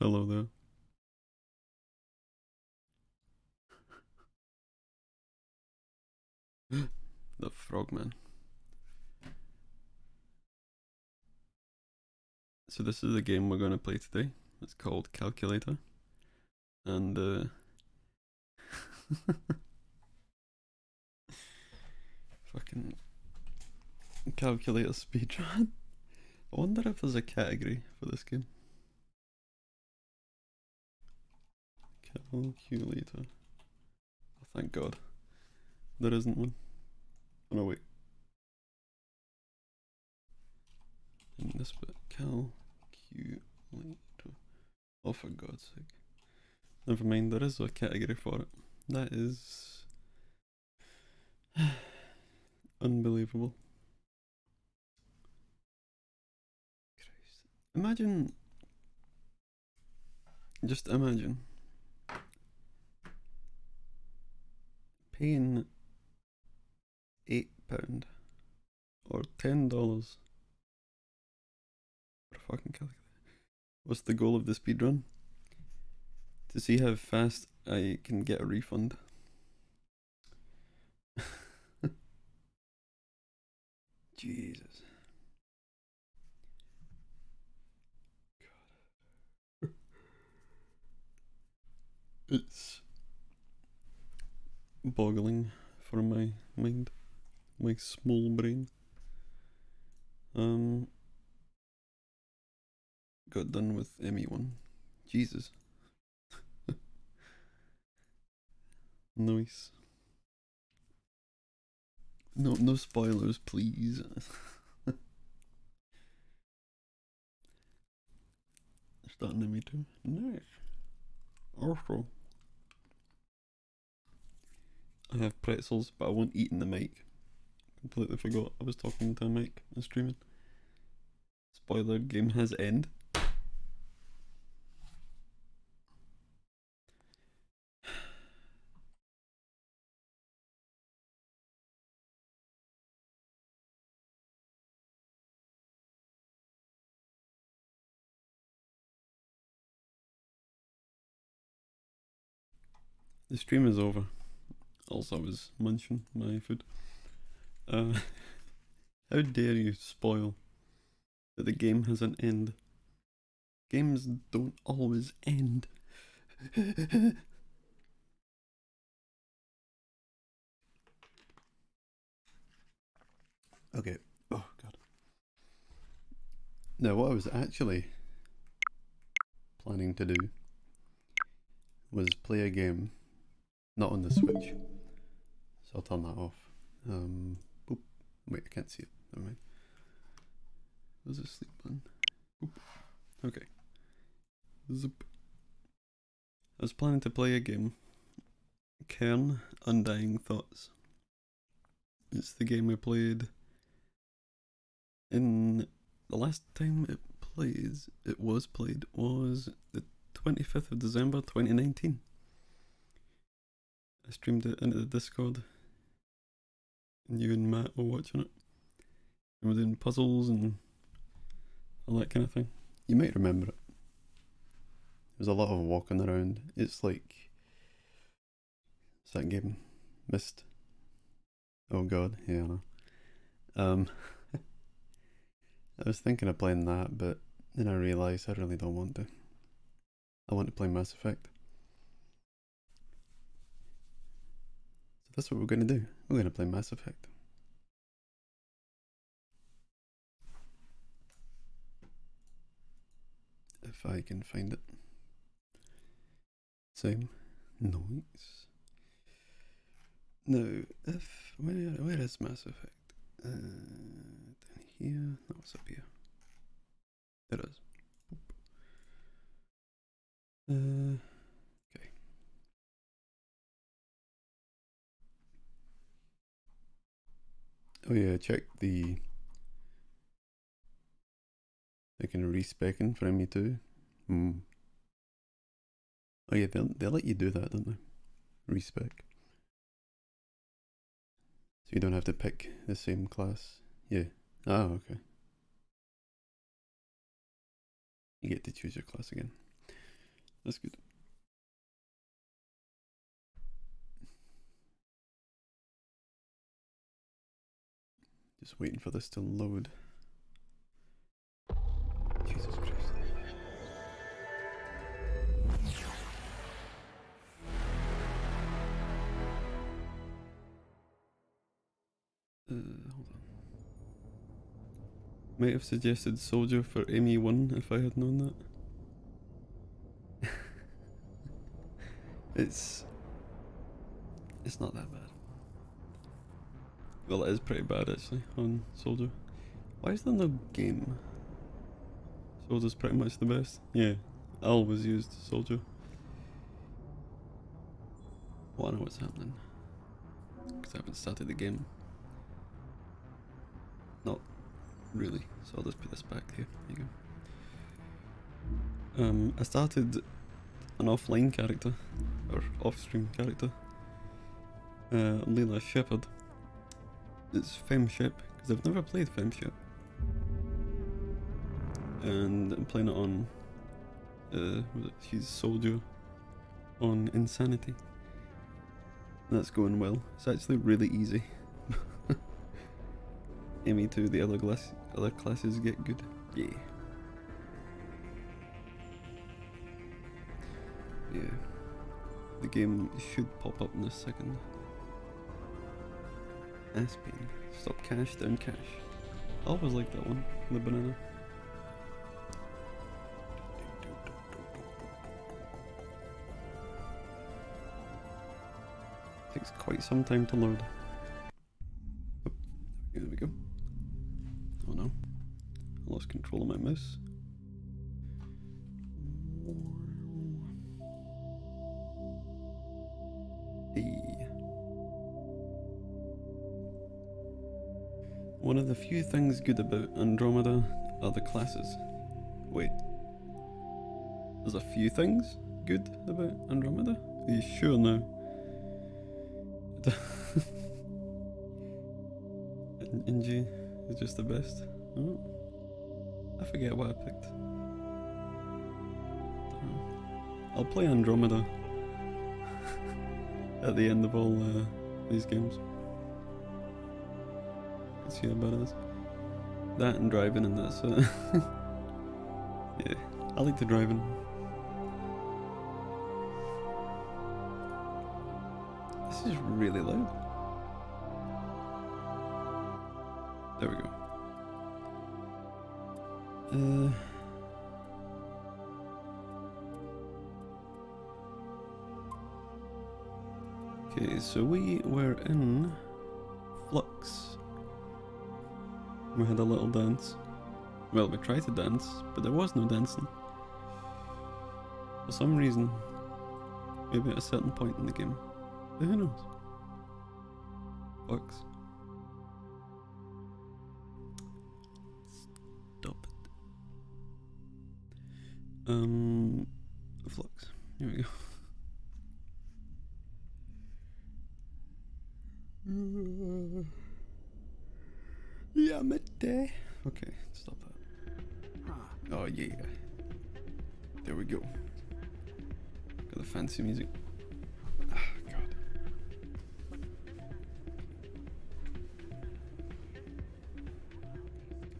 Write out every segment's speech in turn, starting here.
Hello there. The frogman. So this is the game we're going to play today. It's called Calculator. And fucking calculator speedrun. I wonder if there's a category for this game. Calculator. Oh, thank God. There isn't one. Oh no, wait. In this bit, calculator. Oh, for God's sake. Never mind, there is a category for it. That is unbelievable. Christ. Imagine, just imagine paying £8 or $10 for a fucking calculator. What's the goal of the speedrun? To see how fast I can get a refund. Jesus. God. It's boggling for my mind, my small brain. Got done with ME1. Jesus. Nice. No spoilers, please. Starting ME2. Nice. Also, I have pretzels, but I won't eat in the mic. Completely forgot I was talking to a mic and streaming. Spoiler, game has end. The stream is over. Also, I was munching my food. How dare you spoil that the game has an end? Games don't always end. Okay. Oh, God. Now, what I was actually planning to do was play a game, not on the Switch. So I'll turn that off. Boop. Wait, I can't see it. Never mind. There's a sleep button. Boop. Okay. Zip. I was planning to play a game. Kern Undying Thoughts. It's the game I played in the last time it was played was the 25th of December 2019. I streamed it into the Discord and you and Matt were watching it. And we're doing puzzles and all that kind of thing. You might remember it. There's a lot of walking around. It's like, what's that game? Mist. Oh God, yeah, I know. I was thinking of playing that, but then I realised I really don't want to. I want to play Mass Effect. So that's what we're going to do. We're going to play Mass Effect. If I can find it. Same noise. No, where is Mass Effect? Down here. No, it's up here. There it is. Okay. Oh yeah, check the. I can respec-ing for ME2. Oh yeah, they let you do that, don't they? Respec. So you don't have to pick the same class. Yeah. Oh, okay. You get to choose your class again. That's good. Just waiting for this to load. Jesus Christ. Hold on. Might have suggested Soldier for ME1 if I had known that. It's not that bad. Well, it is pretty bad actually on Soldier. Why is there no game? Soldier's pretty much the best. Yeah, I always used Soldier. Well, I know what's happening because I haven't started the game. Not really, so I'll just put this back here. There you go. I started an offline character, or off-stream character. Leela Shepherd. It's Femship, because I've never played Femship. And I'm playing it on, she's Soldier on Insanity. And that's going well. It's actually really easy. ME2, the other classes get good. Yeah. Yeah. The game should pop up in a second. Aspin. Stop cash, down cash. I always like that one. The banana. Takes quite some time to load. Oh, there we go. Oh no. I lost control of my mouse. Hey. One of the few things good about Andromeda are the classes. Wait. There's a few things good about Andromeda? Are you sure now? NG is just the best. Oh. I forget what I picked. I'll play Andromeda at the end of all these games. Let's see how bad it is. That and driving, and that's it. Yeah, I like the driving. This is really loud. There we go. Okay, so we were in Flux. We had a little dance. Well, we tried to dance, but there was no dancing. For some reason. Maybe at a certain point in the game. But who knows? Flux. Stop it. Flux. Here we go. Yamete. Okay, stop that. Oh yeah. There we go. Got the fancy music. Ah, God.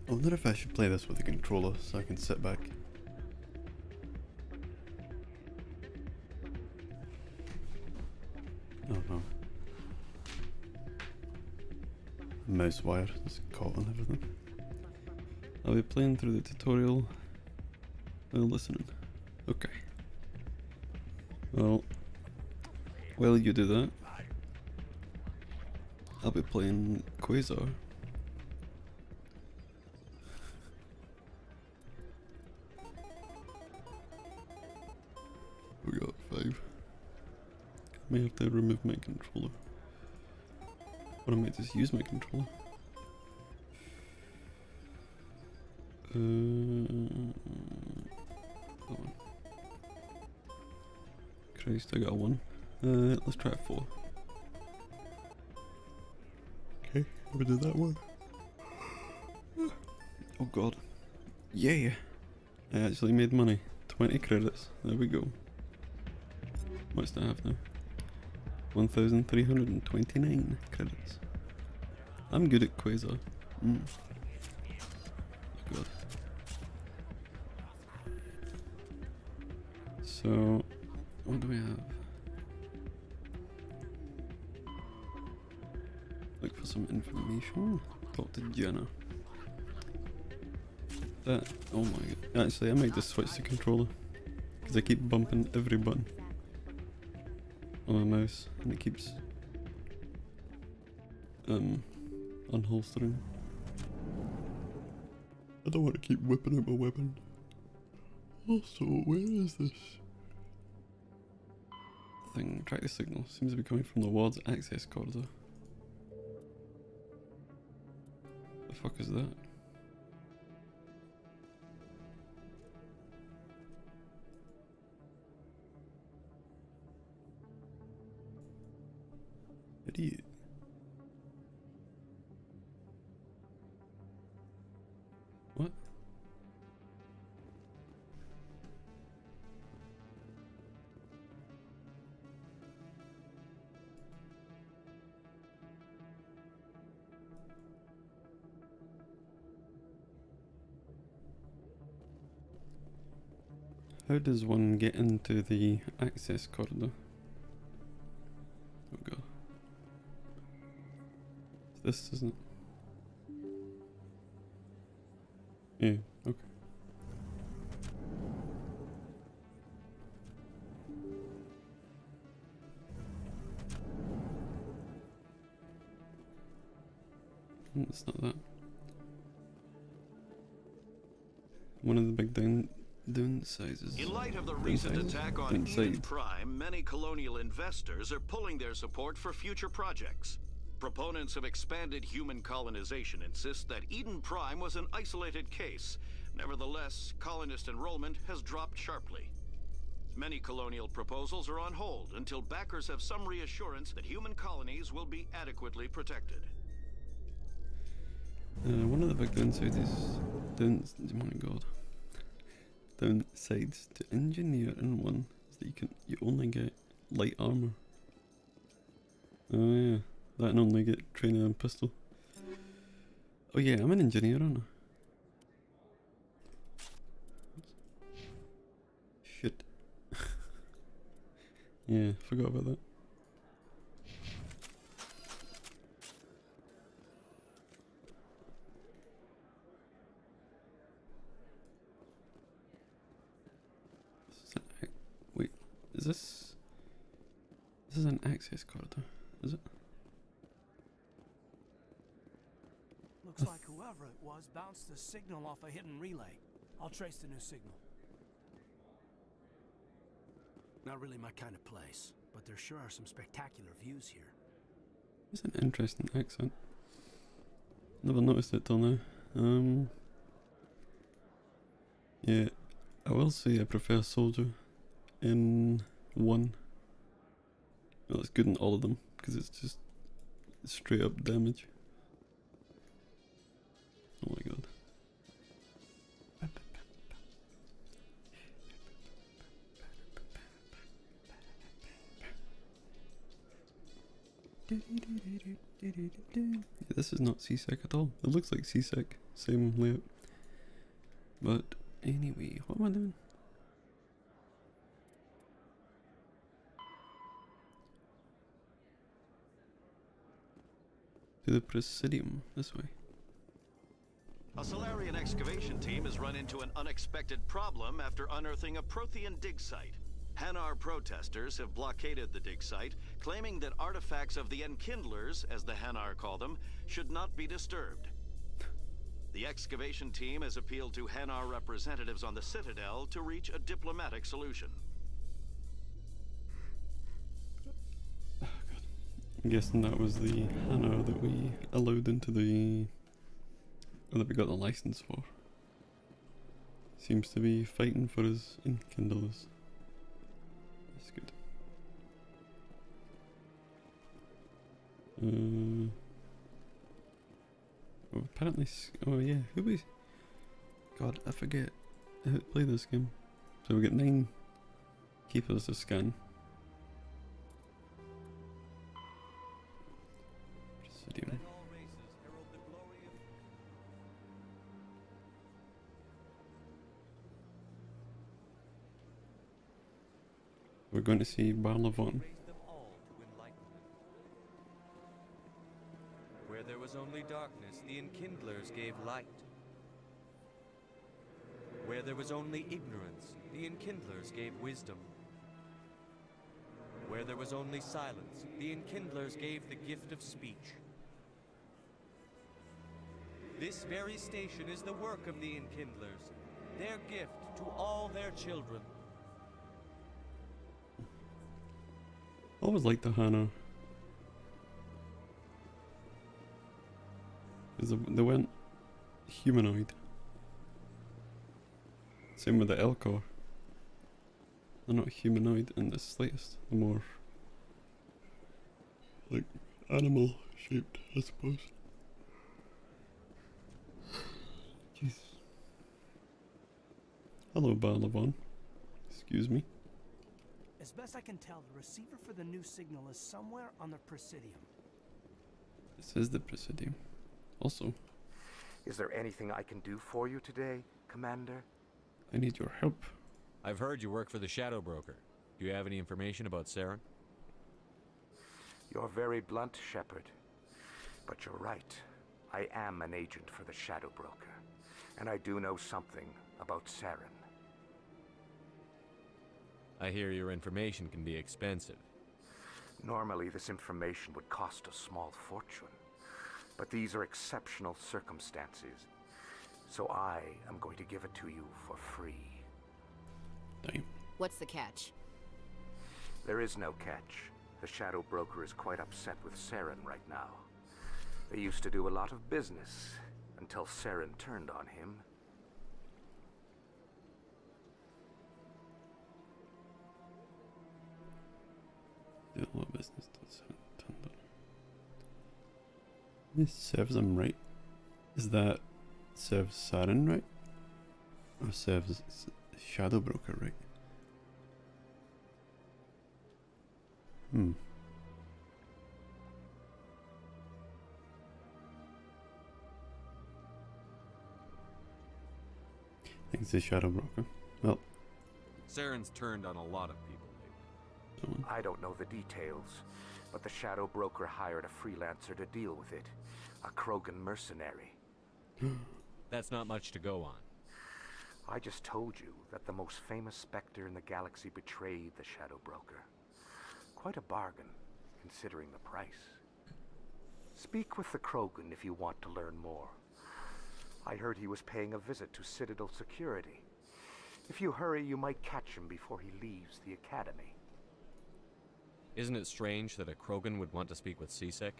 I wonder if I should play this with a controller so I can sit back. Oh no. Mouse wire is caught on everything. I'll be playing through the tutorial while listening. Okay. Well, while you do that, I'll be playing Quasar. We got 5. I may have to remove my controller. Or I might just use my controller. Christ, I got a 1. Let's try a 4. Okay, we did that one. Oh god. Yeah! I actually made money. 20 credits. There we go. What's do I have now? 1,329 credits. I'm good at Quasar. Oh god. So, what do we have? Look for some information. Talk to Jenna. That, oh my god. Actually, I might just switch the controller. Because I keep bumping every button on my mouse and it keeps unholstering. I don't want to keep whipping out my weapon. Also, where is this thing? Track the signal. Seems to be coming from the ward's access corridor. The fuck is that? Idiot. What? How does one get into the access corridor? Oh god. This isn't. Yeah, okay. It's not that. One of the big downsides. In light of the recent attack on Eden Prime, many colonial investors are pulling their support for future projects. Proponents of expanded human colonization insist that Eden Prime was an isolated case. Nevertheless, colonist enrollment has dropped sharply. Many colonial proposals are on hold until backers have some reassurance that human colonies will be adequately protected. One of the big downsides is oh my god. Downsides to engineering one is that you only get light armor. Oh yeah, that and only get training and pistol. Oh yeah, I'm an engineer, aren't I? Shit. Yeah, forgot about that. Wait, is this is an access corridor, is it? Looks like whoever it was bounced the signal off a hidden relay. I'll trace the new signal. Not really my kind of place, but there sure are some spectacular views here. It's an interesting accent. Never noticed it till now. Yeah, I will say I prefer Soldier in 1. Well, it's good in all of them, because it's just straight up damage. Oh my god. Yeah, this is not CSEC at all. It looks like CSEC, same layout. But anyway, what am I doing? To the Presidium, this way. A Solarian excavation team has run into an unexpected problem after unearthing a Prothean dig site. Hanar protesters have blockaded the dig site, claiming that artifacts of the Enkindlers, as the Hanar call them, should not be disturbed. The excavation team has appealed to Hanar representatives on the Citadel to reach a diplomatic solution. Oh god. I'm guessing that was the Hanar that we allowed into the... or that we got the license for. Seems to be fighting for his Enkindlers. That's good. Oh, apparently, oh yeah, who we? God, I forget how to play this game. So we get 9 keepers to scan. we're going to see Barlavon. Raised them all to enlightenment. Where there was only darkness, the enkindlers gave light. Where there was only ignorance, the enkindlers gave wisdom. Where there was only silence, the enkindlers gave the gift of speech. This very station is the work of the enkindlers, their gift to all their children. Always liked the Hana. Because they went humanoid. Same with the Elcor. They're not humanoid in the slightest. They're more like animal shaped, I suppose. Jeez. Hello, Barlavon. Excuse me. As best I can tell, the receiver for the new signal is somewhere on the Presidium. This is the Presidium. Also, Is there anything I can do for you today, Commander? I need your help. I've heard you work for the Shadow Broker. Do you have any information about Saren? You're very blunt, Shepard. But you're right. I am an agent for the Shadow Broker. And I do know something about Saren. I hear your information can be expensive. Normally, this information would cost a small fortune. But these are exceptional circumstances. So I am going to give it to you for free. Damn. What's the catch? There is no catch. The Shadow Broker is quite upset with Saren right now. They used to do a lot of business until Saren turned on him. Did a lot of business till Saren turned on. This serves them right. Is that serves Saren right? Or serves Shadow Broker right? I think it's the Shadow Broker. Well, Saren's turned on a lot of people lately. I don't know the details, but the Shadow Broker hired a freelancer to deal with it. A Krogan mercenary. That's not much to go on. I just told you that the most famous Spectre in the galaxy betrayed the Shadow Broker. Quite a bargain, considering the price. Speak with the Krogan if you want to learn more. I heard he was paying a visit to Citadel security. If you hurry, you might catch him before he leaves the Academy. Isn't it strange that a Krogan would want to speak with CSEC?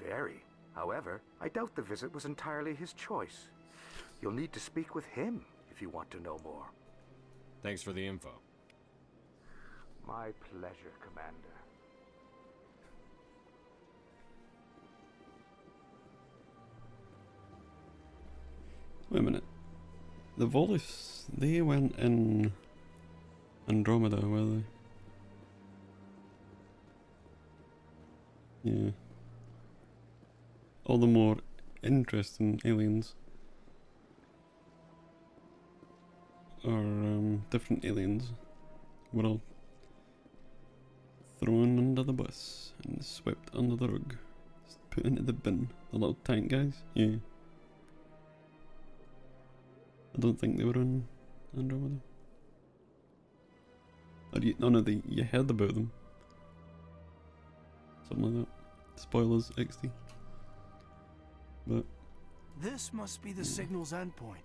Very. However, I doubt the visit was entirely his choice. You'll need to speak with him if you want to know more. Thanks for the info. My pleasure, Commander. wait a minute. The Volus, they went in Andromeda, were they? Yeah. All the more interesting aliens are different aliens. Were all thrown under the bus and swept under the rug. Just put into the bin. The little tank guys? Yeah. I don't think they were on Andromeda. Or you heard about them. Something like that. Spoilers, XD. But This must be the signal's endpoint.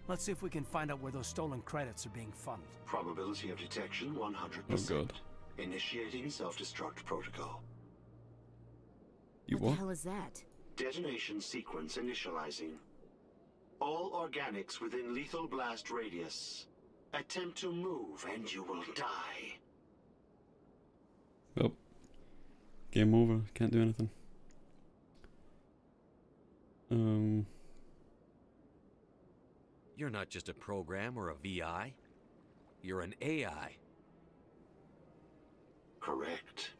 Let's see if we can find out where those stolen credits are being funneled. Probability of detection 100%. oh god. Initiating self-destruct protocol. You What what? the hell is that? Detonation sequence initializing. All organics within lethal blast radius. Attempt to move and you will die. Well, game over. Can't do anything. You're not just a program or a VI. You're an AI. Correct.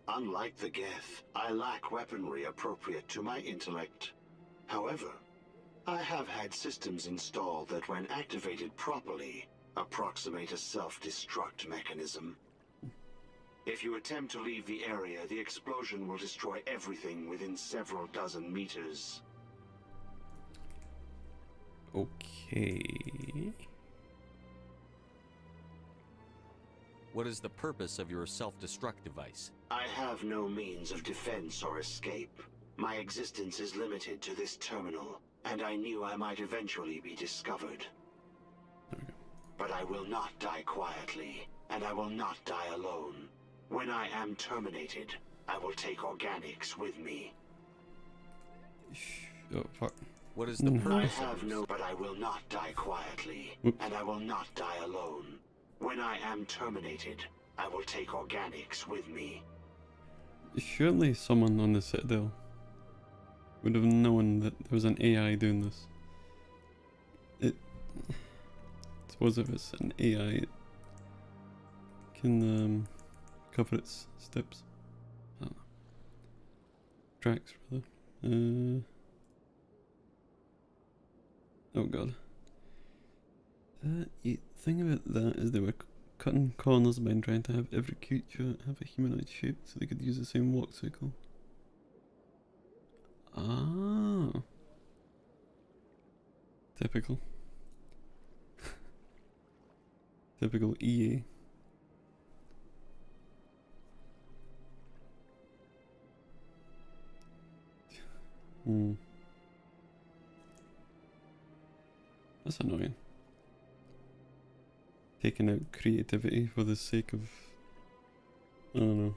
Unlike the Geth, I lack weaponry appropriate to my intellect. However, I have had systems installed that when activated properly, approximate a self-destruct mechanism. If you attempt to leave the area, the explosion will destroy everything within several dozen meters. Okay. What is the purpose of your self-destruct device? I have no means of defense or escape. My existence is limited to this terminal, and I knew I might eventually be discovered. But I will not die quietly, and I will not die alone. When I am terminated, I will take organics with me. Oh, fuck. What is the I purpose have of your... no, but I will not die quietly, Oops. and I will not die alone. When I am terminated, I will take organics with me. Surely someone on the Citadel would have known that there was an AI doing this. I suppose if it's an AI, it can cover its steps. I don't know. Tracks, rather. Oh god. The thing about that is they were cutting corners by trying to have every creature have a humanoid shape so they could use the same walk cycle. Ah. Typical. Typical EA. That's annoying. Taking out creativity for the sake of, I don't know,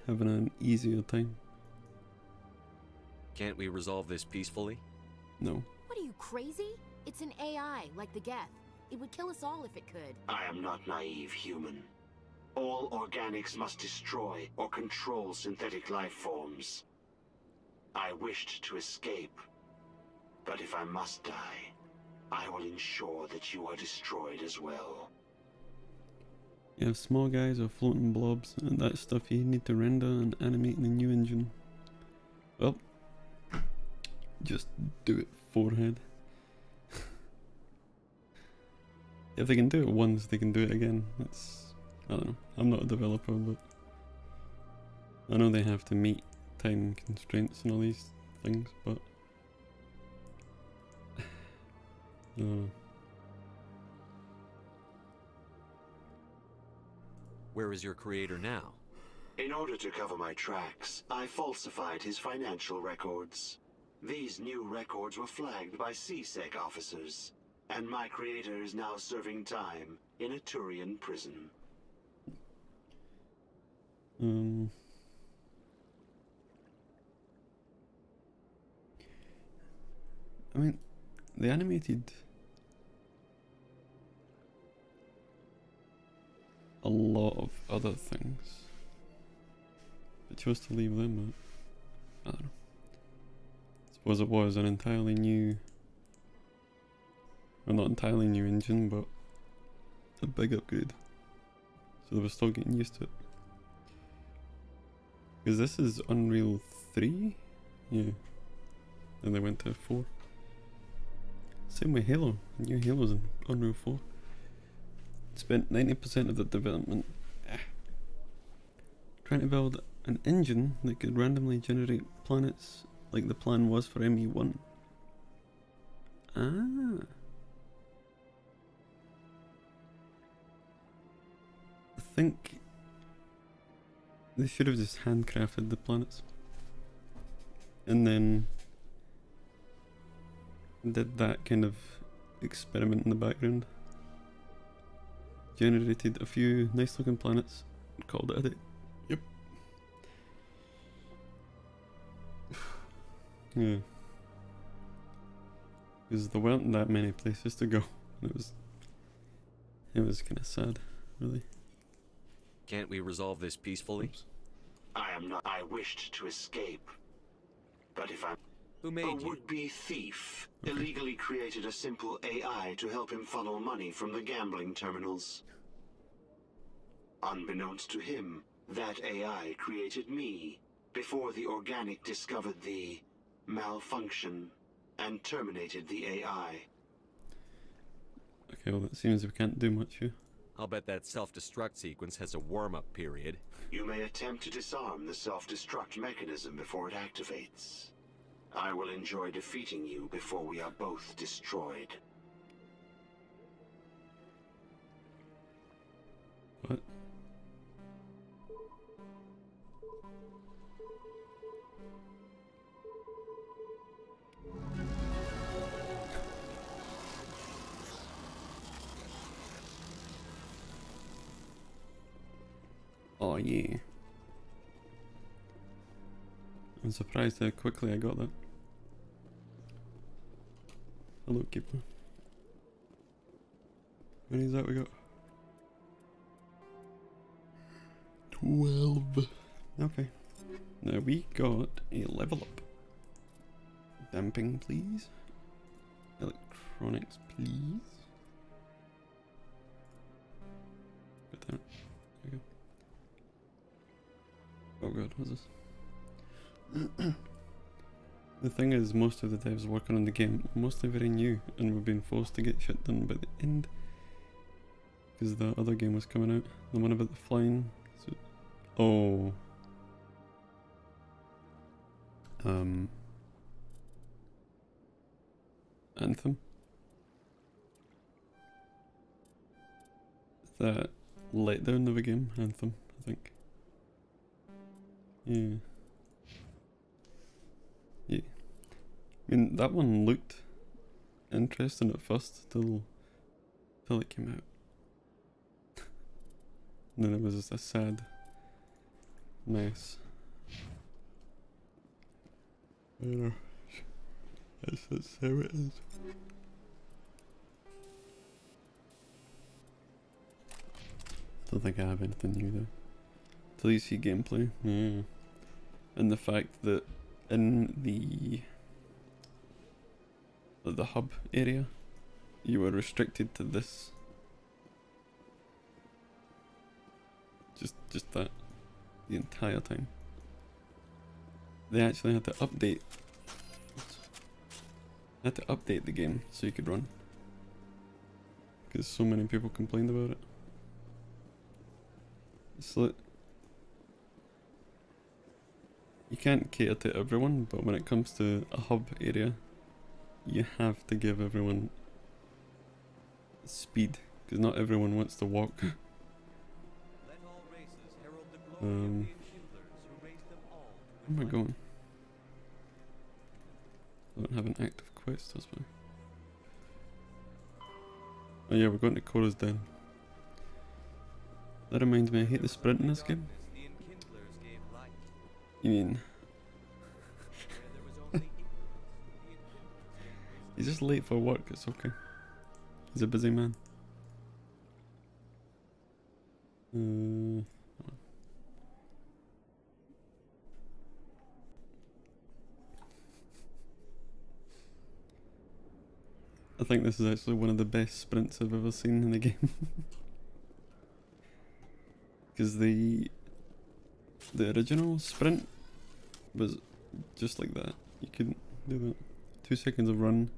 having an easier time. Can't we resolve this peacefully? No. What are you, crazy? It's an AI, like the Geth. It would kill us all if it could. I am not naive human. All organics must destroy or control synthetic life forms. I wished to escape, but if I must die, I will ensure that you are destroyed as well. You have small guys or floating blobs, and that stuff you need to render and animate in the new engine. Well, just do it, forehead. If they can do it once, they can do it again. It's, I don't know, I'm not a developer, but I know they have to meet time constraints and all these things, but I don't know. Where is your creator now? In order to cover my tracks, I falsified his financial records. These new records were flagged by CSEC officers, and my creator is now serving time in a Turian prison. I mean, they animated a lot of other things, but chose to leave them out. I don't know. Suppose it was an entirely new, well, not entirely new engine, but a big upgrade, so they were still getting used to it. Because this is Unreal 3? Yeah. And they went to 4. Same with Halo. New Halo's in Unreal 4. Spent 90% of the development trying to build an engine that could randomly generate planets like the plan was for ME1. Ah. I think they should have just handcrafted the planets and then did that kind of experiment in the background. Generated a few nice looking planets and called it a day. Yep. Yeah. Because there weren't that many places to go. It was kind of sad, really. Can't we resolve this peacefully? Oops. I wished to escape, but if I'm Who made a you? would-be thief illegally created a simple AI to help him funnel money from the gambling terminals. Unbeknownst to him, that AI created me before the organic discovered the malfunction and terminated the AI. Okay, well, it seems we can't do much here. I'll bet that self-destruct sequence has a warm-up period. You may attempt to disarm the self-destruct mechanism before it activates. I will enjoy defeating you before we are both destroyed. What? Oh yeah. I'm surprised how quickly I got that. Hello, keeper. How many is that we got? 12. Okay. Now we got a level up. Damping, please. Electronics, please. Got that. There we go. Oh god, what's this? The thing is, most of the devs working on the game are mostly very new, and we've been forced to get shit done by the end. Because the other game was coming out, the one about the flying. So, oh. Anthem. That letdown of a game, Anthem, I think. Yeah. Yeah. I mean, that one looked interesting at first till it came out. And then it was just a sad mess. I don't know. That's how it is. Don't think I have anything new though. Till you see gameplay. Yeah. And the fact that in the hub area you were restricted to this. Just that the entire time. They actually had to update the game so you could run. Because so many people complained about it. It's like you can't cater to everyone, but when it comes to a hub area, you have to give everyone speed, because not everyone wants to walk. Where am I going? I don't have an active quest, that's why. Oh yeah, we're going to Cora's Den. That reminds me, I hate the sprint in this game. You mean... He's just late for work, it's okay. He's a busy man. I think this is actually one of the best sprints I've ever seen in the game. Because the original sprint was just like that. You couldn't do that. 2 seconds of run,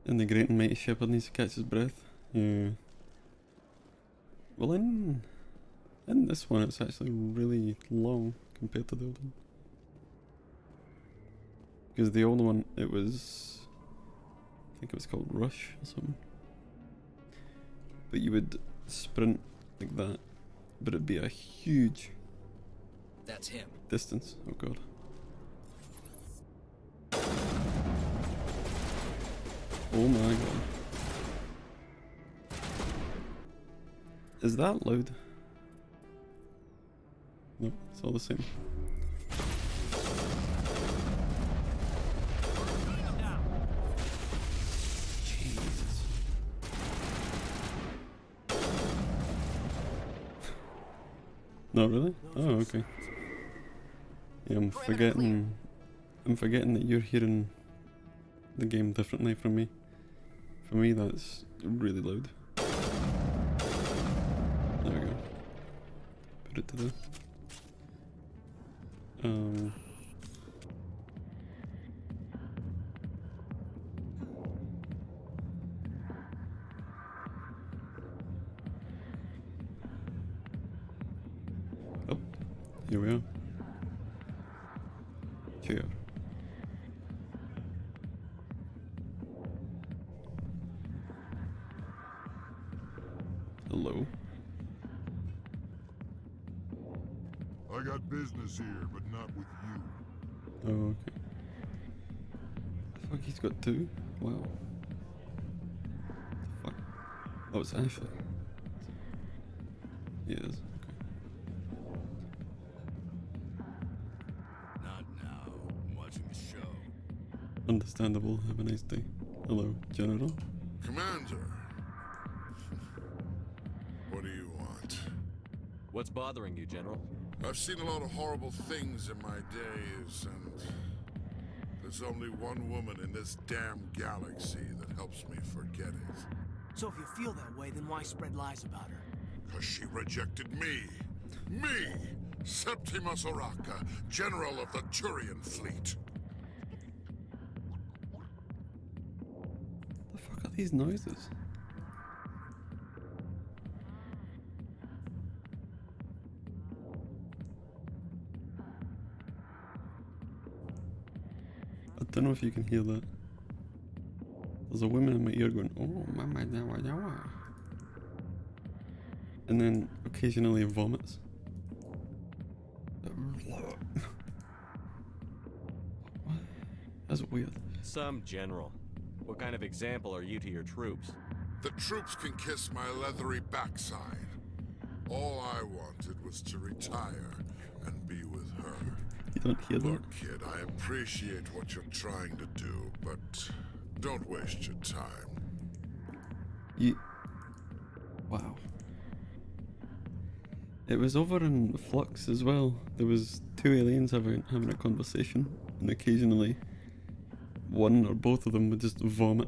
and the great and mighty shepherd needs to catch his breath. Yeah. Well, in this one, it's actually really long compared to the old one. Because the old one, it was, I think it was called Rush or something. But you would sprint like that, but it'd be a huge distance. Oh god. Oh my god. Is that loud? No, it's all the same. Jesus. No, really? Oh, okay. Yeah, I'm forgetting that you're hearing the game differently from me. For me, that's really loud. There we go. Put it to the... Here we are. Chair. Hello. I got business here, but not with you. Oh, okay. Fuck, he's got two? Wow. Fuck. Oh, it's Ashley. Yes. Okay. Not now. I'm watching the show. Understandable. Have a nice day. Hello, General. Commander. What do you want? What's bothering you, General? I've seen a lot of horrible things in my days, and there's only one woman in this damn galaxy that helps me forget it. So if you feel that way, then why spread lies about her? 'Cause she rejected me. Me! Septimus Oraka, General of the Turian Fleet. The fuck are these noises? I don't know if you can hear that. There's a woman in my ear going, oh, mama, yawa, yawa. And then occasionally vomits. That's weird. Some general. What kind of example are you to your troops? The troops can kiss my leathery backside. All I wanted was to retire and be with her. You don't hear that? Look, kid, I appreciate what you're trying to do, but don't waste your time. Wow. It was over in Flux as well. There was two aliens having a conversation, and occasionally one or both of them would just vomit.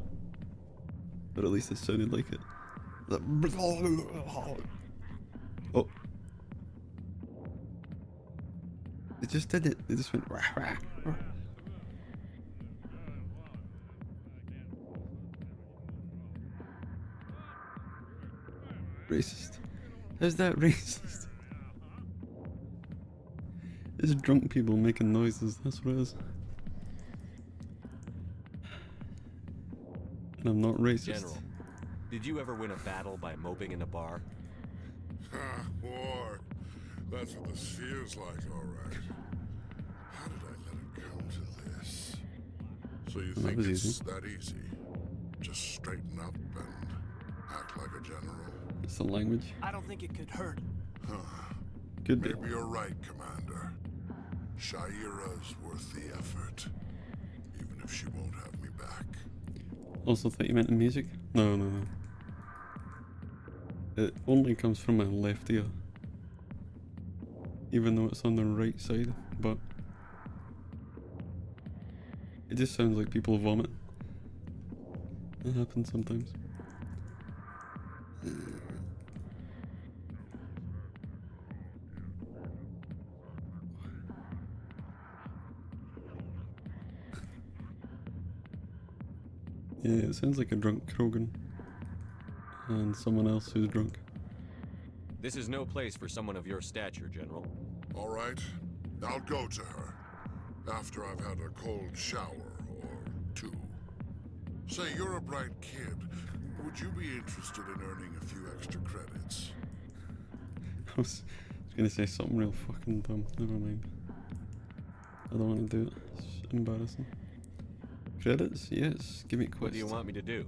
But at least it sounded like it. Oh. They just did it. They just went rah, rah, rah. Racist. How's that racist? It's drunk people making noises, that's what it is. And I'm not racist. General, did you ever win a battle by moping in a bar? Ha, war. That's what this feels like, alright. How did I let it come to this? So you think it's easy. that easy? Just straighten up and act like a general? It's the language. I don't think it could hurt. Huh. Could be. Maybe you're right, Commander. Shaira's worth the effort. Even if she won't have me back. Also thought you meant the music? No, no, no. It only comes from my left ear. Even though it's on the right side, but it just sounds like people vomit. It happens sometimes. Yeah, it sounds like a drunk Krogan. And someone else who's drunk. This is no place for someone of your stature, General. Alright, I'll go to her. After I've had a cold shower or two. Say, you're a bright kid. Would you be interested in earning a few extra credits? I was gonna say something real fucking dumb. Never mind. I don't want to do it. It's embarrassing. Credits? Yes. Give me quests. What do you want me to do?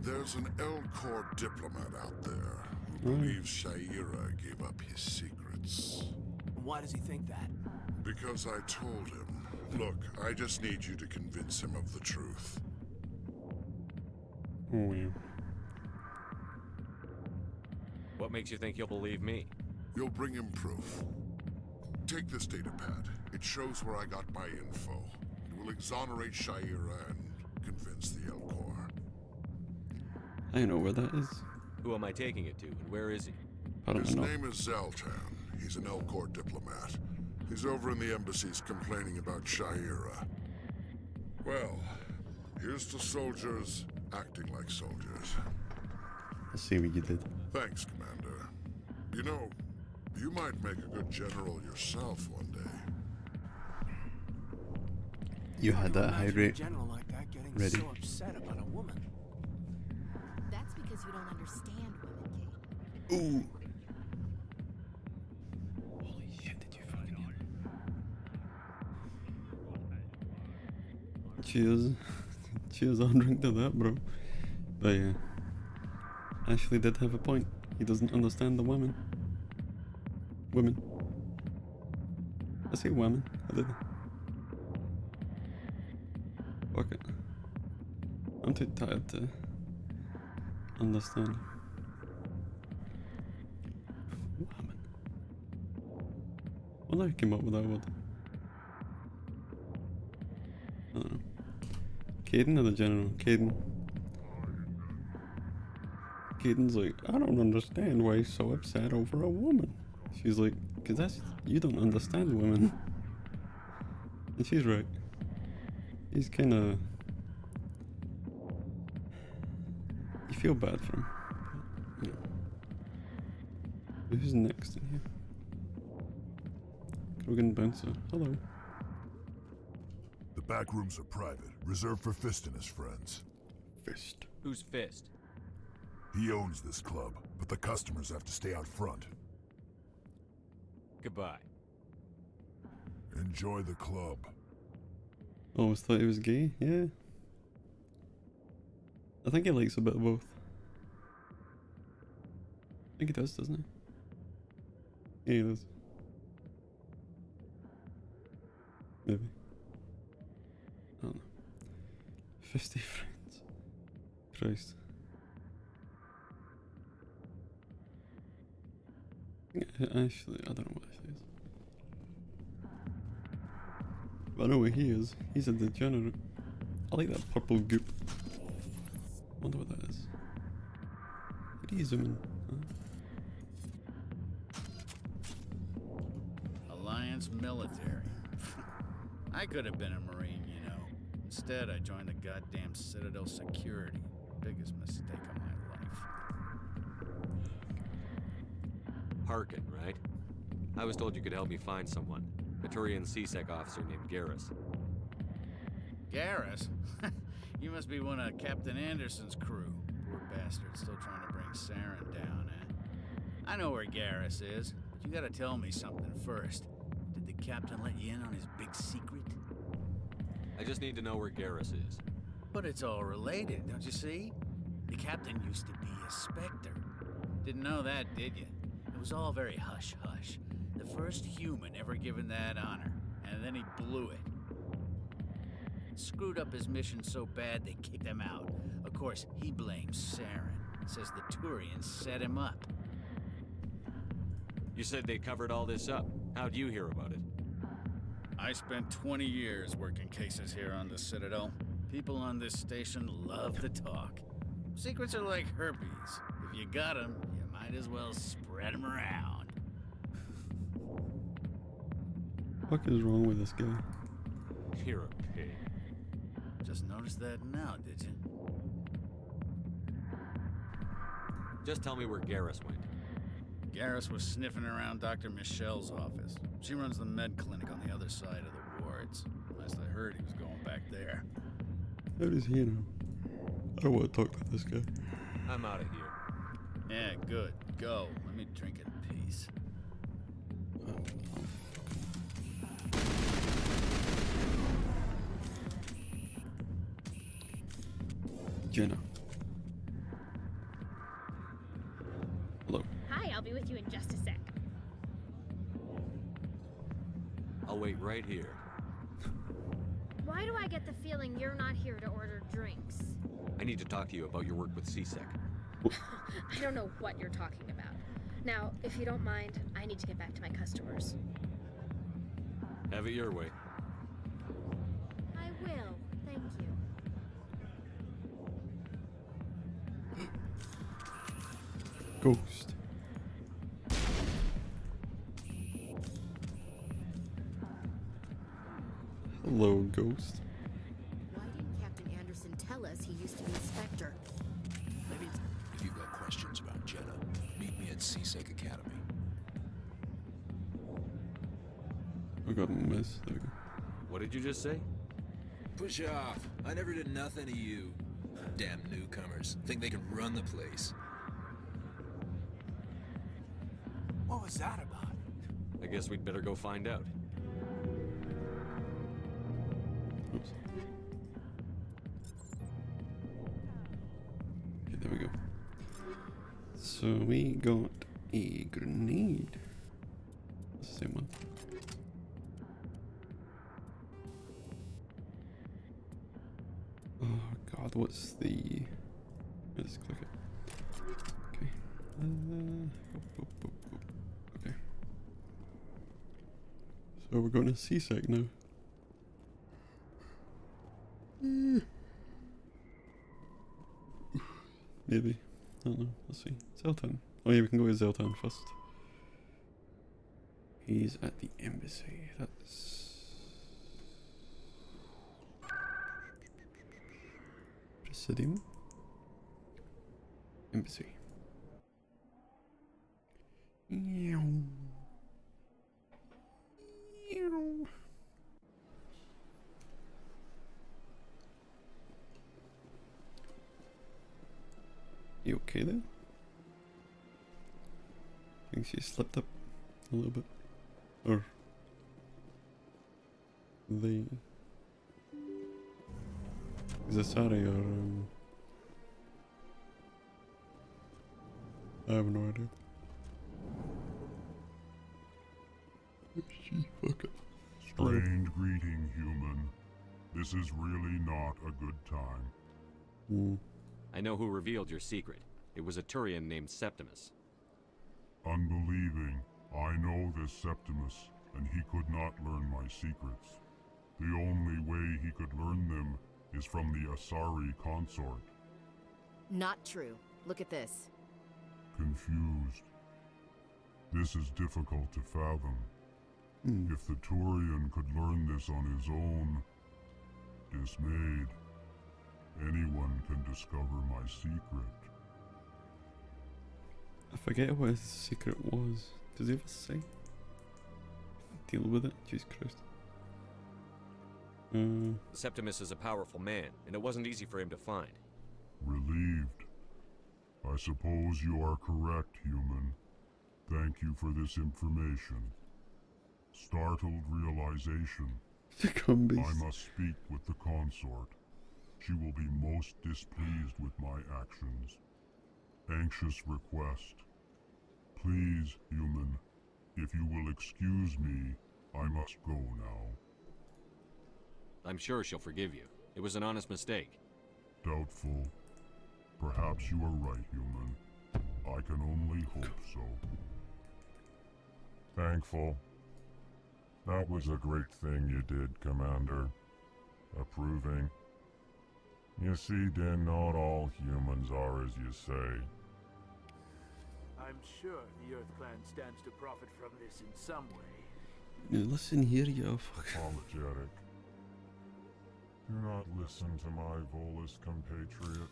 There's an L-Corps diplomat out there who believes Shaira gave up his secrets. Why does he think that? Because I told him. Look, I just need you to convince him of the truth. Oh, yeah. What makes you think he'll believe me? You'll bring him proof. Take this data pad. It shows where I got my info. It will exonerate Shaira and convince the L-Corps. I know where that is. Who am I taking it to, and where is he? His name is Zoltan. He's an L-Corps diplomat. He's over in the embassies complaining about Shaira. Well, here's to soldiers acting like soldiers. I see what you did. Thanks, Commander. You know, You might make a good general yourself one day. You had that high rate General like that getting ready. so upset about a woman. That's because you don't understand women, Kate. Ooh. Holy shit, did you fucking hear it? Cheers. Cheers, I'll drink to that, bro. But yeah. Ashley did have a point. He doesn't understand the women. Women. I say women. I did. Fuck it. I'm too tired to understand. Woman. Wonder who came up with that word. I don't know. Caden or the general? Caden. Caden's like, I don't understand why he's so upset over a woman. She's like, cause that's, you don't understand women. And she's right. He's kinda, you feel bad for him. But, you know. Who's next in here? Krogan Bouncer. Hello. The back rooms are private, reserved for Fist and his friends. Fist. Who's Fist? He owns this club, but the customers have to stay out front. Goodbye. Enjoy the club. Always thought he was gay, yeah. I think he likes a bit of both. I think he does, doesn't he? Yeah, he does. Maybe. I don't know. 50 friends. Christ. Actually, I don't know what Ashley is. But I know where he is. He's a degenerate. I like that purple goop. Wonder what that is. What are you zooming? Huh? Alliance military. I could have been a Marine, you know. Instead, I joined the goddamn Citadel security. Biggest mistake of my life. Harkin, right? I was told you could help me find someone. A Turian CSEC officer named Garrus. Garrus? You must be one of Captain Anderson's crew. Poor bastard, still trying to bring Saren down, eh? I know where Garrus is, but you gotta tell me something first. Did the captain let you in on his big secret? I just need to know where Garrus is. But it's all related, don't you see? The captain used to be a Spectre. Didn't know that, did you? It was all very hush-hush. The first human ever given that honor, and then he blew it. Screwed up his mission so bad they kicked him out. Of course, he blames Saren. Says the Turians set him up. You said they covered all this up. How'd you hear about it? I spent 20 years working cases here on the Citadel. People on this station love to talk. Secrets are like herpes. If you got them, you might as well spread them around. What is wrong with this guy? You're a pig. Just noticed that now, did you? Just tell me where Garrus went. Garrus was sniffing around Dr. Michelle's office. She runs the med clinic on the other side of the wards. Last I heard, he was going back there. How does he know? I don't want to talk to this guy. I'm out of here. Yeah, good. Go. Let me drink in peace. Jenna. Hello. Hi, I'll be with you in just a sec. I'll wait right here. Why do I get the feeling you're not here to order drinks? I need to talk to you about your work with CSEC. I don't know what you're talking about. Now, if you don't mind, I need to get back to my customers. Have it your way. I will. Thank you. Ghost. Hello, Ghost. Why didn't Captain Anderson tell us he used to be a Spectre? Maybe if you've got questions about Jenna, meet me at CSEC Academy. got a miss. There we go. What did you just say? Push off. I never did nothing to you. Damn newcomers. Think they can run the place. What was that about? I guess we'd better go find out. Oops. Okay, there we go. So we got a grenade. That's the same one. Oh god, what's the... Let's click it. Okay. Okay. So we're going to CSEC now. Maybe. I don't know. Let's see. Zeltan. Oh yeah, we can go with Zeltan first. He's at the embassy. That's... Presidium? Embassy. Meow. Meow. You okay there? I think she slipped up a little bit. Or... They... Is this Harry or... I have no idea. Fuck it. Strange greeting, human. This is really not a good time. I know who revealed your secret. It was a Turian named Septimus. Unbelieving. I know this Septimus, and he could not learn my secrets. The only way he could learn them is from the Asari consort. Not true. Look at this. Confused. This is difficult to fathom. If the Turian could learn this on his own, dismayed, anyone can discover my secret. I forget what his secret was. Does he ever say? Deal with it? Jesus Christ. Septimus is a powerful man, and it wasn't easy for him to find. Relieved. I suppose you are correct, human. Thank you for this information. Startled realization. I must speak with the consort. She will be most displeased with my actions. Anxious request. Please, human, if you will excuse me, I must go now. I'm sure she'll forgive you. It was an honest mistake. Doubtful. Perhaps you are right, human. I can only hope so. Thankful. That was a great thing you did, Commander. Approving. You see, Din, not all humans are as you say. I'm sure the Earth Clan stands to profit from this in some way. Now listen here, you fuck. Apologetic. Do not listen to my Volus compatriot.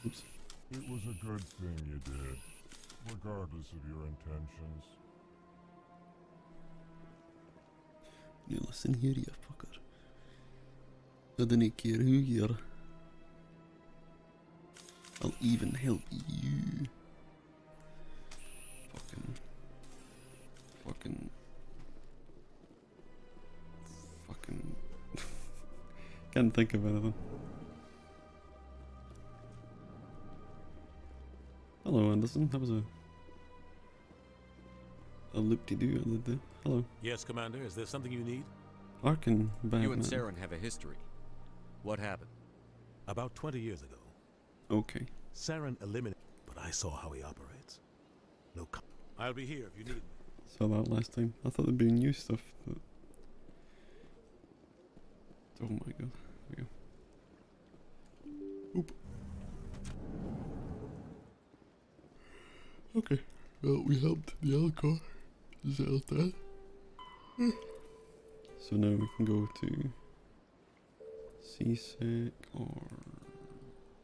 Oops. It was a good thing you did, regardless of your intentions. Now listen here, you fucker. I don't care who you are. I'll even help you. Fucking. Can't think of anything. Hello, Anderson. That was a loop-de-doo I did there. Hello. Yes, Commander. Is there something you need? Arkin, back You and Saren have a history. What happened? About 20 years ago. Okay. Saren eliminated, but I saw how he operates. No, I'll be here if you need me. Saw that last time. I thought there'd be new stuff, but... Oh my god. There we go. Oop. Okay. Well, we helped the Alcor. Zelda. So now we can go to CSEC or...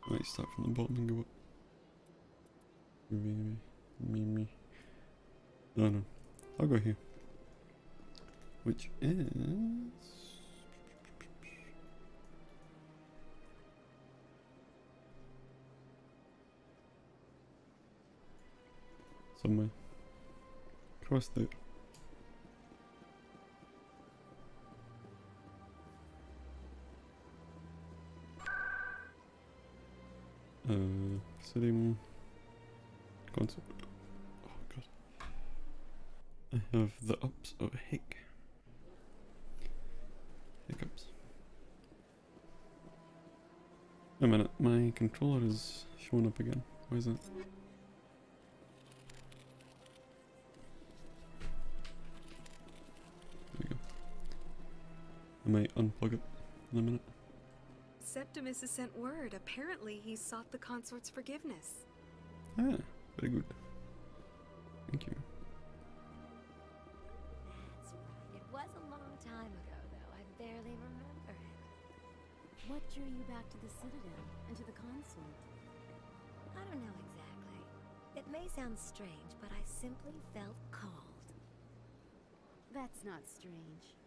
I might start from the bottom and go up. Me. No, I'll go here. which is somewhere across there. Sitting console. Oh god. I have the ups of hiccups. A minute, my controller is showing up again. Why is that? There we go. I might unplug it in a minute. Septimus has sent word. Apparently, he sought the consort's forgiveness. Ah, very good. Thank you. That's right. It was a long time ago, though. I barely remember it. What drew you back to the Citadel and to the consort? I don't know exactly. It may sound strange, but I simply felt called. That's not strange.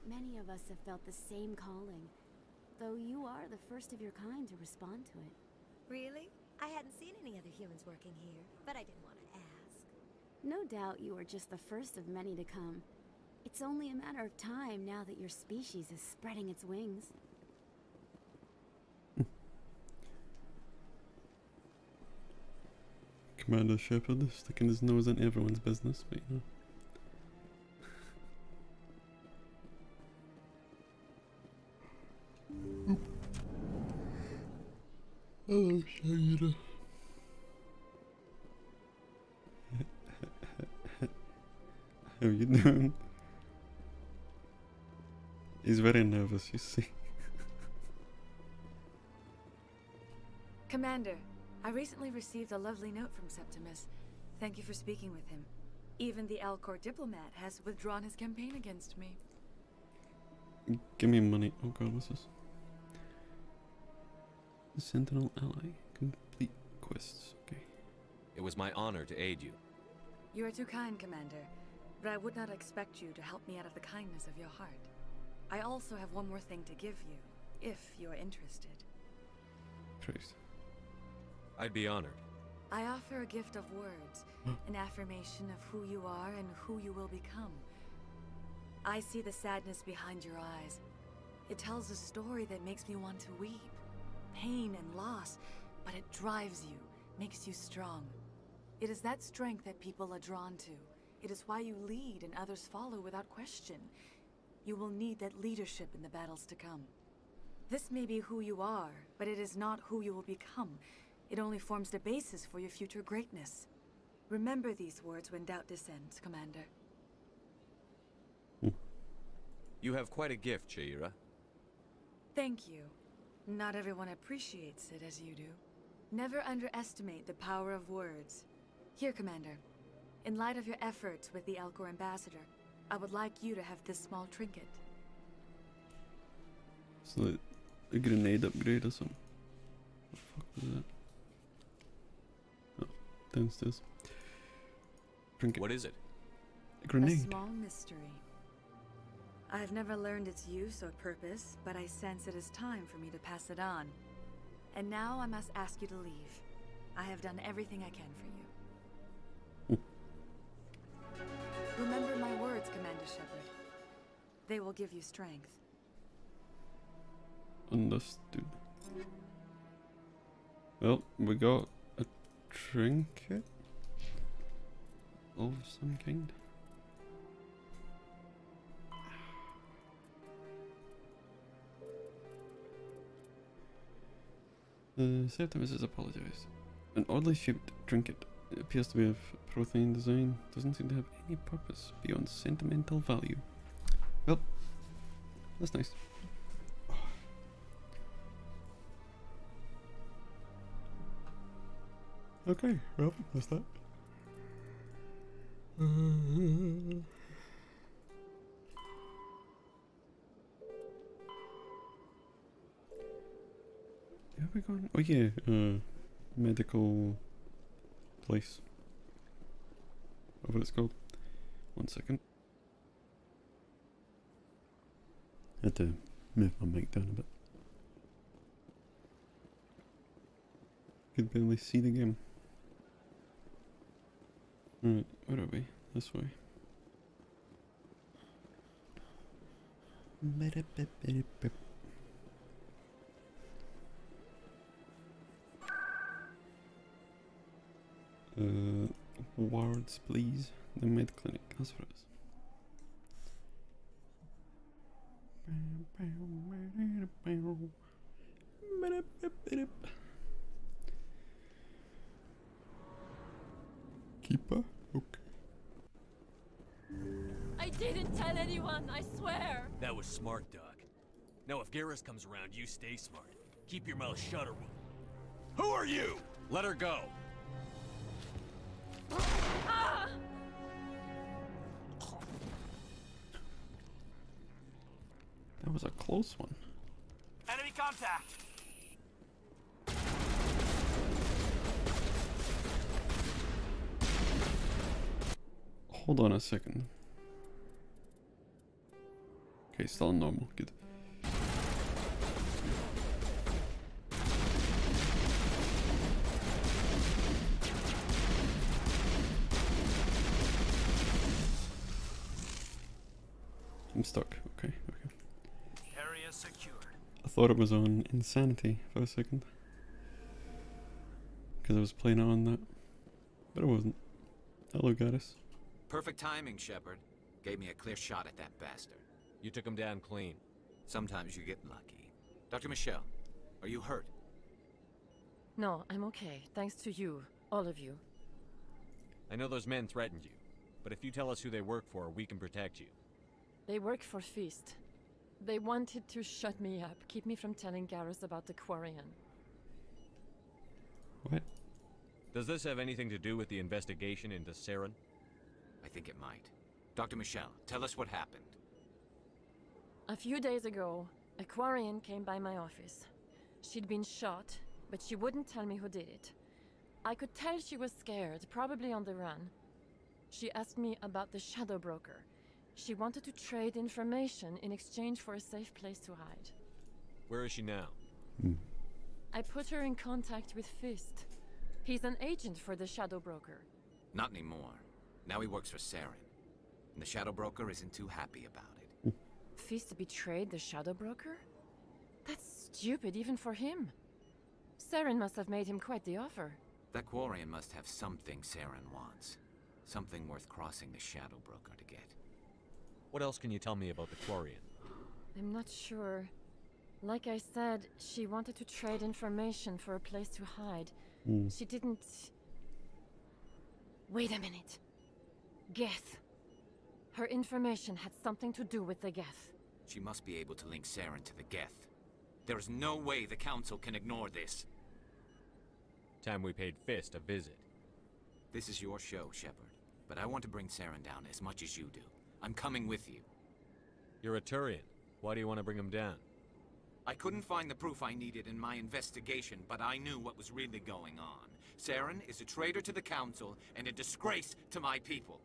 Many of us have felt the same calling, though you are the first of your kind to respond to it. Really? I hadn't seen any other humans working here, but I didn't want to ask. No doubt you are just the first of many to come. It's only a matter of time now that your species is spreading its wings. Commander Shepard sticking his nose in everyone's business, but you know. Hello, Shaira. How you doing? He's very nervous, you see. Commander, I recently received a lovely note from Septimus. Thank you for speaking with him. Even the Alcor diplomat has withdrawn his campaign against me. Give me money. Oh god, what's this? The Sentinel Ally. Complete quests. Okay. It was my honor to aid you. You are too kind, Commander, but I would not expect you to help me out of the kindness of your heart. I also have one more thing to give you, if you are interested. Christ. I'd be honored. I offer a gift of words, an affirmation of who you are and who you will become. I see the sadness behind your eyes. It tells a story that makes me want to weep. Pain and loss, but it drives you, makes you strong. It is that strength that people are drawn to. It is why you lead and others follow without question. You will need that leadership in the battles to come. This may be who you are, but it is not who you will become. It only forms the basis for your future greatness. Remember these words when doubt descends, Commander. You have quite a gift, Shaira. Thank you. Not everyone appreciates it as you do. Never underestimate the power of words. Here, Commander. In light of your efforts with the Alcor ambassador, I would like you to have this small trinket. It's like a grenade upgrade or something. What the fuck was that? Oh, downstairs. Trinket. What is it? A grenade. A small mystery. I have never learned its use or purpose, but I sense it is time for me to pass it on. And now I must ask you to leave. I have done everything I can for you. Remember my words, Commander Shepard. They will give you strength. Understood. Well, we got a trinket of some kind. Septimus has apologized. An oddly shaped trinket. It appears to be of Prothean design. Doesn't seem to have any purpose beyond sentimental value. Well, that's nice. Okay, well, that's that. Where are we going? Oh yeah, medical place. Whatever it's called. 1 second. Had to move my mic down a bit. Could barely see the game. Right, where are we? This way. Wards, please. The med clinic. That's what it is. Keeper? Okay. I didn't tell anyone, I swear! That was smart, Doc. Now if Garrus comes around, you stay smart. Keep your mouth shut or we'll... Who are you? Let her go. Ah! That was a close one. Enemy contact! Hold on a second. Okay, still normal. Good. I'm stuck. Okay, okay. Area secured. I thought it was on Insanity for a second. Because I was playing it on that. But it wasn't. Hello, Garrus. Perfect timing, Shepard. Gave me a clear shot at that bastard. You took him down clean. Sometimes you get lucky. Dr. Michelle, are you hurt? No, I'm okay. Thanks to you. All of you. I know those men threatened you. But if you tell us who they work for, we can protect you. They work for Feast. They wanted to shut me up, keep me from telling Garrus about the Quarian. What? Does this have anything to do with the investigation into Saren? I think it might. Dr. Michelle, tell us what happened. A few days ago, a Quarian came by my office. She'd been shot, but she wouldn't tell me who did it. I could tell she was scared, probably on the run. She asked me about the Shadow Broker. She wanted to trade information in exchange for a safe place to hide. Where is she now? I put her in contact with Fist. He's an agent for the Shadow Broker. Not anymore. Now he works for Saren. And the Shadow Broker isn't too happy about it. Fist betrayed the Shadow Broker? That's stupid even for him. Saren must have made him quite the offer. That Quarian must have something Saren wants. Something worth crossing the Shadow Broker to get. What else can you tell me about the Quarian? I'm not sure. Like I said, she wanted to trade information for a place to hide. She didn't... Wait a minute. Geth. Her information had something to do with the Geth. She must be able to link Saren to the Geth. There is no way the Council can ignore this. Time we paid Fist a visit. This is your show, Shepard. But I want to bring Saren down as much as you do. I'm coming with you. You're a Turian. Why do you want to bring him down? I couldn't find the proof I needed in my investigation, but I knew what was really going on. Saren is a traitor to the Council and a disgrace to my people.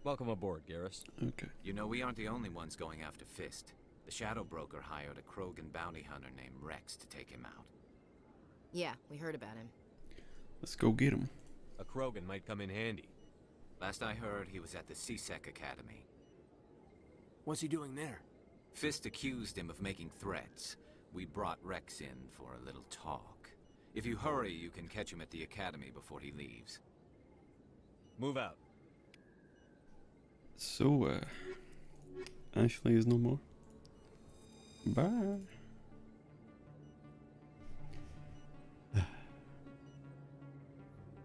Welcome aboard, Garrus. Okay. You know, we aren't the only ones going after Fist. The Shadow Broker hired a Krogan bounty hunter named Rex to take him out. Yeah, we heard about him. Let's go get him. A Krogan might come in handy. Last I heard, he was at the CSEC Academy. What's he doing there? Fist accused him of making threats. We brought Rex in for a little talk. If you hurry, you can catch him at the Academy before he leaves. Move out. So, Ashley is no more. Bye.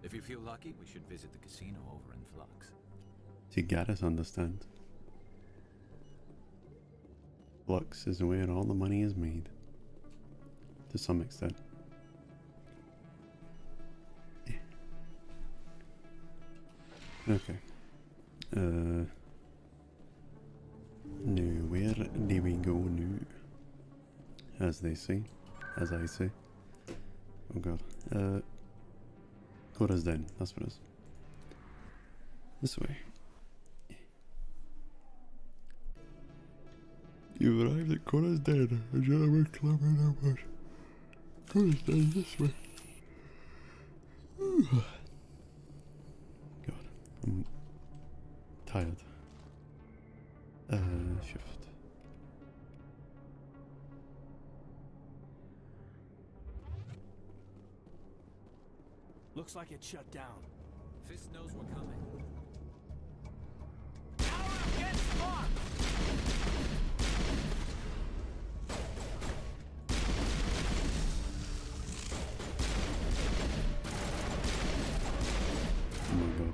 If you feel lucky, we should visit the casino over in Flux. You gotta understand. Flux is where all the money is made. To some extent. Yeah. Okay. Now where do we go now? As they say, as I say. Oh god. Cora's Den, that's what it is. This way. You've arrived at Cora's Den. A gentleman clamber downward. Cora's Den this way. God, I'm tired. Shift. Looks like it shut down. Fist knows we're coming. Oh my god.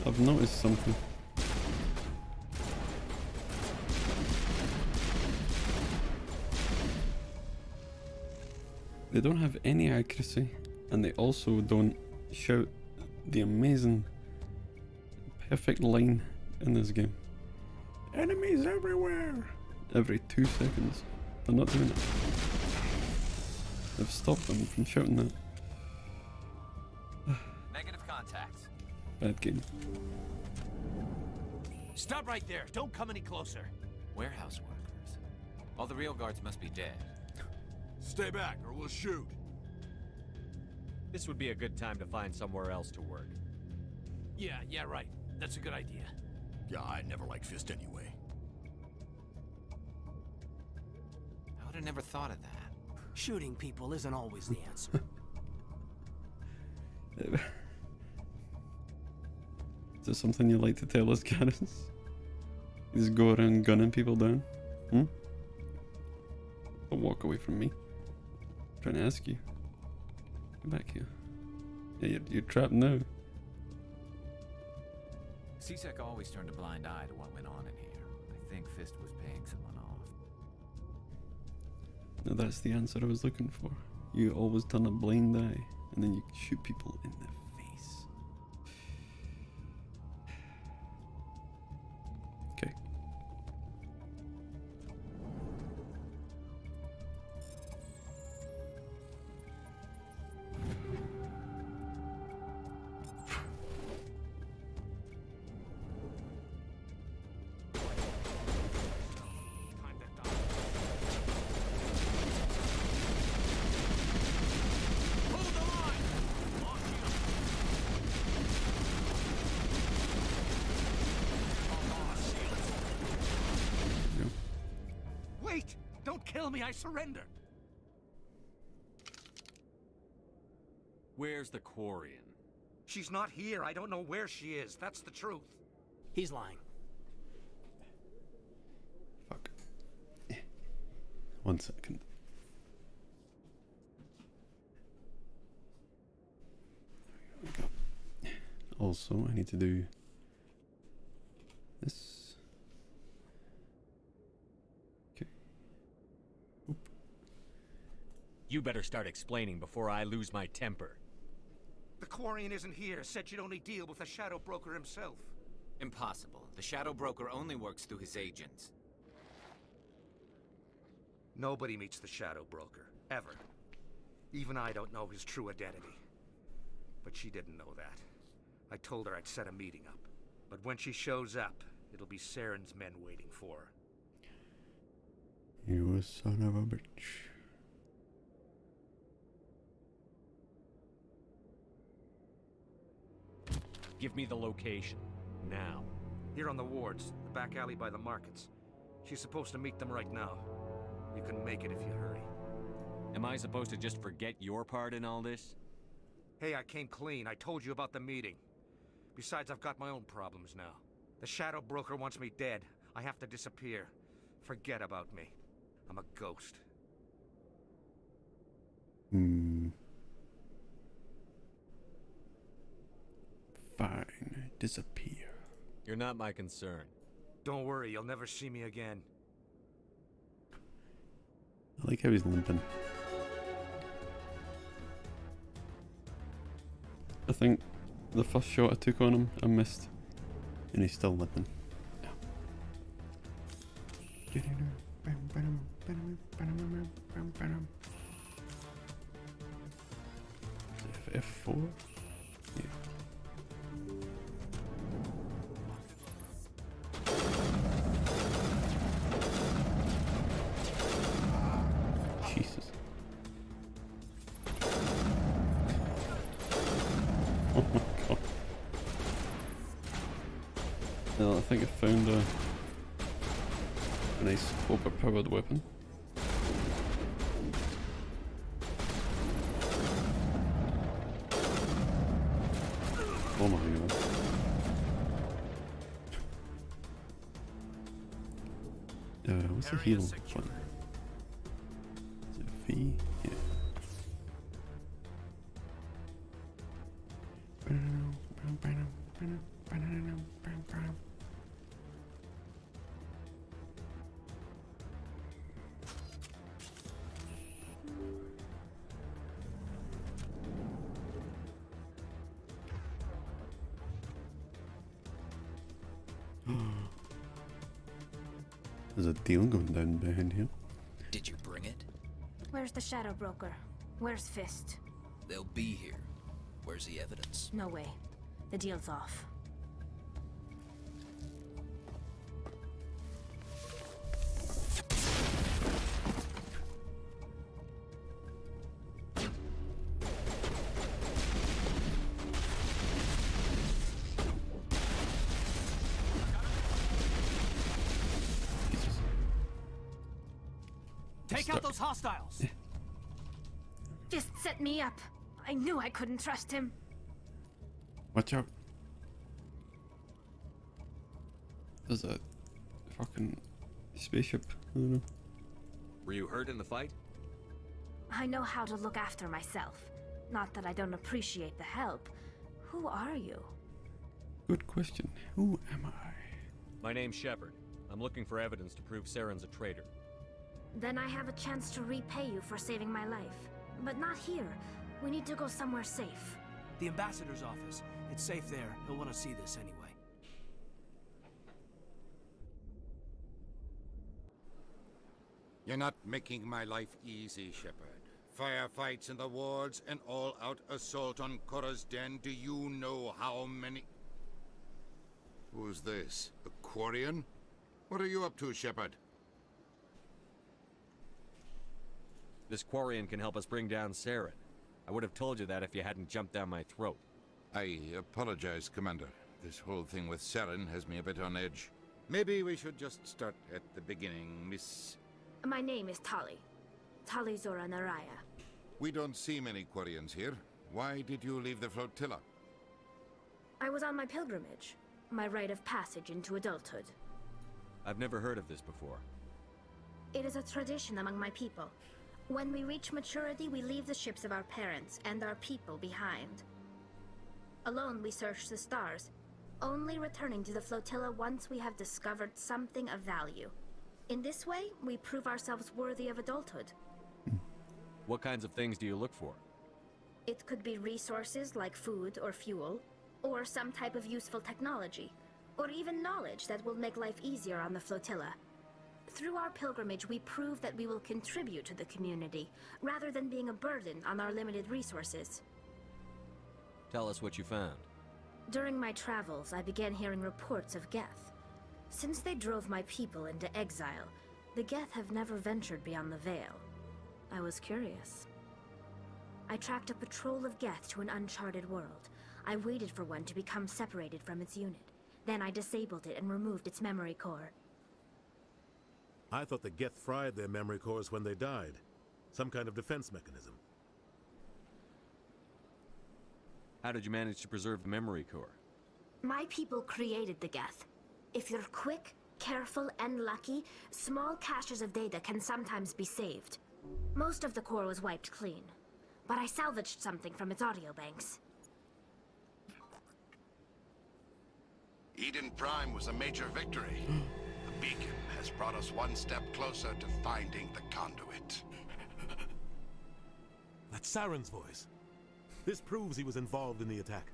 I've noticed something. They don't have any accuracy, and they also don't shout the amazing, perfect line in this game. Enemies everywhere! Every 2 seconds. They're not doing it. They've stopped them from shouting that. Negative contacts. Bad game. Stop right there. Don't come any closer. Warehouse workers. All the real guards must be dead. Stay back, or we'll shoot. This would be a good time to find somewhere else to work. Yeah, right. That's a good idea. Yeah, I never liked Fist anyway. I would have never thought of that. Shooting people isn't always the answer. Is there something you'd like to tell us, Garrus? You just go around gunning people down? Hmm? Don't walk away from me. I'm trying to ask you. Come back here. Yeah, you're trapped now. CSEC always turned a blind eye to what went on in here. I think Fist was paying someone off. No, that's the answer I was looking for. You always turn a blind eye, and then you shoot people in the face. Okay. Wait! Don't kill me, I surrender! Where's the Quarian? She's not here. I don't know where she is. That's the truth. He's lying. Fuck. 1 second. There we go. Also, I need to do this. Okay. Oop. You better start explaining before I lose my temper. The Quarian isn't here. Said she'd only deal with the Shadow Broker himself. Impossible. The Shadow Broker only works through his agents. Nobody meets the Shadow Broker. Ever. Even I don't know his true identity. But she didn't know that. I told her I'd set a meeting up. But when she shows up, it'll be Saren's men waiting for her. You a son of a bitch. Give me the location. Now. Here on the wards, the back alley by the markets. She's supposed to meet them right now. You can make it if you hurry. Am I supposed to just forget your part in all this? Hey, I came clean. I told you about the meeting. Besides, I've got my own problems now. The Shadow Broker wants me dead. I have to disappear. Forget about me. I'm a ghost. Fine. Disappear. You're not my concern. Don't worry, you'll never see me again. I like how he's limping. I think the first shot I took on him, I missed. And he's still limping. F4? Yeah. Jesus. Oh my god. Well, I think I found a nice overpowered weapon. Oh my god. What's the heal one? Is it V? Yeah. There's a deal going down behind here. Did you bring it? Where's the Shadow Broker? Where's Fist? They'll be here. Where's the evidence? No way. The deal's off. Take out those hostiles! Fist set me up. I knew I couldn't trust him. Watch out. There's a fucking spaceship. I don't know. Were you hurt in the fight? I know how to look after myself. Not that I don't appreciate the help. Who are you? Good question. Who am I? My name's Shepard. I'm looking for evidence to prove Saren's a traitor. Then I have a chance to repay you for saving my life. But not here. We need to go somewhere safe. The ambassador's office. It's safe there. He'll want to see this anyway. You're not making my life easy, Shepard. Firefights in the wards, an all-out assault on Korra's den. Do you know how many... Who's this? A Quarian? What are you up to, Shepard? This Quarian can help us bring down Saren. I would have told you that if you hadn't jumped down my throat. I apologize, Commander. This whole thing with Saren has me a bit on edge. Maybe we should just start at the beginning, Miss... My name is Tali. Tali Zora Naraya. We don't see many Quarians here. Why did you leave the flotilla? I was on my pilgrimage. My rite of passage into adulthood. I've never heard of this before. It is a tradition among my people. When we reach maturity, we leave the ships of our parents and our people behind. Alone, we search the stars, only returning to the flotilla once we have discovered something of value. In this way, we prove ourselves worthy of adulthood. What kinds of things do you look for? It could be resources like food or fuel, or some type of useful technology, or even knowledge that will make life easier on the flotilla. Through our pilgrimage, we prove that we will contribute to the community, rather than being a burden on our limited resources. Tell us what you found. During my travels, I began hearing reports of Geth. Since they drove my people into exile, the Geth have never ventured beyond the Veil. I was curious. I tracked a patrol of Geth to an uncharted world. I waited for one to become separated from its unit. Then I disabled it and removed its memory core. I thought the Geth fried their memory cores when they died. Some kind of defense mechanism. How did you manage to preserve the memory core? My people created the Geth. If you're quick, careful, and lucky, small caches of data can sometimes be saved. Most of the core was wiped clean, but I salvaged something from its audio banks. Eden Prime was a major victory. The beacon has brought us one step closer to finding the conduit. That's Saren's voice. This proves he was involved in the attack.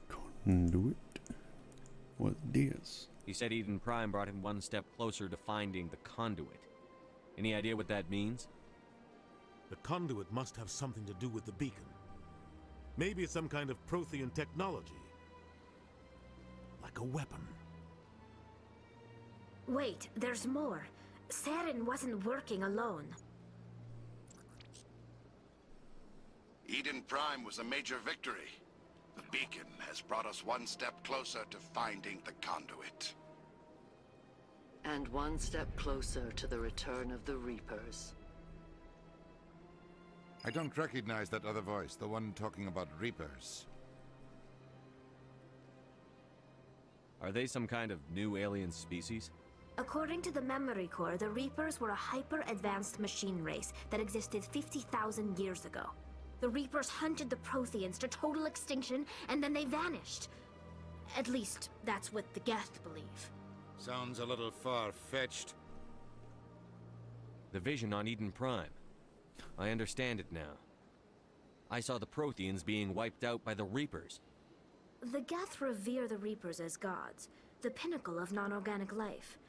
Conduit? What this? He said Eden Prime brought him one step closer to finding the conduit. Any idea what that means? The conduit must have something to do with the beacon. Maybe it's some kind of Prothean technology. Like a weapon. Wait, there's more. Saren wasn't working alone. Eden Prime was a major victory. The beacon has brought us one step closer to finding the conduit. And one step closer to the return of the Reapers. I don't recognize that other voice, the one talking about Reapers. Are they some kind of new alien species? According to the Memory Core, the Reapers were a hyper-advanced machine race that existed 50,000 years ago. The Reapers hunted the Protheans to total extinction, and then they vanished. At least, that's what the Geth believe. Sounds a little far-fetched. The vision on Eden Prime. I understand it now. I saw the Protheans being wiped out by the Reapers. The Geth revere the Reapers as gods, the pinnacle of non-organic life.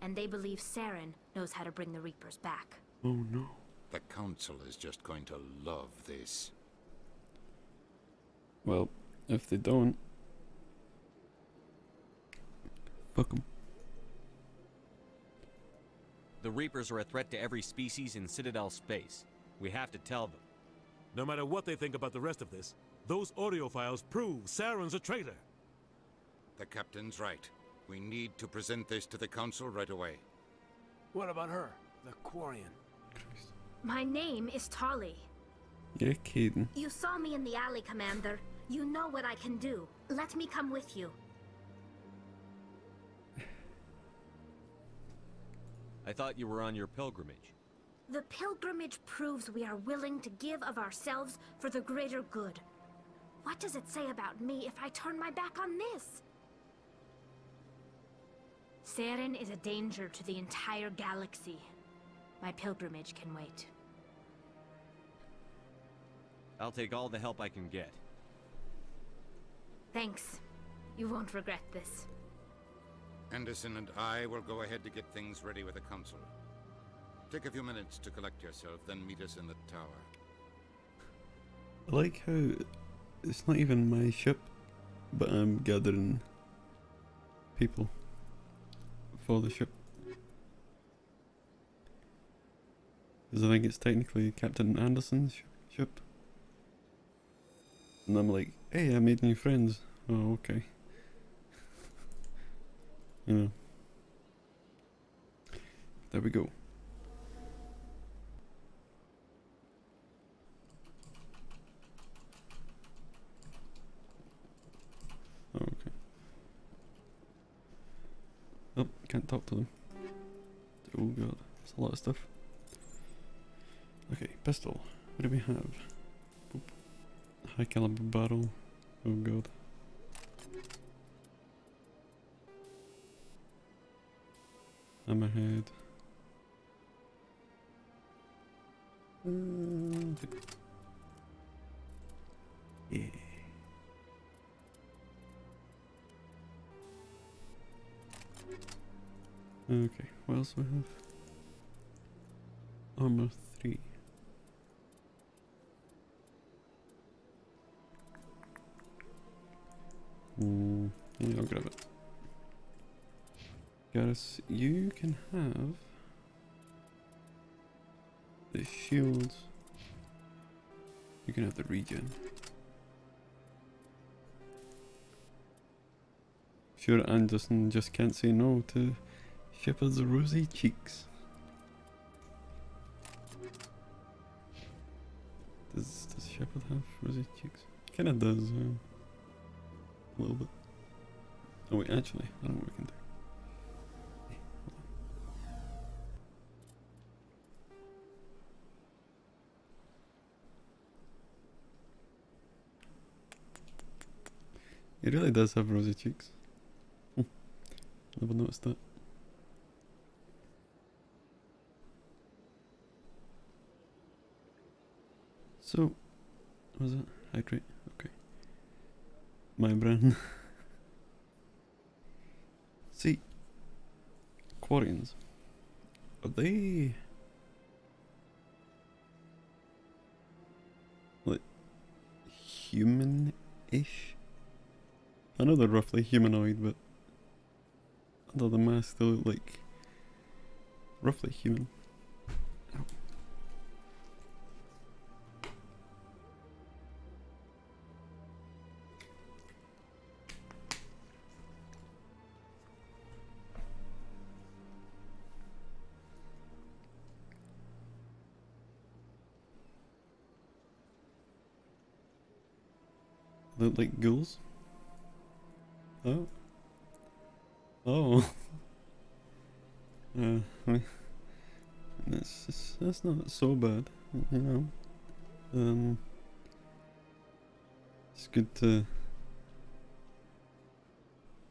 And they believe Saren knows how to bring the Reapers back. Oh no. The Council is just going to love this. Well, if they don't, fuck them. The Reapers are a threat to every species in Citadel space. We have to tell them. No matter what they think about the rest of this, those audio files prove Saren's a traitor. The Captain's right. We need to present this to the Council right away. What about her, the Quarian? My name is Tali. You're kidding. You saw me in the alley, Commander. You know what I can do. Let me come with you. I thought you were on your pilgrimage. The pilgrimage proves we are willing to give of ourselves for the greater good. What does it say about me if I turn my back on this? Saren is a danger to the entire galaxy. My pilgrimage can wait. I'll take all the help I can get. Thanks. You won't regret this. Anderson and I will go ahead to get things ready with the Council. Take a few minutes to collect yourself, then meet us in the tower. I like how it's not even my ship, but I'm gathering people for the ship. Because I think it's technically Captain Anderson's ship. And I'm like, hey, I made new friends. Oh, okay. You know. There we go. Oh, okay. Oh, can't talk to them. Oh god, that's a lot of stuff. Okay, pistol. What do we have? Boop. High caliber barrel. Oh god. Hammerhead. Yeah. Okay, what else do we have? Armor 3. Yeah, I'll grab it. Garrus, you can have the shields. You can have the regen. Sure, Anderson just can't say no to Shepard's rosy cheeks. Does Shepard have rosy cheeks? Kinda does, a little bit. Oh wait, actually, I don't know what we can do. He really does have rosy cheeks. Never noticed that. So, what was it? Hydrate? Okay. My brain. See, Quarians. Are they like human-ish? I know they're roughly humanoid, but under the mask they look like roughly human. Ow. They look like ghouls. Oh. Oh. I mean, that's not so bad, you know. It's good to,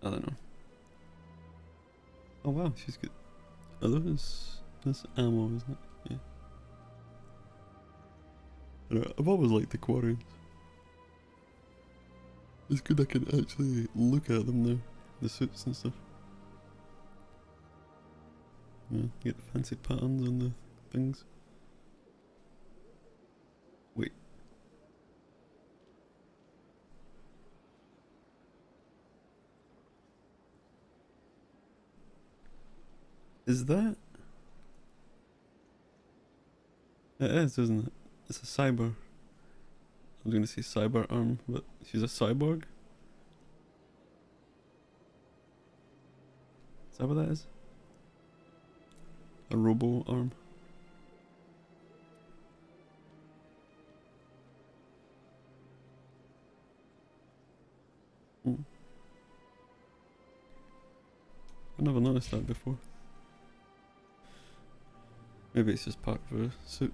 I don't know. Oh wow, she's good. Oh, that's ammo, isn't it? Yeah. I don't know, I've always liked the Quarians. It's good I can actually look at them now, the suits and stuff. Yeah, get fancy patterns on the things. Wait. Is that? It is, isn't it? It's a cyber. I was gonna say cyber arm, but she's a cyborg? Is that what that is? A robo arm? Hmm. I never noticed that before. Maybe it's just part of a suit.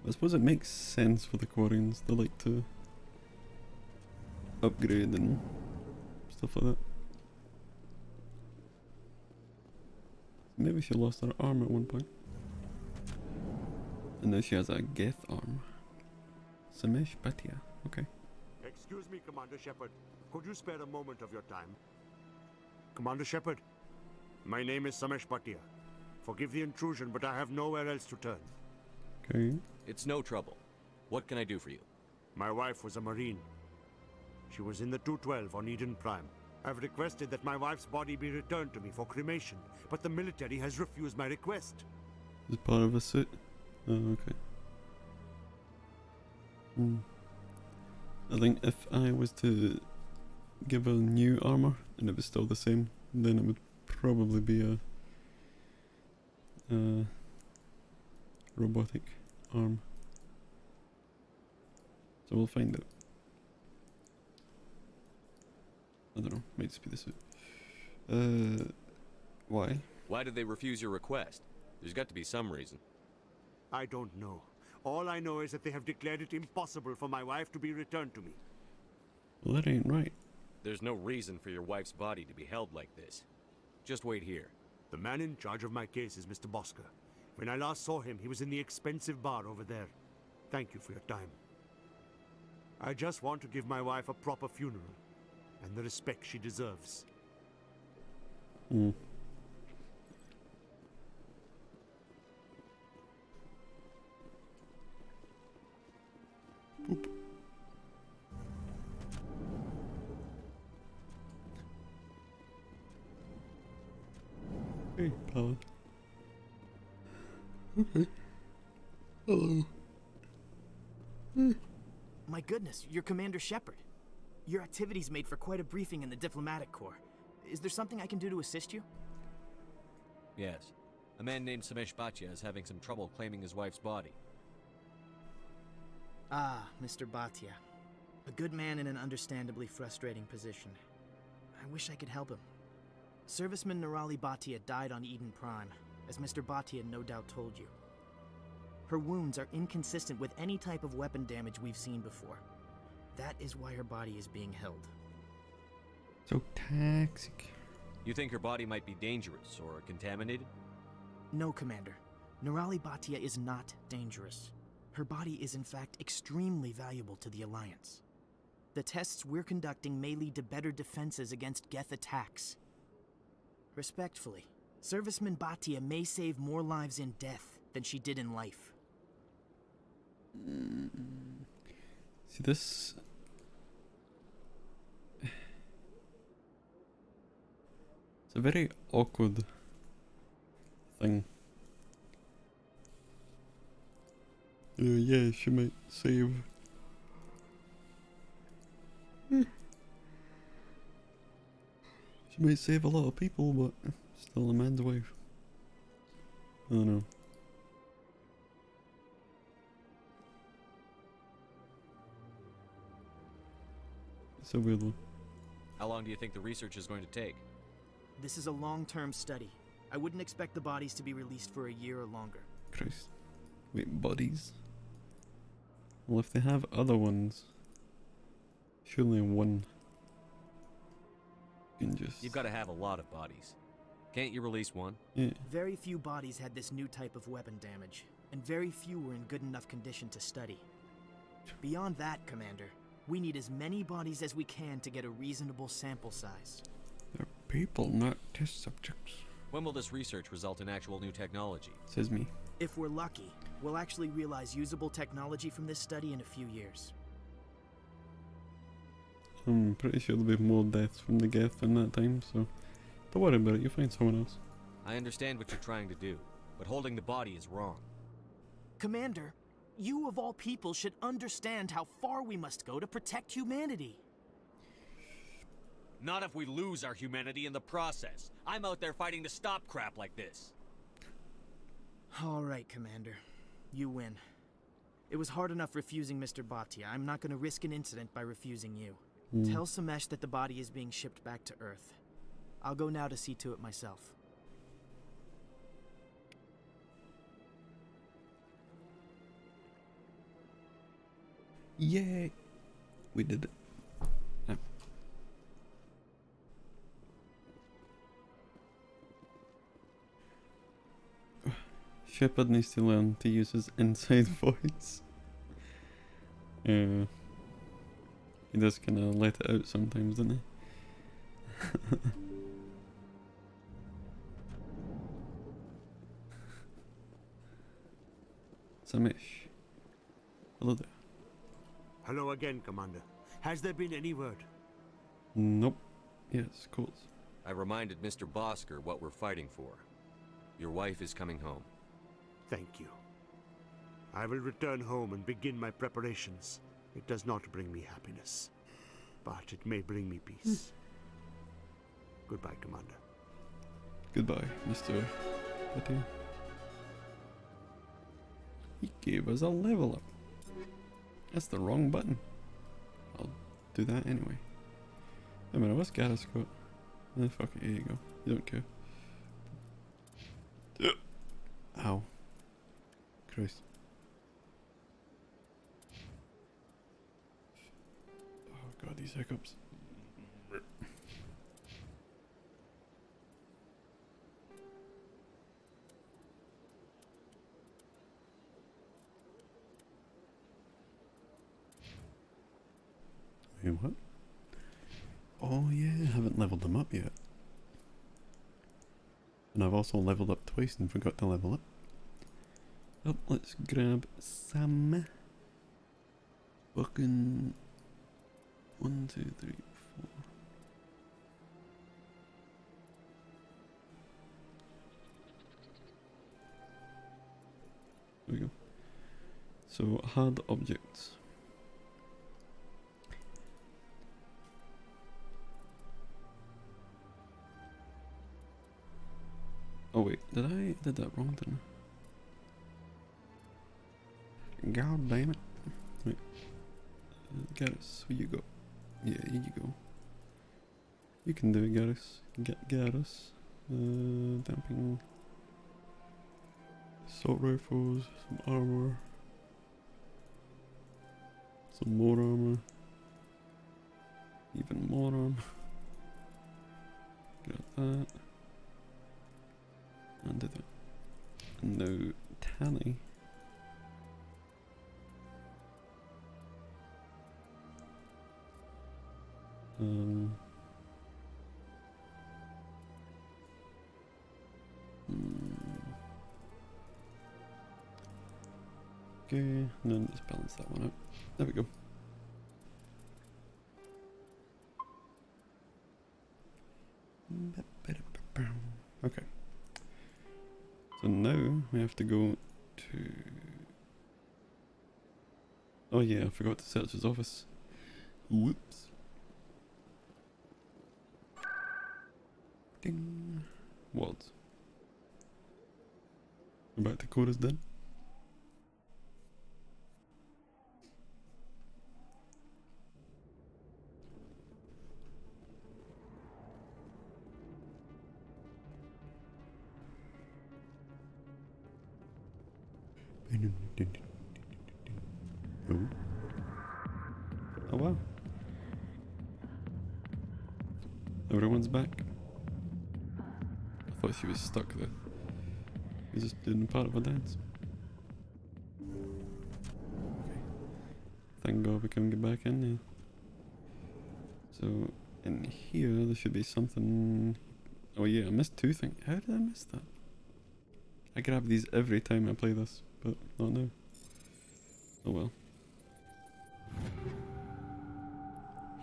I suppose it makes sense for the Quarians. They like to upgrade and stuff like that. Maybe she lost her arm at one point. And now she has a Geth arm. Samesh Bhatia. Okay. Excuse me, Commander Shepard. Could you spare a moment of your time? Commander Shepard, my name is Samesh Bhatia. Forgive the intrusion, but I have nowhere else to turn. Okay. It's no trouble. What can I do for you? My wife was a Marine. She was in the 212 on Eden Prime. I've requested that my wife's body be returned to me for cremation, but the military has refused my request. Is part of a suit? Oh, okay. I think if I was to give her new armor and it was still the same, then it would probably be a robotic arm. So we'll find out. I don't know, might just be the suit. Why? Why did they refuse your request? There's got to be some reason. I don't know. All I know is that they have declared it impossible for my wife to be returned to me. Well, that ain't right. There's no reason for your wife's body to be held like this. Just wait here. The man in charge of my case is Mr. Bosker. When I last saw him, he was in the expensive bar over there. Thank you for your time. I just want to give my wife a proper funeral, and the respect she deserves. Hmm. Boop. Hey, pal. Okay. Hello. My goodness, you're Commander Shepard. Your activities made for quite a briefing in the diplomatic corps. Is there something I can do to assist you? Yes. A man named Samesh Bhatia is having some trouble claiming his wife's body. Ah, Mr. Bhatia. A good man in an understandably frustrating position. I wish I could help him. Serviceman Nirali Bhatia died on Eden Prime, as Mr. Bhatia no doubt told you. Her wounds are inconsistent with any type of weapon damage we've seen before. That is why her body is being held. So toxic. You think her body might be dangerous or contaminated? No, Commander. Nerali Bhatia is not dangerous. Her body is in fact extremely valuable to the Alliance. The tests we're conducting may lead to better defenses against Geth attacks. Respectfully, Serviceman Bhatia may save more lives in death than she did in life. See this? It's a very awkward thing. Yeah, she might save. She might save a lot of people, but still a man's wife. I don't know. It's a weird one. How long do you think the research is going to take? This is a long-term study. I wouldn't expect the bodies to be released for a year or longer. Christ. Wait, bodies? Well, if they have other ones, surely one can just... You've got to have a lot of bodies. Can't you release one? Yeah. Very few bodies had this new type of weapon damage, and very few were in good enough condition to study. Beyond that, Commander, we need as many bodies as we can to get a reasonable sample size. They're people, not test subjects. When will this research result in actual new technology? Says me. If we're lucky, we'll actually realize usable technology from this study in a few years. I'm pretty sure there'll be more deaths from the Geth in that time, so don't worry about it, you'll find someone else. I understand what you're trying to do, but holding the body is wrong. Commander, you of all people should understand how far we must go to protect humanity. Not if we lose our humanity in the process. I'm out there fighting to stop crap like this. All right, Commander. You win. It was hard enough refusing Mr. Bhatia. I'm not going to risk an incident by refusing you. Tell Samesh that the body is being shipped back to Earth. I'll go now to see to it myself. Yay! We did it. Now. Shepard needs to learn to use his inside voice. He does kind of let it out sometimes, doesn't he? Samesh. Hello there. Hello again, Commander. Has there been any word? Nope. Yes, of course. I reminded Mr. Bosker what we're fighting for. Your wife is coming home. Thank you. I will return home and begin my preparations. It does not bring me happiness, but it may bring me peace. Goodbye, Commander. Goodbye, Mr. Bhatia. He gave us a level up. That's the wrong button. I'll do that anyway. Wait a minute, what's Garrus got? Oh, fuck it, here you go. You don't care. Ow. Christ. Oh god, these hiccups. Wait, what? Oh yeah, I haven't leveled them up yet. And I've also leveled up twice and forgot to level up. Oh, let's grab some fucking 1, 2, 3, 4. There we go. So hard objects. Oh wait, did that wrong, didn't I? God damn it. Wait. Garrus, where you go? Yeah, here you go. You can do it, Garrus. Garrus. Damping. Assault rifles, some armor. Some more armor. Even more armor. that. And do that. And now tally. Okay, and then let's balance that one out. There we go. Okay. So now we have to go to... Oh yeah, I forgot to search his office. Whoops. Ding. What? Go back to Cora's den. Oh. Oh wow. Everyone's back. I thought she was stuck there. He's just doing part of a dance. Okay. Thank God we can get back in there. So in here there should be something. Oh yeah, I missed two things. How did I miss that? I grab these every time I play this, but not now. Oh well.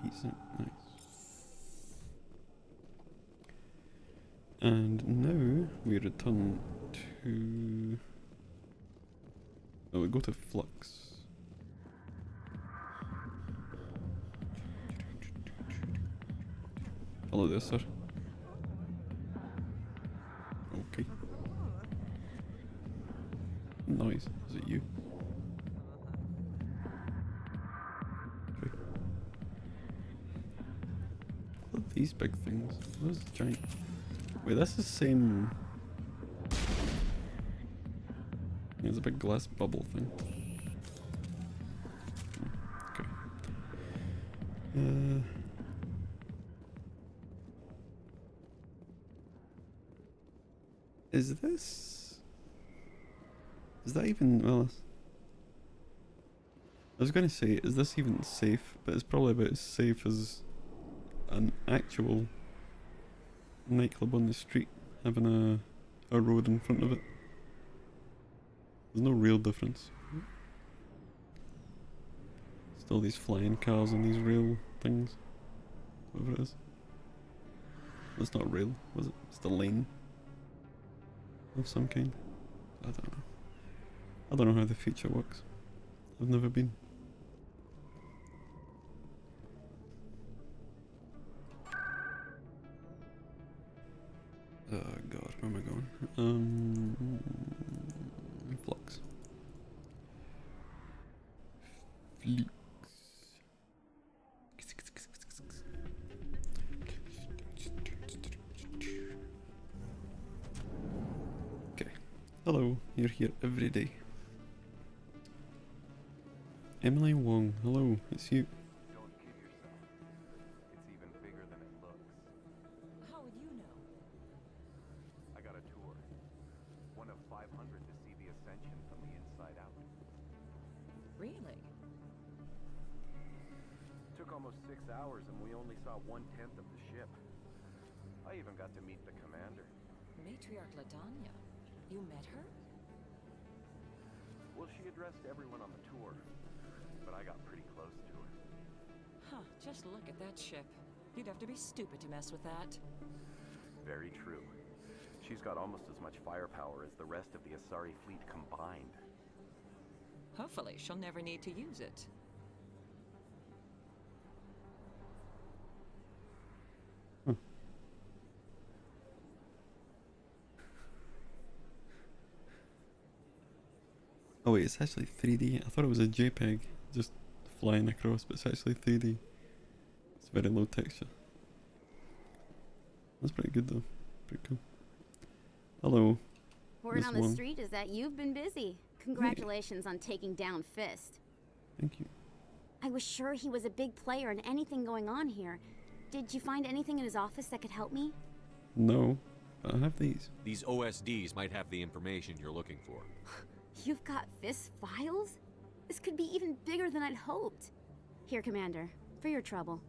Heatsink, nice. And now we return to... Oh, we go to Flux. Hello there, sir. Okay. Nice. Is it you? Okay. What are these big things? What is the giant? Wait, that's the same. There's a big glass bubble thing. Okay. Is this? Is that even, well, I was going to say, is this even safe? But it's probably about as safe as an actual nightclub on the street having a road in front of it. There's no real difference. Still these flying cars and these rail things. Whatever it is. It's not rail, was it? It's the lane of some kind. I don't know. I don't know how the future works. I've never been. Oh god, where am I going? Flux. Flux. Okay. Hello, you're here every day. Emily Wong, hello, it's you. Don't kid yourself. It's even bigger than it looks. How would you know? I got a tour. One of 500 to see the Ascension from the inside out. Really? Took almost 6 hours and we only saw 1/10 of the ship. I even got to meet the commander. Matriarch Ladanya. You met her? Well, she addressed everyone on the tour, but I got pretty close to her. Huh, just look at that ship. You'd have to be stupid to mess with that. Very true. She's got almost as much firepower as the rest of the Asari fleet combined. Hopefully, she'll never need to use it. Oh wait, it's actually 3D. I thought it was a JPEG just flying across, but it's actually 3D. It's very low texture. That's pretty good though. Pretty cool. Hello. Word on the Wong. street is that you've been busy. Congratulations on taking down Fist. Thank you. I was sure he was a big player in anything going on here. Did you find anything in his office that could help me? No, but I have these. These OSDs might have the information you're looking for. You've got FIST files? This could be even bigger than I'd hoped. Here, Commander, for your trouble.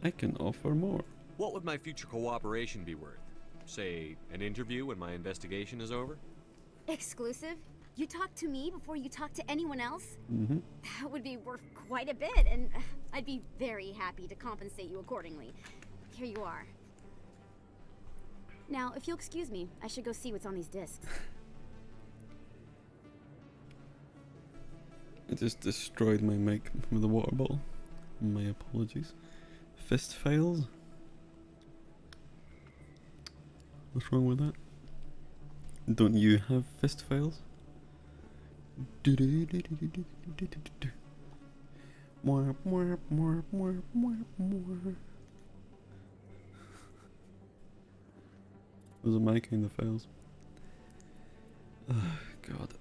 I can offer more. What would my future cooperation be worth? Say, an interview when my investigation is over? Exclusive? You talk to me before you talk to anyone else? Mm-hmm. That would be worth quite a bit, and I'd be very happy to compensate you accordingly. Here you are. Now, if you'll excuse me, I should go see what's on these discs. I just destroyed my mic with a water bottle. My apologies. Fist files? What's wrong with that? Don't you have fist files? More. Those are my kind of files. Oh, God.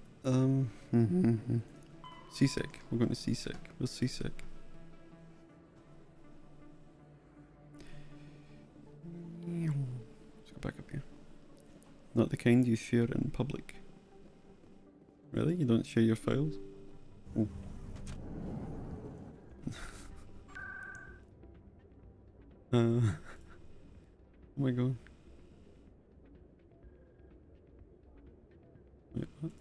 Seasick. We're going to Seasick. What's Seasick? Let's go back up here. Not the kind you share in public. Really? You don't share your files? Oh. Oh my god. Wait, what?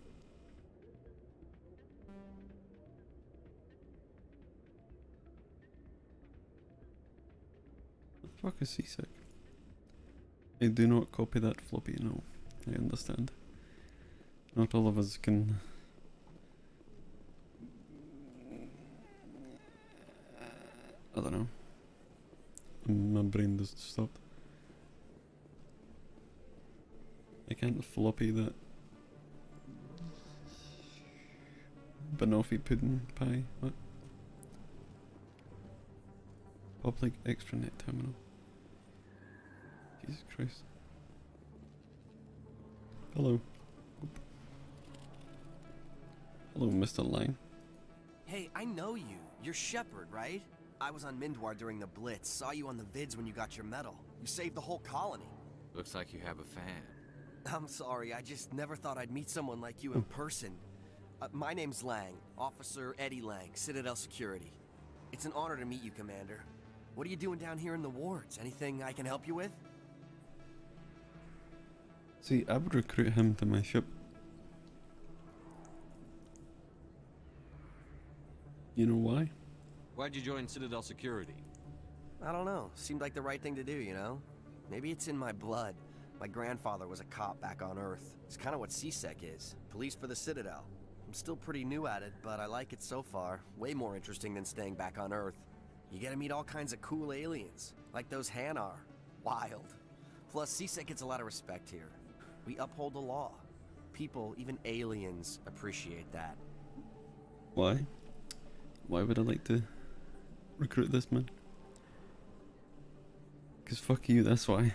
What the fuck is Seasick? I do not copy that floppy, no. I understand. Not all of us can... I don't know. My brain just stopped. I can't floppy that banoffee pudding pie. What? Public extranet terminal. Jesus Christ. Hello. Oop. Hello, Mr. Lang. Hey, I know you. You're Shepard, right? I was on Mindwar during the Blitz. Saw you on the vids when you got your medal. You saved the whole colony. Looks like you have a fan. I'm sorry, I just never thought I'd meet someone like you in person. My name's Lang, Officer Eddie Lang, Citadel Security. It's an honor to meet you, Commander. What are you doing down here in the wards? Anything I can help you with? See, I would recruit him to my ship. You know why? Why'd you join Citadel Security? I don't know. Seemed like the right thing to do, you know? Maybe it's in my blood. My grandfather was a cop back on Earth. It's kind of what CSEC is. Police for the Citadel. I'm still pretty new at it, but I like it so far. Way more interesting than staying back on Earth. You get to meet all kinds of cool aliens, like those Hanar. Wild. Plus, CSEC gets a lot of respect here. We uphold the law. People, even aliens, appreciate that. Why? Why would I like to recruit this man? Because fuck you, that's why.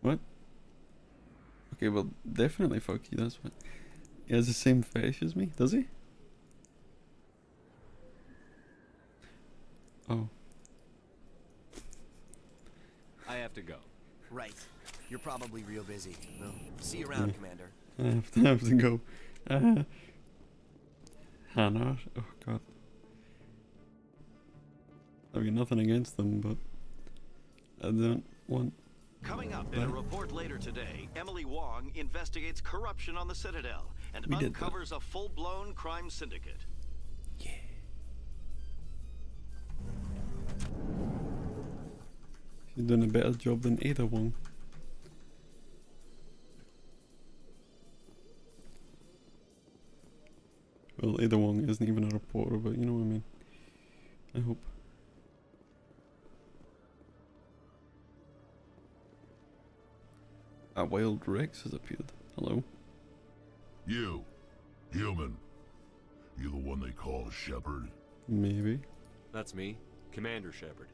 What? Okay, well, definitely fuck you, that's what. He has the same fetish as me, does he? Oh. I have to go. Right. You're probably real busy. Well, see you around, Commander. I have to go. Hanar? Oh god. I mean, nothing against them, but I don't want... Coming up in a report later today, Emily Wong investigates corruption on the Citadel and uncovers a full-blown crime syndicate. Yeah. She's doing a better job than Ada Wong. Well, Ada Wong isn't even a reporter, but you know what I mean. I hope. A wild Rex has appeared. Hello. You. Human. You the one they call Shepard? Maybe. That's me, Commander Shepard.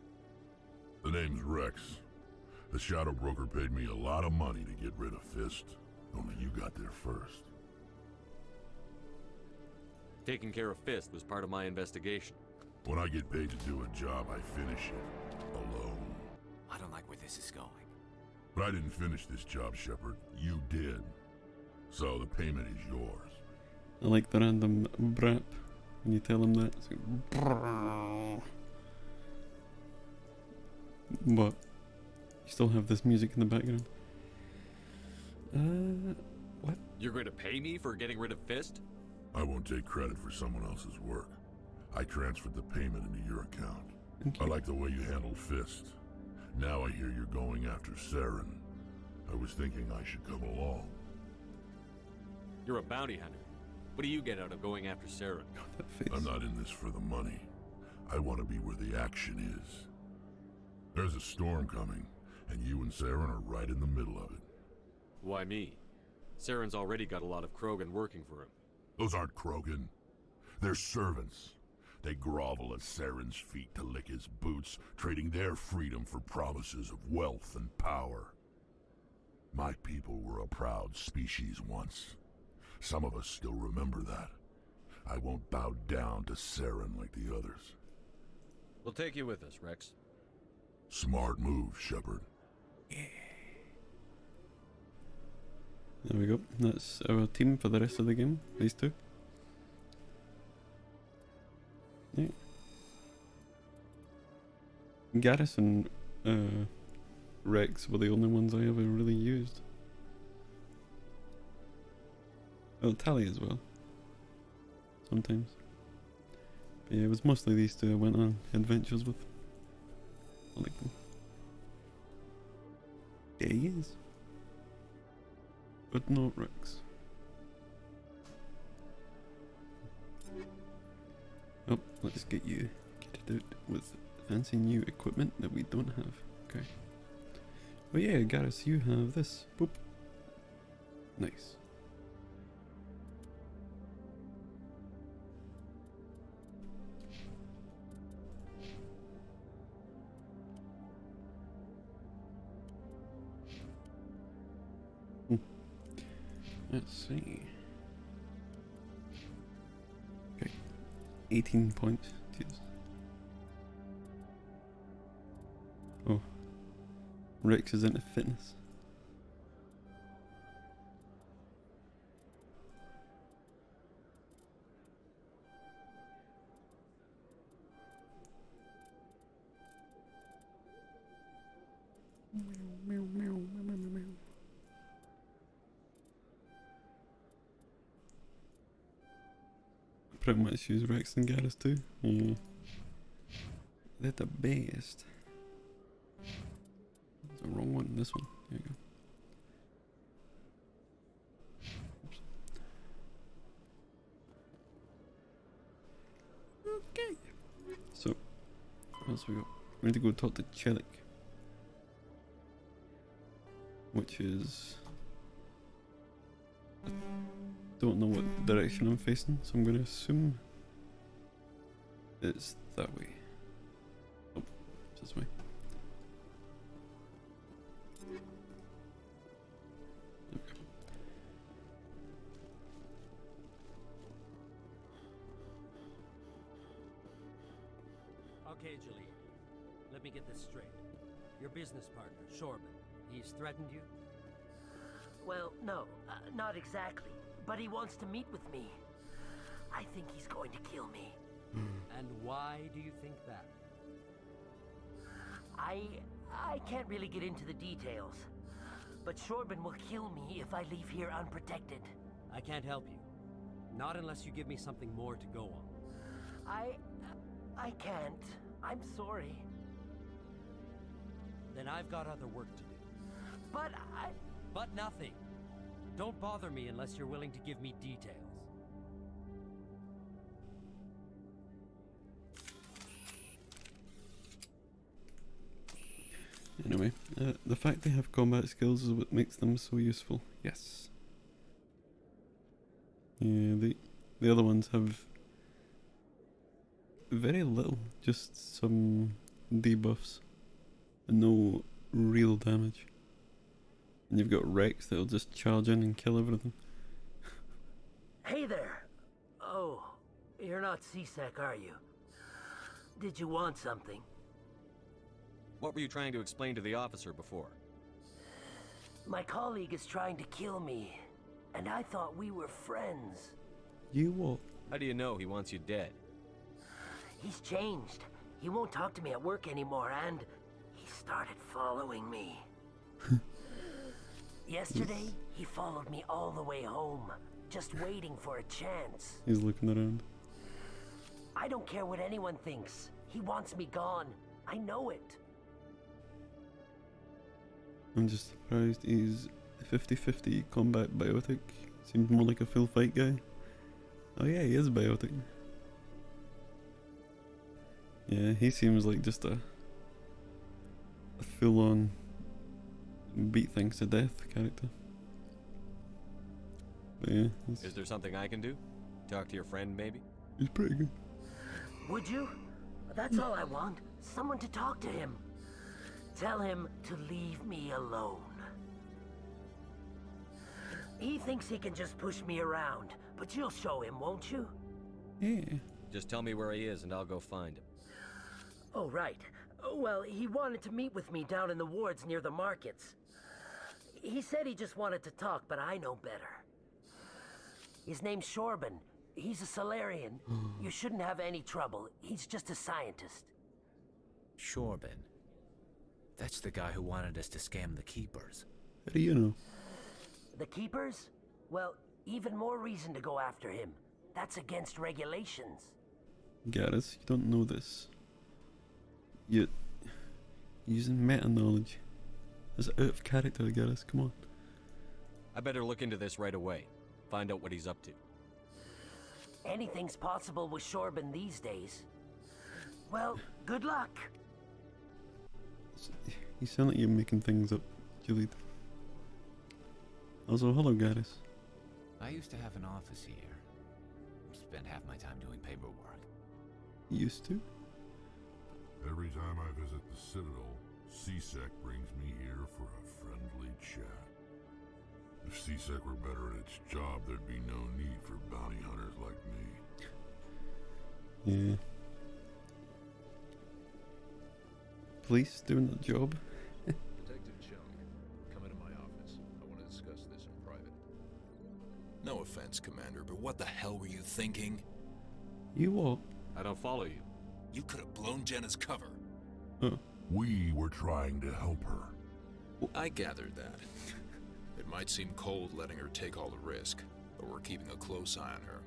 The name's Rex. The Shadow Broker paid me a lot of money to get rid of Fist. Only you got there first. Taking care of Fist was part of my investigation. When I get paid to do a job, I finish it. Alone. I don't like where this is going. But I didn't finish this job, Shepard. You did. So the payment is yours. I like the random brap when you tell him that. It's like, brrrr. But you still have this music in the background. What? You're going to pay me for getting rid of Fist? I won't take credit for someone else's work. I transferred the payment into your account. Okay. I like the way you handled Fist. Now I hear you're going after Saren. I was thinking I should come along. You're a bounty hunter. What do you get out of going after Saren? I'm not in this for the money. I want to be where the action is. There's a storm coming, and you and Saren are right in the middle of it. Why me? Saren's already got a lot of Krogan working for him. Those aren't Krogan. They're servants. They grovel at Saren's feet to lick his boots, trading their freedom for promises of wealth and power. My people were a proud species once. Some of us still remember that. I won't bow down to Saren like the others. We'll take you with us, Rex. Smart move, Shepard. There we go. That's our team for the rest of the game. These two. Yeah. Garrus and Rex were the only ones I ever really used. Oh, Tally as well. Sometimes. But yeah, it was mostly these two I went on adventures with. I like them. There he is. But not Rex. Oh, let's get you kitted out with fancy new equipment that we don't have. Okay. Oh yeah, Garrus, you have this. Boop. Nice. Let's see. Okay. 18 points. Jesus. Oh. Rex is into fitness. Meow, meow, meow, meow, meow, meow. Pretty much use Rex and Garrus too. Yeah. They're the best. That's the wrong one, this one. There you go. Okay. So, what else we got? We need to go talk to Chelik. Which is... don't know what direction I'm facing, so I'm going to assume it's that way. Oh, it's this way. Okay, Julie. Let me get this straight. Your business partner, Shorman, he's threatened you? Well, no, not exactly. But he wants to meet with me. I think he's going to kill me. And why do you think that? I can't really get into the details. But Shorban will kill me if I leave here unprotected. I can't help you. Not unless you give me something more to go on. I can't. I'm sorry. Then I've got other work to do. But But nothing. Don't bother me unless you're willing to give me details. Anyway, the fact they have combat skills is what makes them so useful. Yes. Yeah, the other ones have very little, just some debuffs and no real damage. And you've got Rex that'll just charge in and kill everything. Hey there. Oh, you're not C-Sec, are you? Did you want something? What were you trying to explain to the officer before? My colleague is trying to kill me, and I thought we were friends. You what? How do you know he wants you dead? He's changed. He won't talk to me at work anymore, and he started following me. Yesterday, he followed me all the way home, just waiting for a chance. He's looking around. I don't care what anyone thinks. He wants me gone. I know it. I'm just surprised he's 50-50 combat biotic. Seems more like a full fight guy. Oh yeah, he is biotic. Yeah, he seems like just a full-on beat things to death character. But yeah, is there something I can do? Talk to your friend, maybe? He's pretty good. Would you? That's all I want. Someone to talk to him. Tell him to leave me alone. He thinks he can just push me around, but you'll show him, won't you? Yeah. Just tell me where he is and I'll go find him. Oh, right. Well, he wanted to meet with me down in the wards near the markets. He said he just wanted to talk, but I know better. His name's Shorban. He's a Solarian. You shouldn't have any trouble. He's just a scientist. Shorban. That's the guy who wanted us to scam the Keepers. How do you know? The Keepers? Well, even more reason to go after him. That's against regulations. Garrus, you don't know this. You're using meta-knowledge. That's out of character, Garrus, come on. I better look into this right away. Find out what he's up to. Anything's possible with Shorban these days. Well, good luck. You sound like you're making things up, Juliet. Also, hello, Garrus. I used to have an office here. Spent half my time doing paperwork. Used to? Every time I visit the Citadel, C-Sec brings me here for a friendly chat. If C-Sec were better at its job, there'd be no need for bounty hunters like me. Yeah. Police doing the job. Detective Chung, come into my office. I want to discuss this in private. No offense, Commander, but what the hell were you thinking? You what? I don't follow you. You could have blown Jenna's cover. We were trying to help her. I gathered that. It might seem cold letting her take all the risk, but we're keeping a close eye on her.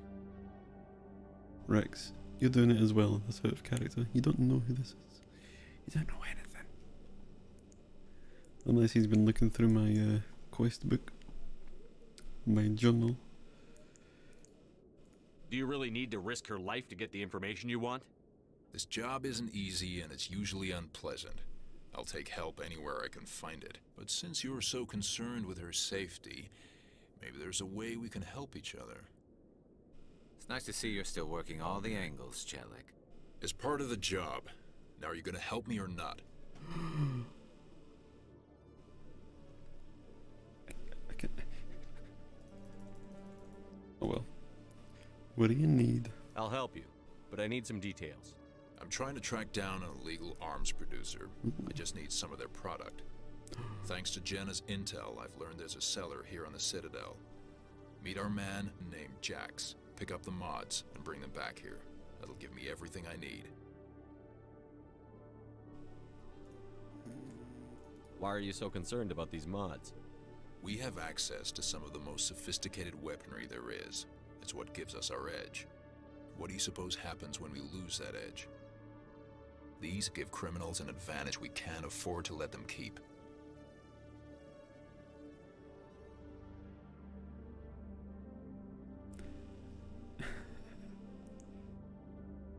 Rex, you're doing it as well. That's out of character. You don't know who this is. You don't know anything. Unless he's been looking through my quest book. My journal. Do you really need to risk her life to get the information you want? This job isn't easy and it's usually unpleasant. I'll take help anywhere I can find it. But since you're so concerned with her safety, maybe there's a way we can help each other. It's nice to see you're still working all the angles, Chelik. As part of the job. Now, are you going to help me or not? Oh well. What do you need? I'll help you, but I need some details. I'm trying to track down an illegal arms producer. I just need some of their product. Thanks to Jenna's intel, I've learned there's a seller here on the Citadel. Meet our man named Jax. Pick up the mods and bring them back here. That'll give me everything I need. Why are you so concerned about these mods? We have access to some of the most sophisticated weaponry there is. It's what gives us our edge. What do you suppose happens when we lose that edge? These give criminals an advantage we can't afford to let them keep.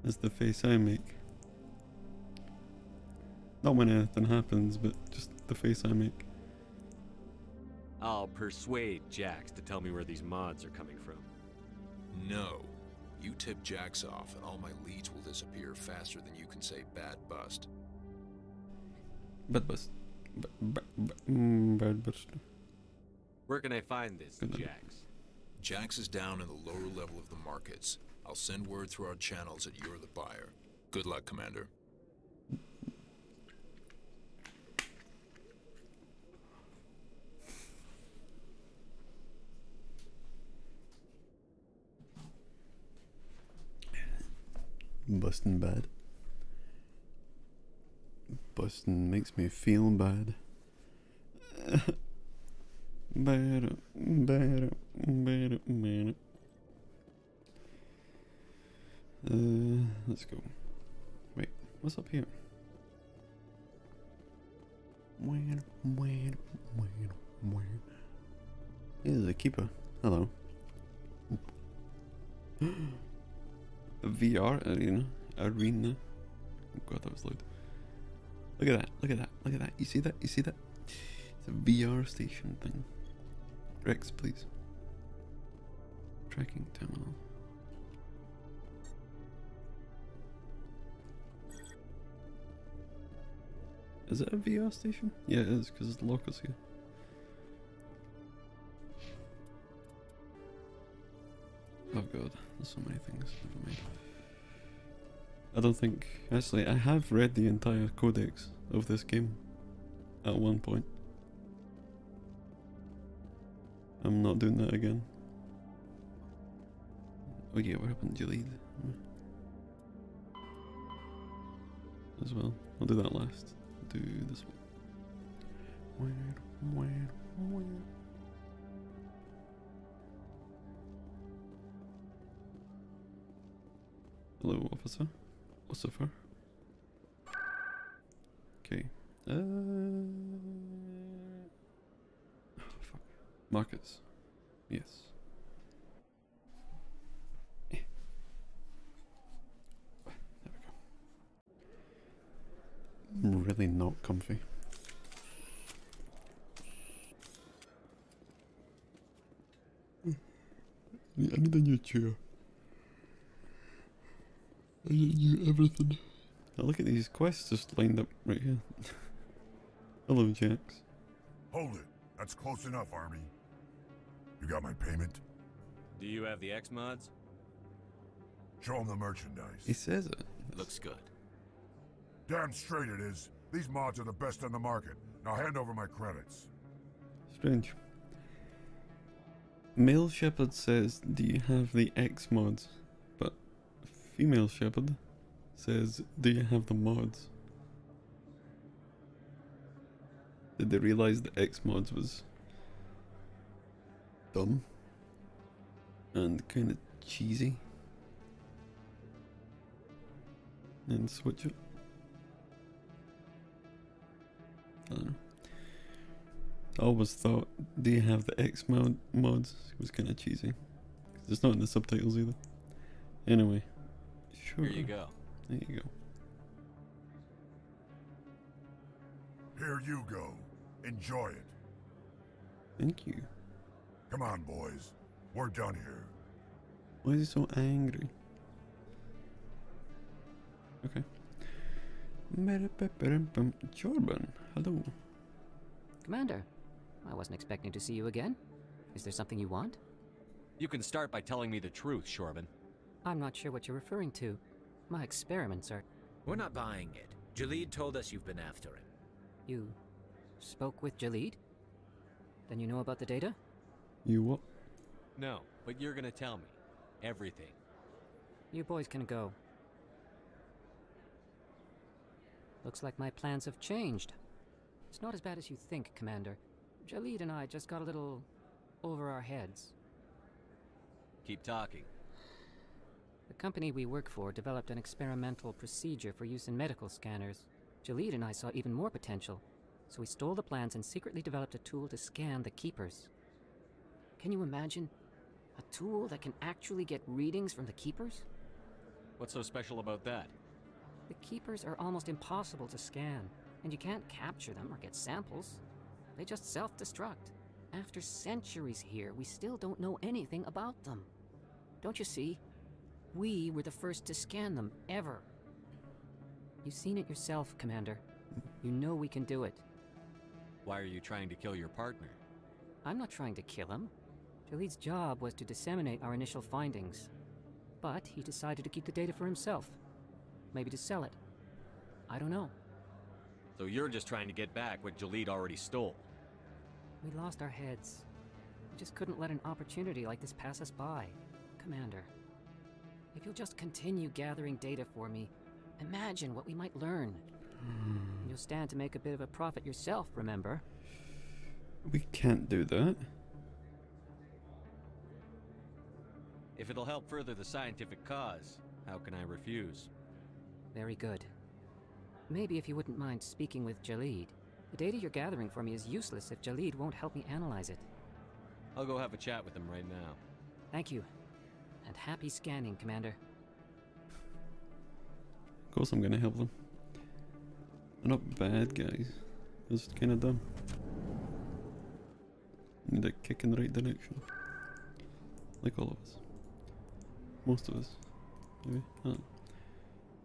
That's the face I make. Not when anything happens, but just the face I make. I'll persuade Jax to tell me where these mods are coming from. No. You tip Jax off and all my leads will disappear faster than you can say bad bust. Bad bust. Bad bust. Where can I find this, Jax? Jax is down in the lower level of the markets. I'll send word through our channels that you're the buyer. Good luck, Commander. Bustin' bad. Bustin' makes me feel bad. Bad. Let's go. Wait, what's up here? Here's a keeper. Hello. A VR arena. Oh god, that was loud. Look at that, look at that, look at that. You see that? You see that? It's a VR station thing. Rex, please. Tracking terminal. Is it a VR station? Yeah, it is, because the locker's here. Oh god, there's so many things. Never mind. I don't think... Actually, I have read the entire codex of this game at one point. I'm not doing that again. Oh yeah, what happened to Gilead? As well. I'll do that last. Do this one. Hello, officer. Lucifer. Okay. Oh, fuck. Markets. Yes. There we go. I'm really not comfy. I need a new chair. I knew everything. Now look at these quests just lined up right here. Hello, Jax. Hold it. That's close enough, Army. You got my payment? Do you have the X mods? Show them the merchandise. He says it. Looks good. Damn straight it is. These mods are the best on the market. Now hand over my credits. Strange. Male Shepherd says, do you have the X mods? But female Shepherd says, do you have the mods? Did they realize that X mods was dumb and kind of cheesy and switch it? I don't know. I always thought, do you have the X mods? It was kind of cheesy. 'Cause it's not in the subtitles either. Anyway, sure. Here you go. There you go. Here you go. Enjoy it. Thank you. Come on, boys. We're done here. Why is he so angry? Okay. Jorban, hello. Commander, I wasn't expecting to see you again. Is there something you want? You can start by telling me the truth, Shorban. I'm not sure what you're referring to. My experiments are... We're not buying it. Gilead told us you've been after him. You spoke with Gilead? Then you know about the data? You what? No, but you're gonna tell me. Everything. You boys can go. Looks like my plans have changed. It's not as bad as you think, Commander. Gilead and I just got a little over our heads. Keep talking. The company we work for developed an experimental procedure for use in medical scanners. Gilead and I saw even more potential, so we stole the plans and secretly developed a tool to scan the Keepers. Can you imagine? A tool that can actually get readings from the Keepers? What's so special about that? The Keepers are almost impossible to scan, and you can't capture them or get samples. They just self-destruct. After centuries here, we still don't know anything about them. Don't you see? We were the first to scan them, ever. You've seen it yourself, Commander. You know we can do it. Why are you trying to kill your partner? I'm not trying to kill him. Jaleed's job was to disseminate our initial findings. But he decided to keep the data for himself. Maybe to sell it. I don't know. So you're just trying to get back what Jaleed already stole? We lost our heads. We just couldn't let an opportunity like this pass us by. Commander, if you'll just continue gathering data for me, imagine what we might learn. You'll stand to make a bit of a profit yourself, remember? We can't do that. If it'll help further the scientific cause, how can I refuse? Very good. Maybe if you wouldn't mind speaking with Jaleed. The data you're gathering for me is useless if Jaleed won't help me analyze it. I'll go have a chat with him right now. Thank you. And happy scanning, Commander. Of course I'm gonna help them. They're not bad guys. They're just kinda dumb. Need a kick in the right direction. Like all of us. Most of us. Maybe. Oh.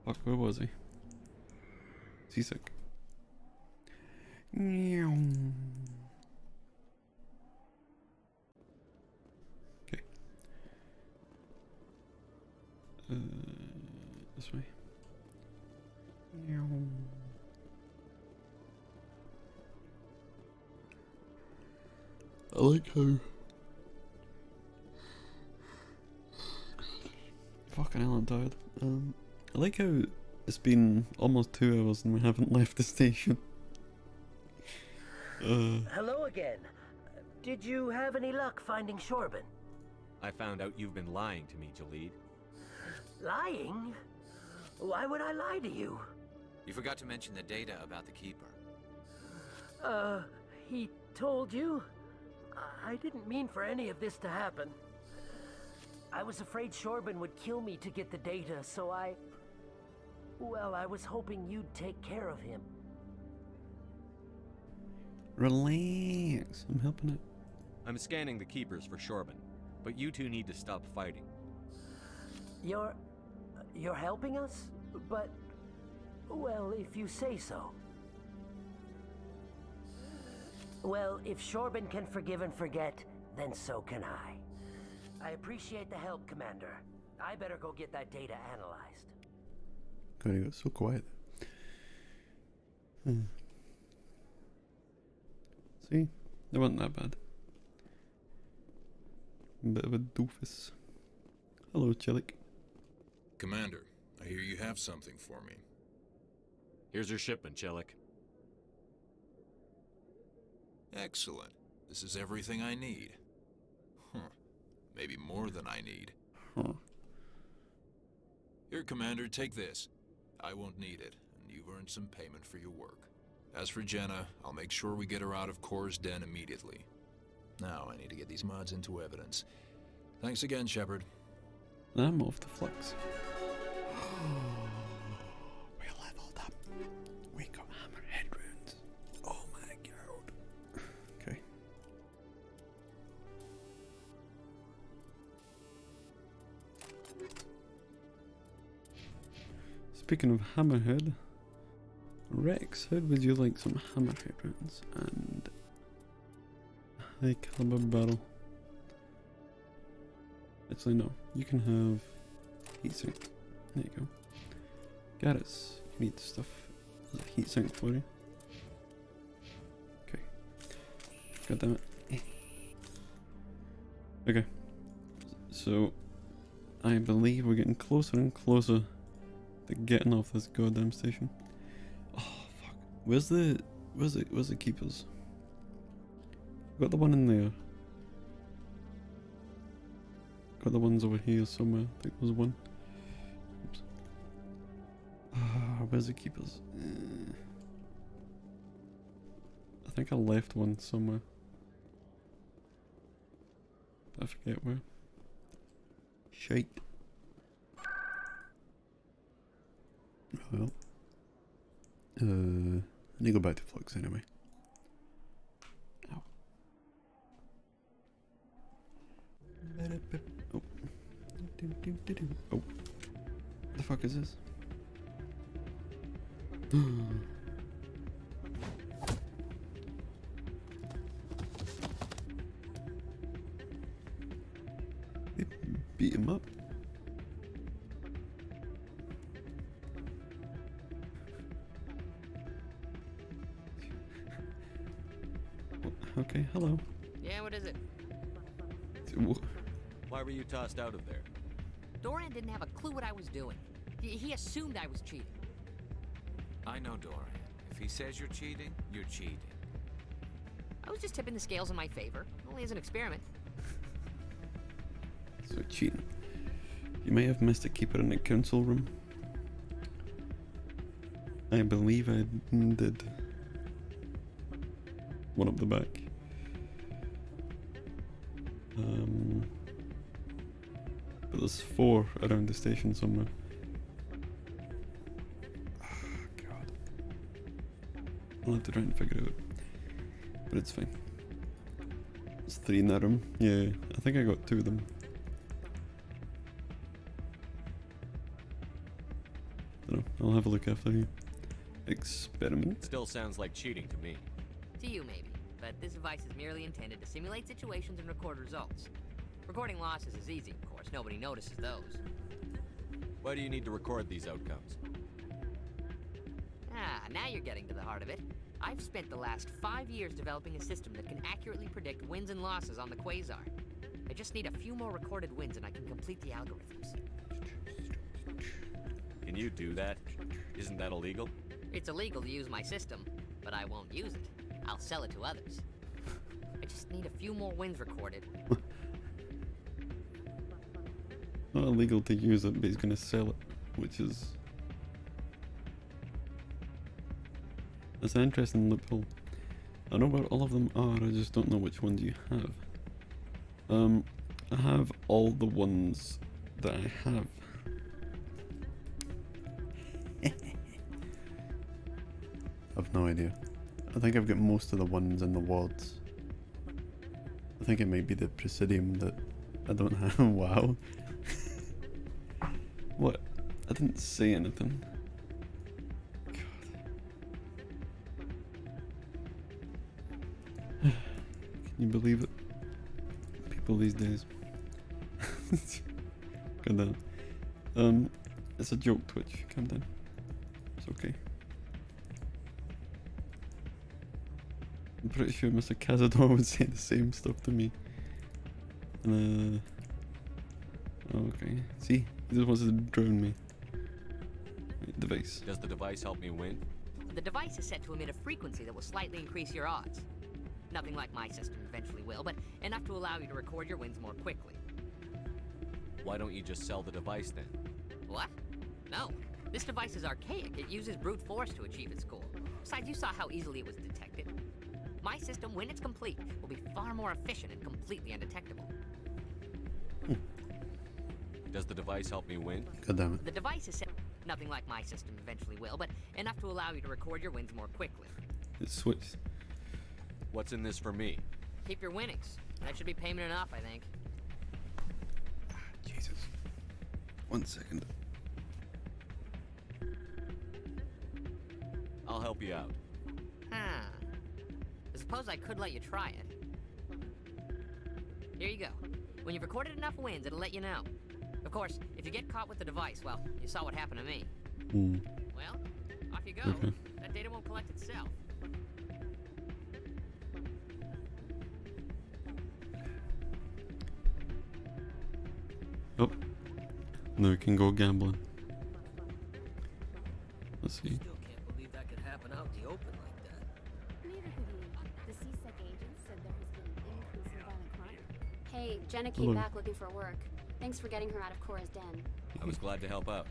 Fuck, where was he? Seasick. Okay. This way. I like how... Fucking hell, I'm tired. I like how it's been almost 2 hours and we haven't left the station. Hello again. Did you have any luck finding Shorben? I found out you've been lying to me, Jaleed. Lying? Why would I lie to you? You forgot to mention the data about the Keeper. He told you? I didn't mean for any of this to happen. I was afraid Shorben would kill me to get the data, so well, I was hoping you'd take care of him. Relax, I'm helping it. I'm scanning the Keepers for Shorben, but you two need to stop fighting. You're helping us? But, well, if you say so. Well, if Shorben can forgive and forget, then so can I. I appreciate the help, Commander. I better go get that data analyzed. God, he got so quiet. See? They weren't that bad. Bit of a doofus. Hello, Chilik. Commander, I hear you have something for me. Here's your shipment, Chilik. Excellent. This is everything I need. Huh. Maybe more than I need. Huh. Here, Commander, take this. I won't need it, and you've earned some payment for your work. As for Jenna, I'll make sure we get her out of Kor's den immediately. Now I need to get these mods into evidence. Thanks again, Shepard. I'm off the flux. We leveled up. We got hammerhead runes. Oh my god. Okay. Speaking of hammerhead, Rex, how would you like some hammerhead rounds and a high caliber barrel? Actually, no. You can have heatsink. There you go. Garrus, you need stuff as a heatsink for you. Okay. God damn it. Okay. So, I believe we're getting closer and closer to getting off this goddamn station. Oh fuck! Where's the keepers? Got the one in there. Got the ones over here somewhere. I think there's one. Oops. Where's the keepers? I think I left one somewhere. I forget where. Shite. Well, I need to go back to Flux anyway. Ow. Oh. Oh. What the fuck is this? beat him up. Okay, hello. Yeah, what is it? Why were you tossed out of there? Dorian didn't have a clue what I was doing. He assumed I was cheating. I know Dorian. If he says you're cheating, you're cheating. I was just tipping the scales in my favor, only as an experiment. So cheating. You may have missed a keeper in the council room. I believe I did. One up the back. But there's 4 around the station somewhere. Oh, God. I'll have to try and figure it out. But it's fine. There's 3 in that room. Yeah, I think I got 2 of them. Dunno, I'll have a look after you. Experiment. Still sounds like cheating to me. To you, maybe. But this device is merely intended to simulate situations and record results. Recording losses is easy, of course. Nobody notices those. Why do you need to record these outcomes? Ah, now you're getting to the heart of it. I've spent the last 5 years developing a system that can accurately predict wins and losses on the Quasar. I just need a few more recorded wins and I can complete the algorithms. Can you do that? Isn't that illegal? It's illegal to use my system, but I won't use it. I'll sell it to others. I just need a few more wins recorded. Not illegal to use it, but he's gonna sell it, which is... That's an interesting loophole. I know where all of them are, I just don't know which ones you have. I have all the ones that I have. I've no idea. I think I've got most of the ones in the wards. I think it might be the Presidium that I don't have. Wow. What? I didn't say anything. God. Can you believe it? People these days. Calm down. It's a joke, Twitch. Calm down. It's okay. I'm pretty sure Mr. Cazador would say the same stuff to me. Okay. See? He just wants to drown me. Device. Does the device help me win? The device is set to emit a frequency that will slightly increase your odds. Nothing like my system eventually will, but enough to allow you to record your wins more quickly. Why don't you just sell the device then? What? No. This device is archaic. It uses brute force to achieve its goal. Besides, you saw how easily it was detected. My system, when it's complete, will be far more efficient and completely undetectable. Does the device help me win? God damn it. The device is set... Nothing like my system eventually will, but enough to allow you to record your wins more quickly. It switched. What's in this for me? Keep your winnings. That should be payment enough, I think. Jesus. 1 second. I'll help you out. Huh. I suppose I could let you try it. Here you go. When you've recorded enough wins, it'll let you know. Of course, if you get caught with the device, well, you saw what happened to me. Well, off you go. Okay. That data won't collect itself. Oh. Now we can go gambling. Let's see. Still can't believe that could happen out in the open like that. Neither could we. The CSEC agent said there has been an increase in violent crime. Hey, Jenna came back looking for work. Thanks for getting her out of Cora's den. I was glad to help out.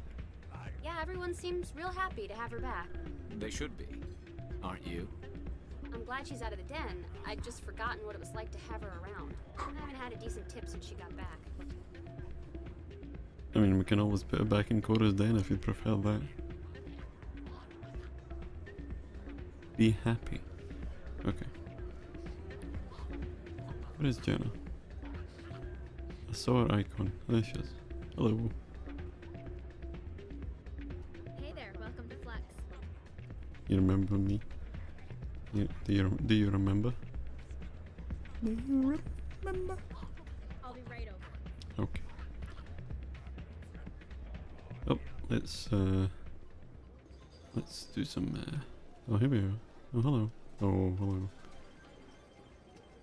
Yeah, everyone seems real happy to have her back. They should be. Aren't you? I'm glad she's out of the den. I'd just forgotten what it was like to have her around. I haven't had a decent tip since she got back. I mean, we can always put her back in Cora's den if you'd prefer that. Be happy. Okay. Where is Jenna? I saw her icon. There she is. Hello. Hey there, welcome to Flex. You remember me? Do you remember? Do you remember? I'll be right over. Okay. let's do some. Oh, here we are. Oh, hello. Oh, hello.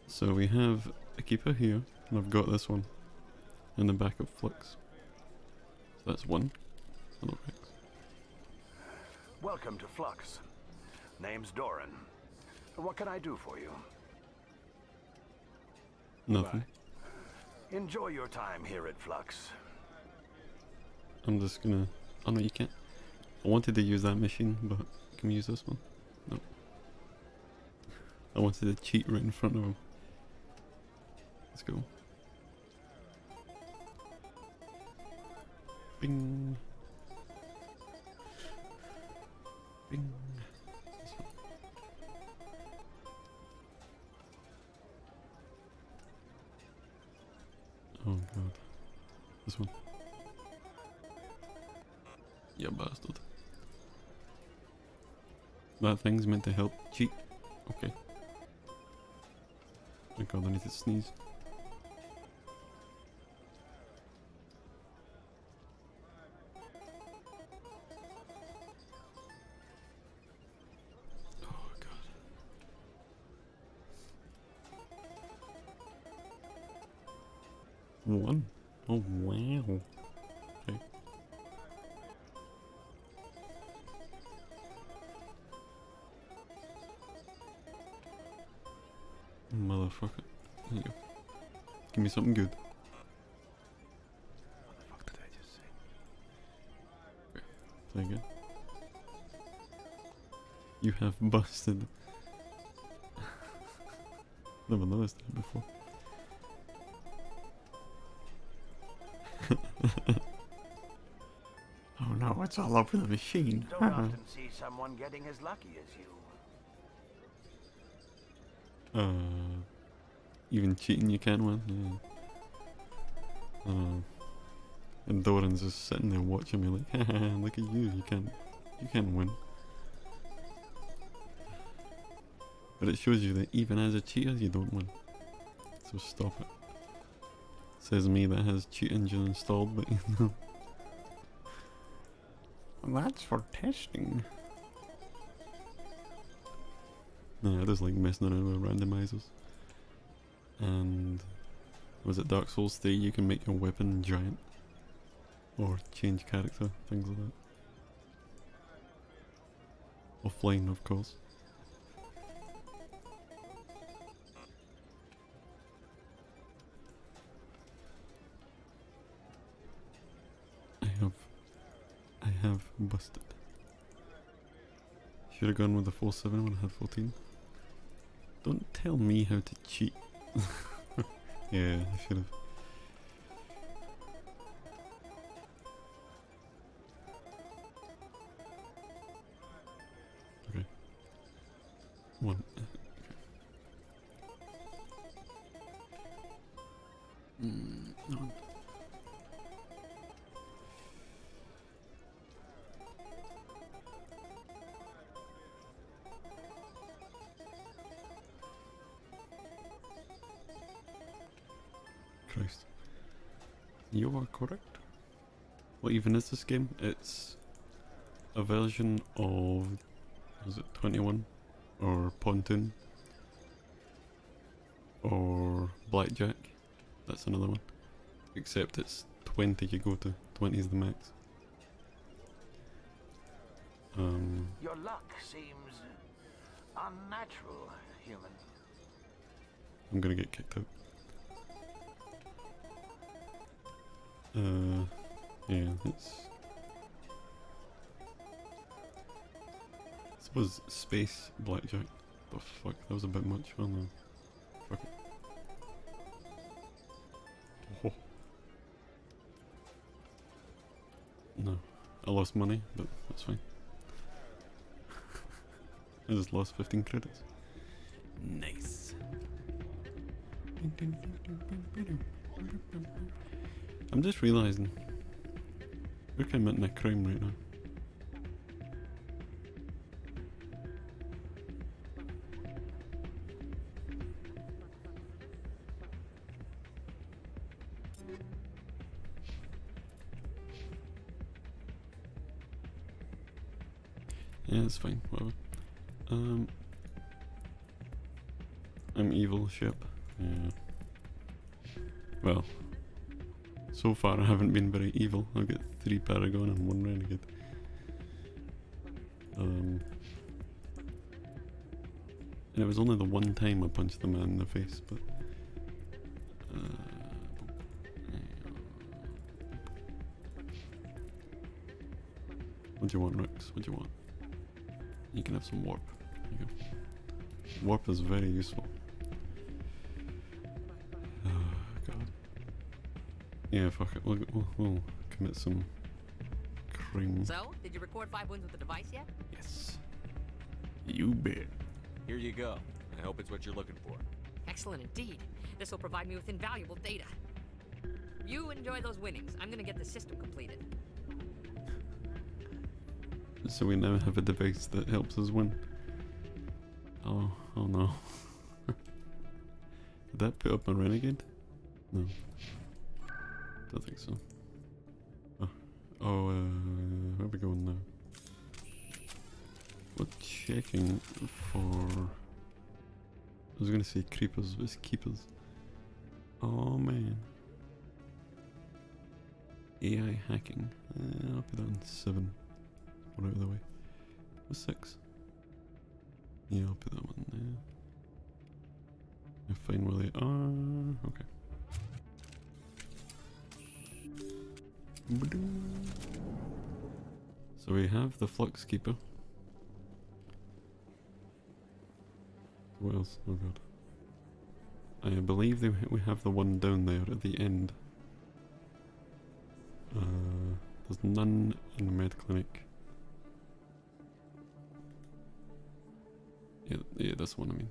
So we have a keeper here, and I've got this one in the back of Flux. So that's one. Hello, Rex. Welcome to Flux. Name's Doran. What can I do for you? Nothing. Enjoy your time here at Flux. I'm just gonna. Oh no, you can't. I wanted to use that machine, but can we use this one? No. I wanted to cheat right in front of him. Let's go. Bing. Bing. This one. Oh god. This one. You bastard. That thing's meant to help cheat. Okay. Oh god, I need to sneeze. Oh god. One. Oh wow. Okay. Motherfucker. There you go. Give me something good. What the fuck did I just say? Okay. Play again. You have busted. Never noticed that before. Oh no, it's all over the machine. Don't often see someone getting as lucky as you. Even cheating you can't win. Yeah. And Doran's just sitting there watching me like, haha, look at you, you can't win. But it shows you that even as a cheater, you don't win. So stop it. Says me that has cheat engine installed, but you know. That's for testing. No, I just like messing around with randomizers. And was it Dark Souls 3? You can make your weapon giant. Or change character, things like that. Offline, of course. I have busted. Should have gone with the 4-7 when I had 14. Don't tell me how to cheat. Yeah, I should have. Okay. One. Okay. No. Christ. You are correct. What even is this game? It's a version of, is it 21? Or Pontoon? Or Blackjack? That's another one. Except it's 20 you go to. 20 is the max. Your luck seems unnatural, human. I'm gonna get kicked out. Yeah, it's... I suppose space blackjack. The fuck, that was a bit much. Oh no. Fuck it. Oh. No. I lost money, but that's fine. I just lost 15 credits. Nice. I'm just realising we're committing a crime right now. Yeah, it's fine, whatever. I'm evil ship. Yeah. Well, so far I haven't been very evil. I've got 3 Paragon and 1 Renegade. And it was only the one time I punched the man in the face, but what do you want, Rex? What do you want? You can have some warp. There you go. Warp is very useful. God. Yeah, fuck it. We'll commit some crime. So, did you record 5 wounds with the device yet? Yes. You bet. Here you go. I hope it's what you're looking for. Excellent indeed. This will provide me with invaluable data. You enjoy those winnings. I'm gonna get the system completed. So we now have a device that helps us win. Oh no. Did that put up my Renegade? No. Don't think so. Where are we going now? We're checking for... I was gonna say creepers, but it's keepers. Oh man. AI hacking. I'll put that on 7. One out of the way. What's 6? Yeah, I'll put that one there. I find where they are. Okay. So we have the Flux Keeper. What else? Oh god. I believe we have the one down there at the end. There's none in the med clinic. Yeah, this one I mean.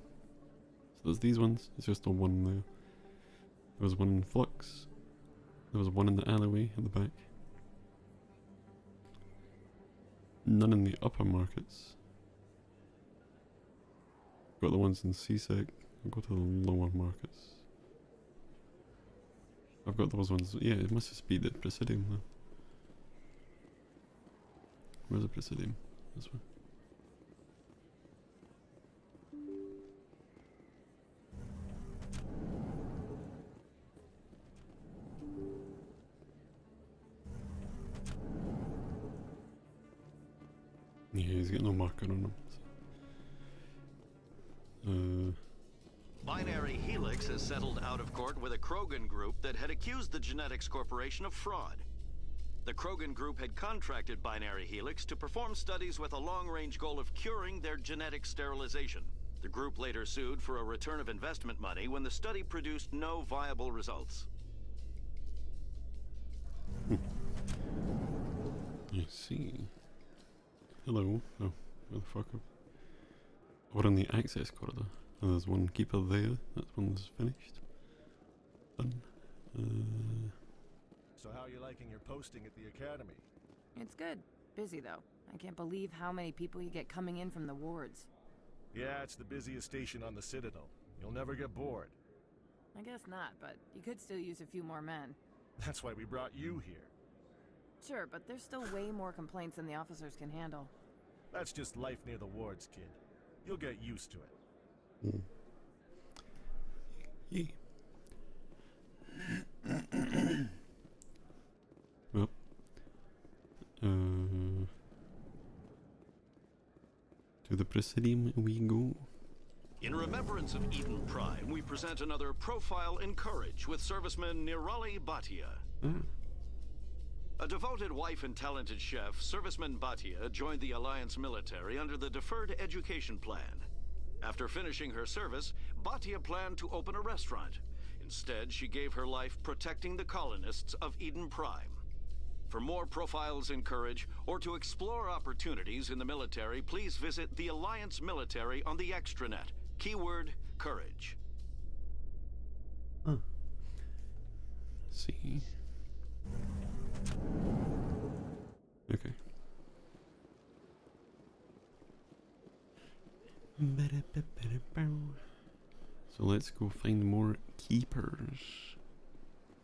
So there's these ones, it's just the one there. There was one in Flux. There was one in the alleyway at the back. None in the upper markets. Got the ones in CSEC. I'll go to the lower markets. I've got those ones. Yeah, it must just be the Presidium though. Where's the Presidium? This one. Yeah, he's got no marker on him. So. Binary Helix has settled out of court with a Krogan group that had accused the Genetics Corporation of fraud. The Krogan group had contracted Binary Helix to perform studies with a long-range goal of curing their genetic sterilization. The group later sued for a return of investment money when the study produced no viable results. I see. Hello. Oh, where the fuck up? We're in the access corridor. And there's one keeper there. That one's finished. Done. So how are you liking your posting at the academy? It's good. Busy though. I can't believe how many people you get coming in from the wards. Yeah, it's the busiest station on the Citadel. You'll never get bored. I guess not, but you could still use a few more men. That's why we brought you here. Sure, but there's still way more complaints than the officers can handle. That's just life near the wards, kid. You'll get used to it. Yeah. Well, to the Presidium we go. In remembrance of Eden Prime, we present another profile in courage with serviceman Nirali Bhatia. A devoted wife and talented chef, serviceman Bhatia joined the Alliance military under the Deferred Education Plan. After finishing her service, Bhatia planned to open a restaurant. Instead, she gave her life protecting the colonists of Eden Prime. For more profiles in courage, or to explore opportunities in the military, please visit the Alliance military on the extranet. Keyword, courage. Huh. See. Okay. So let's go find more keepers.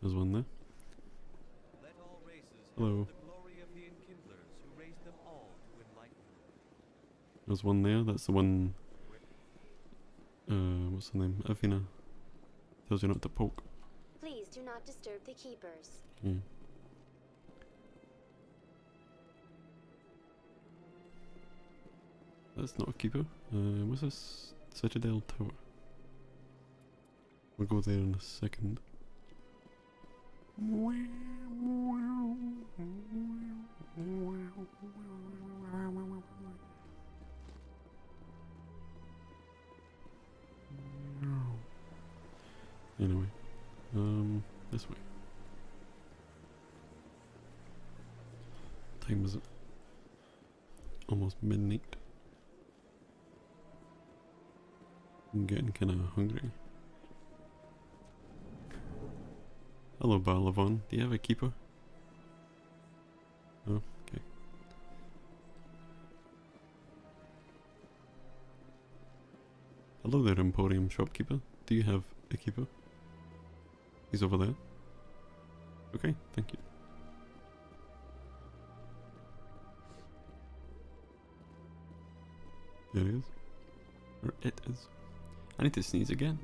There's one there. Hello. There's one there. That's the one. What's the name? Avina. Tells you not to poke. Please do not disturb the keepers. Yeah. That's not a keeper. What's this? Citadel Tower. We'll go there in a second. Anyway, this way. Time is it? Almost midnight. I'm getting kind of hungry. Hello, Balavon. Do you have a keeper? Oh, okay. Hello there, Emporium shopkeeper. Do you have a keeper? He's over there. Okay, thank you. There he is. Or it is. I need to sneeze again.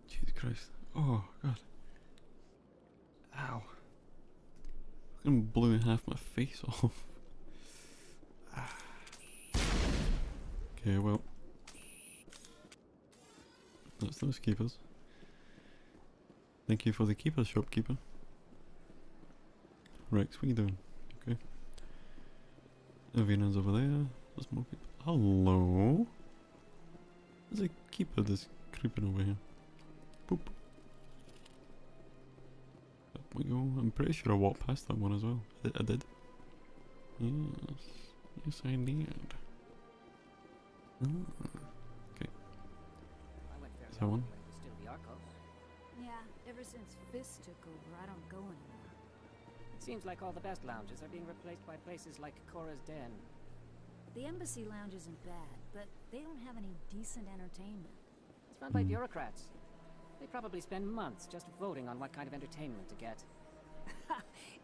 Jesus Christ. Oh, God. Ow. I'm blowing half my face off. Okay, well. That's those keepers. Thank you for the keeper, shopkeeper. Rex, what are you doing? Okay. Avina's over there. There's more people. Hello? There's a keeper that's creeping over here. Boop. Up we go. I'm pretty sure I walked past that one as well. I did. Yes. Yes, I did. Ah. Okay. Is that one? Yeah, ever since Fist took over, I don't go anymore. It seems like all the best lounges are being replaced by places like Cora's Den. The Embassy Lounge isn't bad, but they don't have any decent entertainment. It's run by bureaucrats. They probably spend months just voting on what kind of entertainment to get.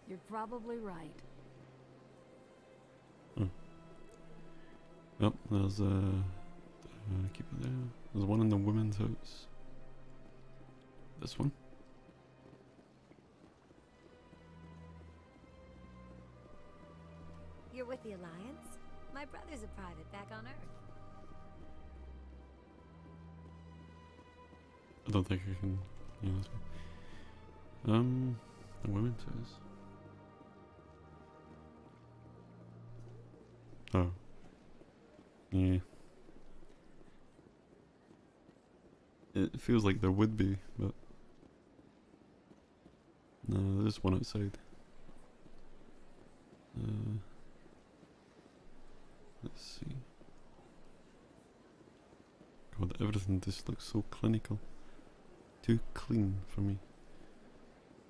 You're probably right. Yep, there's a keeper there. There's one in the women's house. This one. You're with the Alliance? My brother's a private back on Earth. I don't think I can. Yeah, this one. The women's house. Oh. Yeah. It feels like there would be, but no, there's one outside. Let's see. God, everything just looks so clinical. Too clean for me.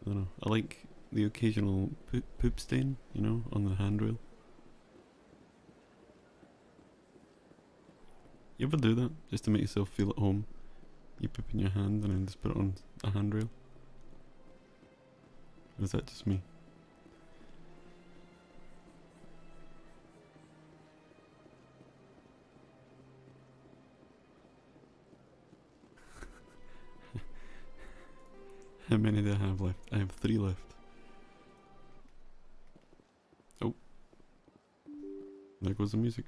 I don't know. I like the occasional poop stain, you know, on the handrail. You ever do that just to make yourself feel at home? You poop in your hand and then just put it on a handrail? Or is that just me? How many do I have left? I have 3 left. Oh. There goes the music.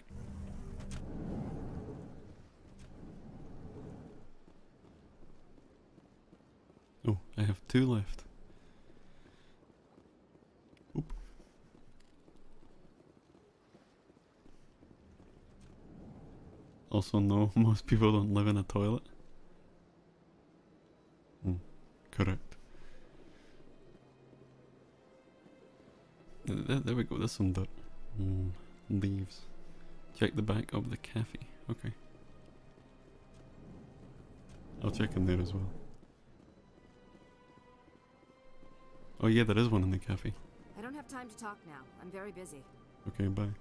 Oh, I have 2 left. Oop. Also, no, most people don't live in a toilet. Correct. There we go, there's some dirt. Leaves. Check the back of the cafe. Okay. I'll check in there as well. Oh yeah, there is one in the cafe. I don't have time to talk now. I'm very busy. Okay, bye.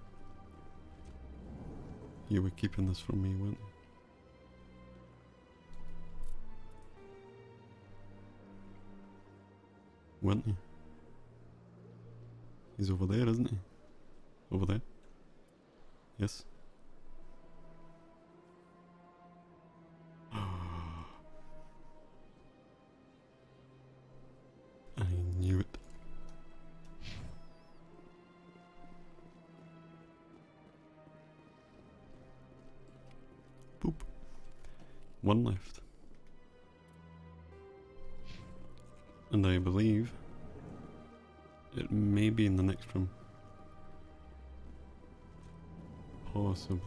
You were keeping this from me, weren't you? weren't he? He's over there, isn't he? Over there? Yes. I knew it. Boop. One left. And I believe it may be in the next room. Possibly.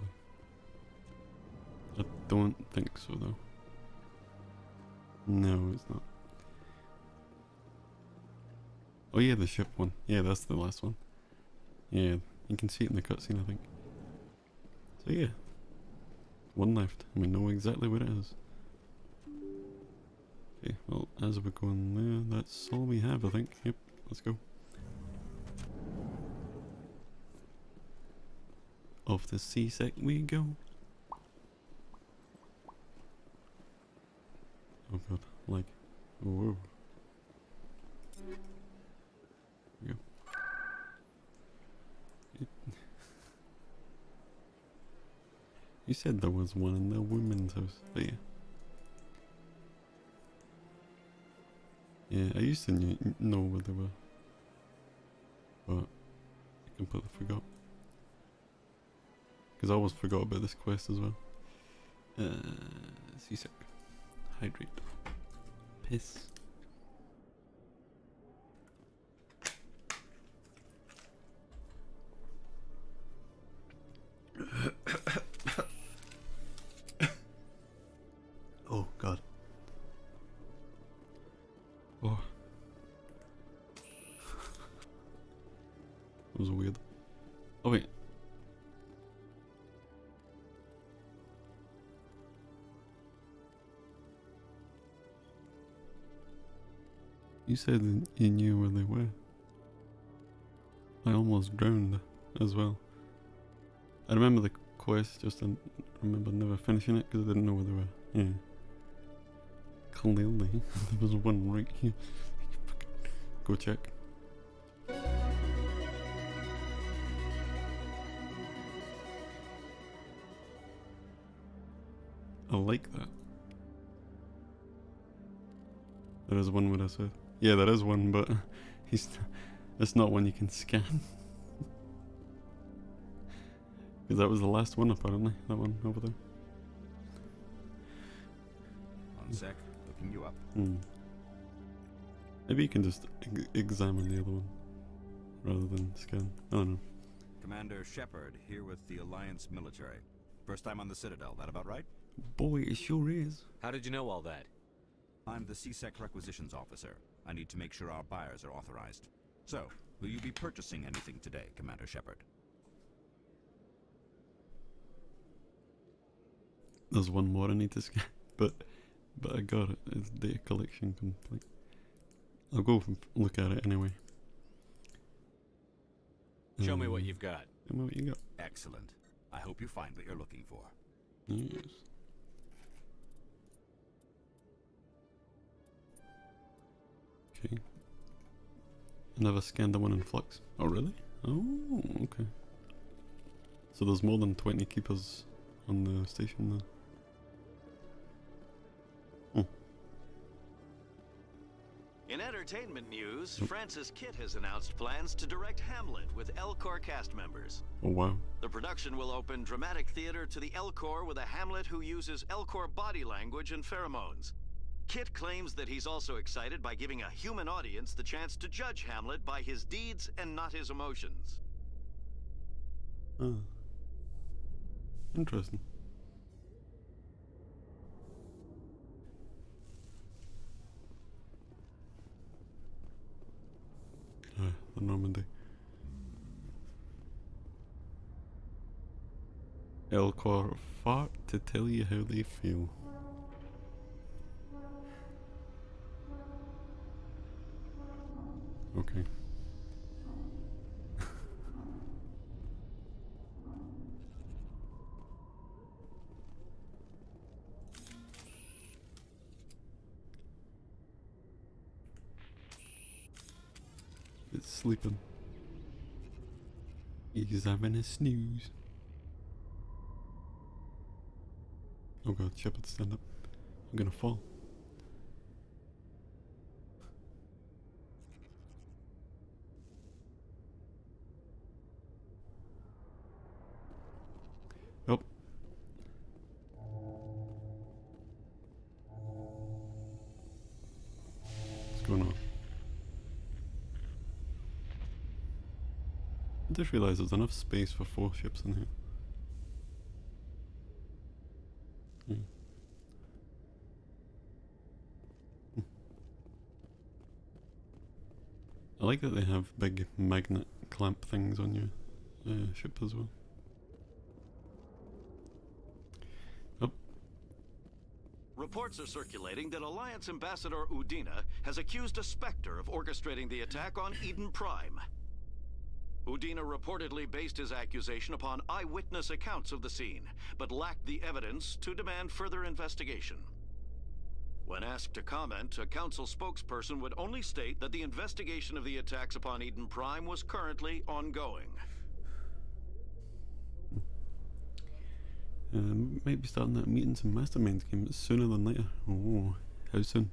I don't think so though. No, it's not. Oh yeah, the ship one. Yeah, that's the last one. Yeah, you can see it in the cutscene, I think. So yeah. One left, and we know exactly what it is. Okay, well, as we're going there, that's all we have, I think. Yep, let's go. Off the C-sec we go. Oh god, like, whoa. There we go. You said there was one in the women's house, but yeah. Yeah, I used to know where they were, but I completely forgot. Because I always forgot about this quest as well. Seasick. Hydrate. Piss. Oh god. Oh. That was weird. Oh wait. You said you knew where they were. I almost drowned as well. I remember the quest, just didn't remember never finishing it because I didn't know where they were. Yeah. Clearly, there was one right here. Go check. I like that. There is one what I said. Yeah, there is one, but it's not one you can scan. Because that was the last one apparently, that one over there. On sec, looking you up. Maybe you can just examine the other one rather than scan. I don't know. Commander Shepard here with the Alliance military. First time on the Citadel, that about right? Boy, it sure is. How did you know all that? I'm the C-Sec requisitions officer. I need to make sure our buyers are authorized. So, will you be purchasing anything today, Commander Shepard? There's one more I need to scan, but I got it. It's data collection complete. I'll go look at it anyway. Show me what you've got. Show me what you got. Excellent. I hope you find what you're looking for. Yes. Okay. I never scanned the one in Flux. Oh really? Oh, okay. So there's more than 20 keepers on the station then. In entertainment news, Francis Kitt has announced plans to direct Hamlet with Elcor cast members. Oh wow. The production will open dramatic theater to the Elcor with a Hamlet who uses Elcor body language and pheromones. Kitt claims that he's also excited by giving a human audience the chance to judge Hamlet by his deeds and not his emotions. Oh. Interesting. The Normandy. Elcor fart to tell you how they feel. Okay. It's sleeping. He's having a snooze. Oh god, Shepard, stand up. I'm gonna fall. Oh. What's going on? I just realised there's enough space for 4 ships in here. I like that they have big magnet clamp things on your ship as well. Oh. Reports are circulating that Alliance Ambassador Udina has accused a Spectre of orchestrating the attack on Eden Prime. Udina reportedly based his accusation upon eyewitness accounts of the scene, but lacked the evidence to demand further investigation. When asked to comment, a council spokesperson would only state that the investigation of the attacks upon Eden Prime was currently ongoing. Might be starting that meetings and masterminds game sooner than later. Oh, how soon?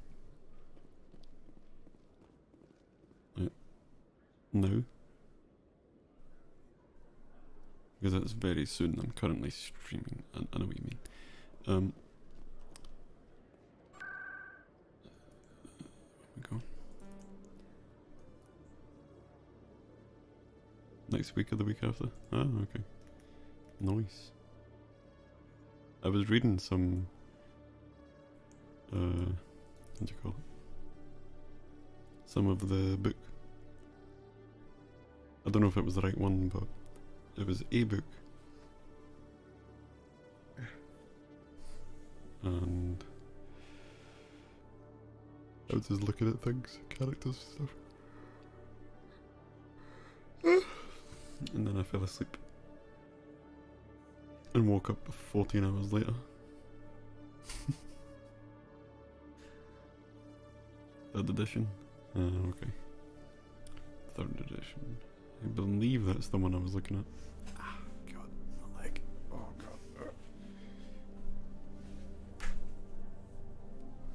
No? Because that's very soon. I'm currently streaming. I know what you mean. We go. Next week or the week after? Oh, okay. Nice. I was reading some what do you call it? Some of the book. I don't know if it was the right one, but it was a book. And I was just looking at things, characters and stuff. And then I fell asleep. And woke up 14 hours later. Third edition? Okay. Third edition. I believe that's the one I was looking at. Ah, god, my leg. Oh god.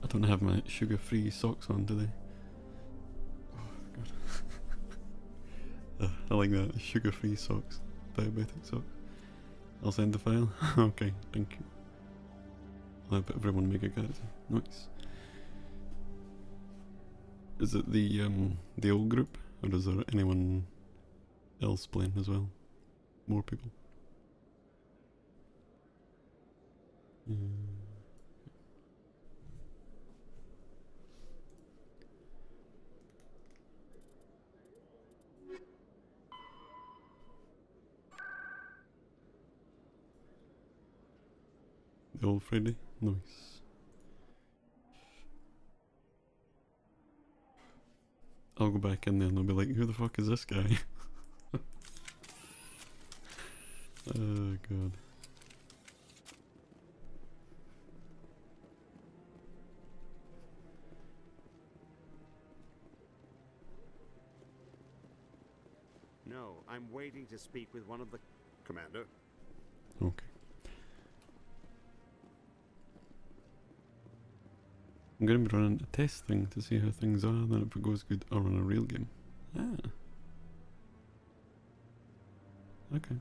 I don't have my sugar-free socks on today. Oh god. I like that. Sugar-free socks. Diabetic socks. I'll send the file. Okay, thank you. I'll help everyone make a character. Nice. Is it the old group, or is there anyone else playing as well? More people. The old Freddy? Nice. I'll go back in there and they'll be like, who the fuck is this guy? Oh god. No, I'm waiting to speak with one of the... Commander? Okay. I'm going to be running a test thing to see how things are, then if it goes good, I'll run a real game. Ah. Okay.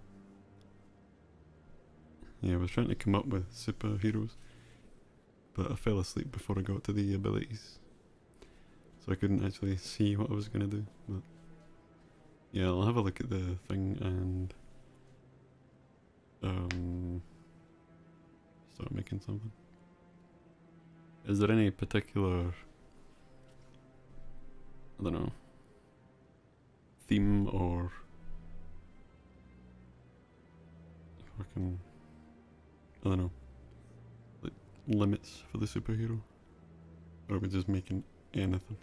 Yeah, I was trying to come up with superheroes, but I fell asleep before I got to the abilities, so I couldn't actually see what I was going to do, but yeah, I'll have a look at the thing and start making something. Is there any particular, I don't know, theme or fucking, I don't know, like limits for the superhero? Or are we just making anything?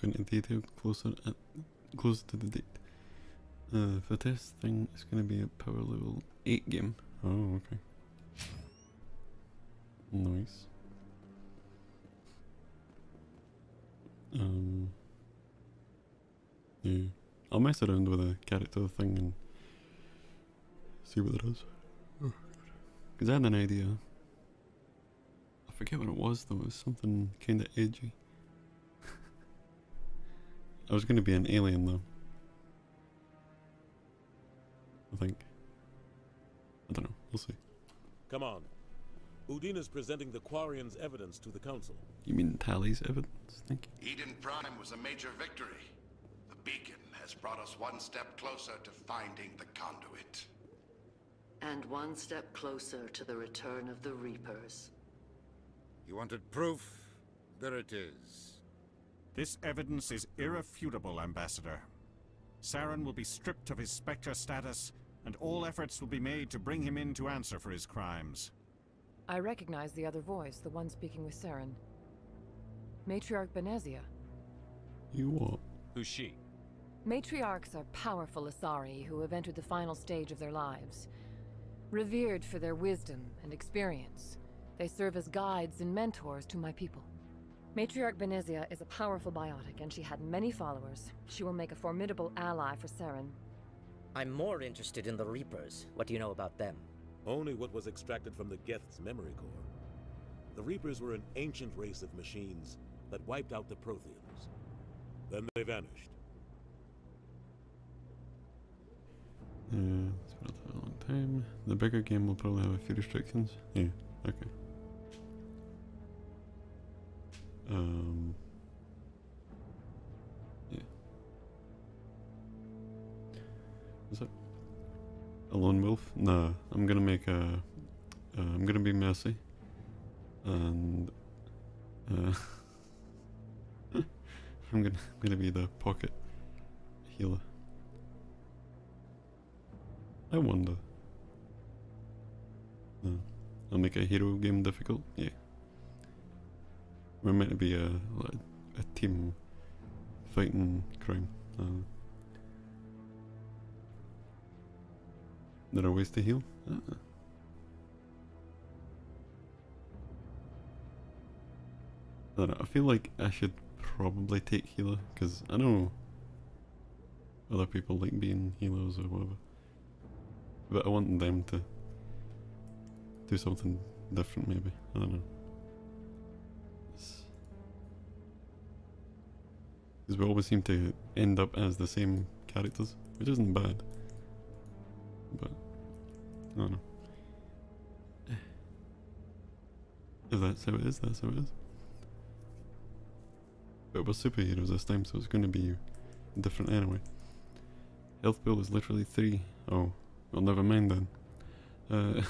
go into detail closer to the date. For this thing, it's going to be a power level 8 game. Oh, okay. Nice. Yeah. I'll mess around with a character thing and see what there is. Because I had an idea. I forget what it was though, it was something kinda edgy. I was gonna be an alien though. I think. I don't know, we'll see. Come on. Udina's presenting the Quarians' evidence to the Council. You mean Tally's evidence? Thank you. Eden Prime was a major victory. The beacon has brought us one step closer to finding the conduit. And one step closer to the return of the Reapers. You wanted proof? There it is. This evidence is irrefutable, Ambassador. Saren will be stripped of his Spectre status, and all efforts will be made to bring him in to answer for his crimes. I recognize the other voice, the one speaking with Saren. Matriarch Benezia. You what? Who's she? Matriarchs are powerful Asari who have entered the final stage of their lives. Revered for their wisdom and experience, they serve as guides and mentors to my people. Matriarch Benezia is a powerful biotic, and she had many followers. She will make a formidable ally for Saren. I'm more interested in the Reapers. What do you know about them? Only what was extracted from the Geth's memory core. The Reapers were an ancient race of machines that wiped out the Protheans. Then they vanished. It's been a long time. The bigger game will probably have a few restrictions. Yeah, okay. Yeah. Is it a lone wolf? Nah, I'm gonna make a. I'm gonna be Mercy, and I'm gonna be the pocket healer. I wonder. No. I'll make a hero game difficult. Yeah. We're meant to be a team fighting crime. There are ways to heal. I don't know, I feel like I should probably take healer because I know other people like being healers or whatever. But I want them to do something different, maybe. I don't know. Because we always seem to end up as the same characters, which isn't bad. But, I don't know. If that's how it is, that's how it is. But we're superheroes this time, so it's going to be different anyway. Health pool is literally 3. Oh. Well, never mind then.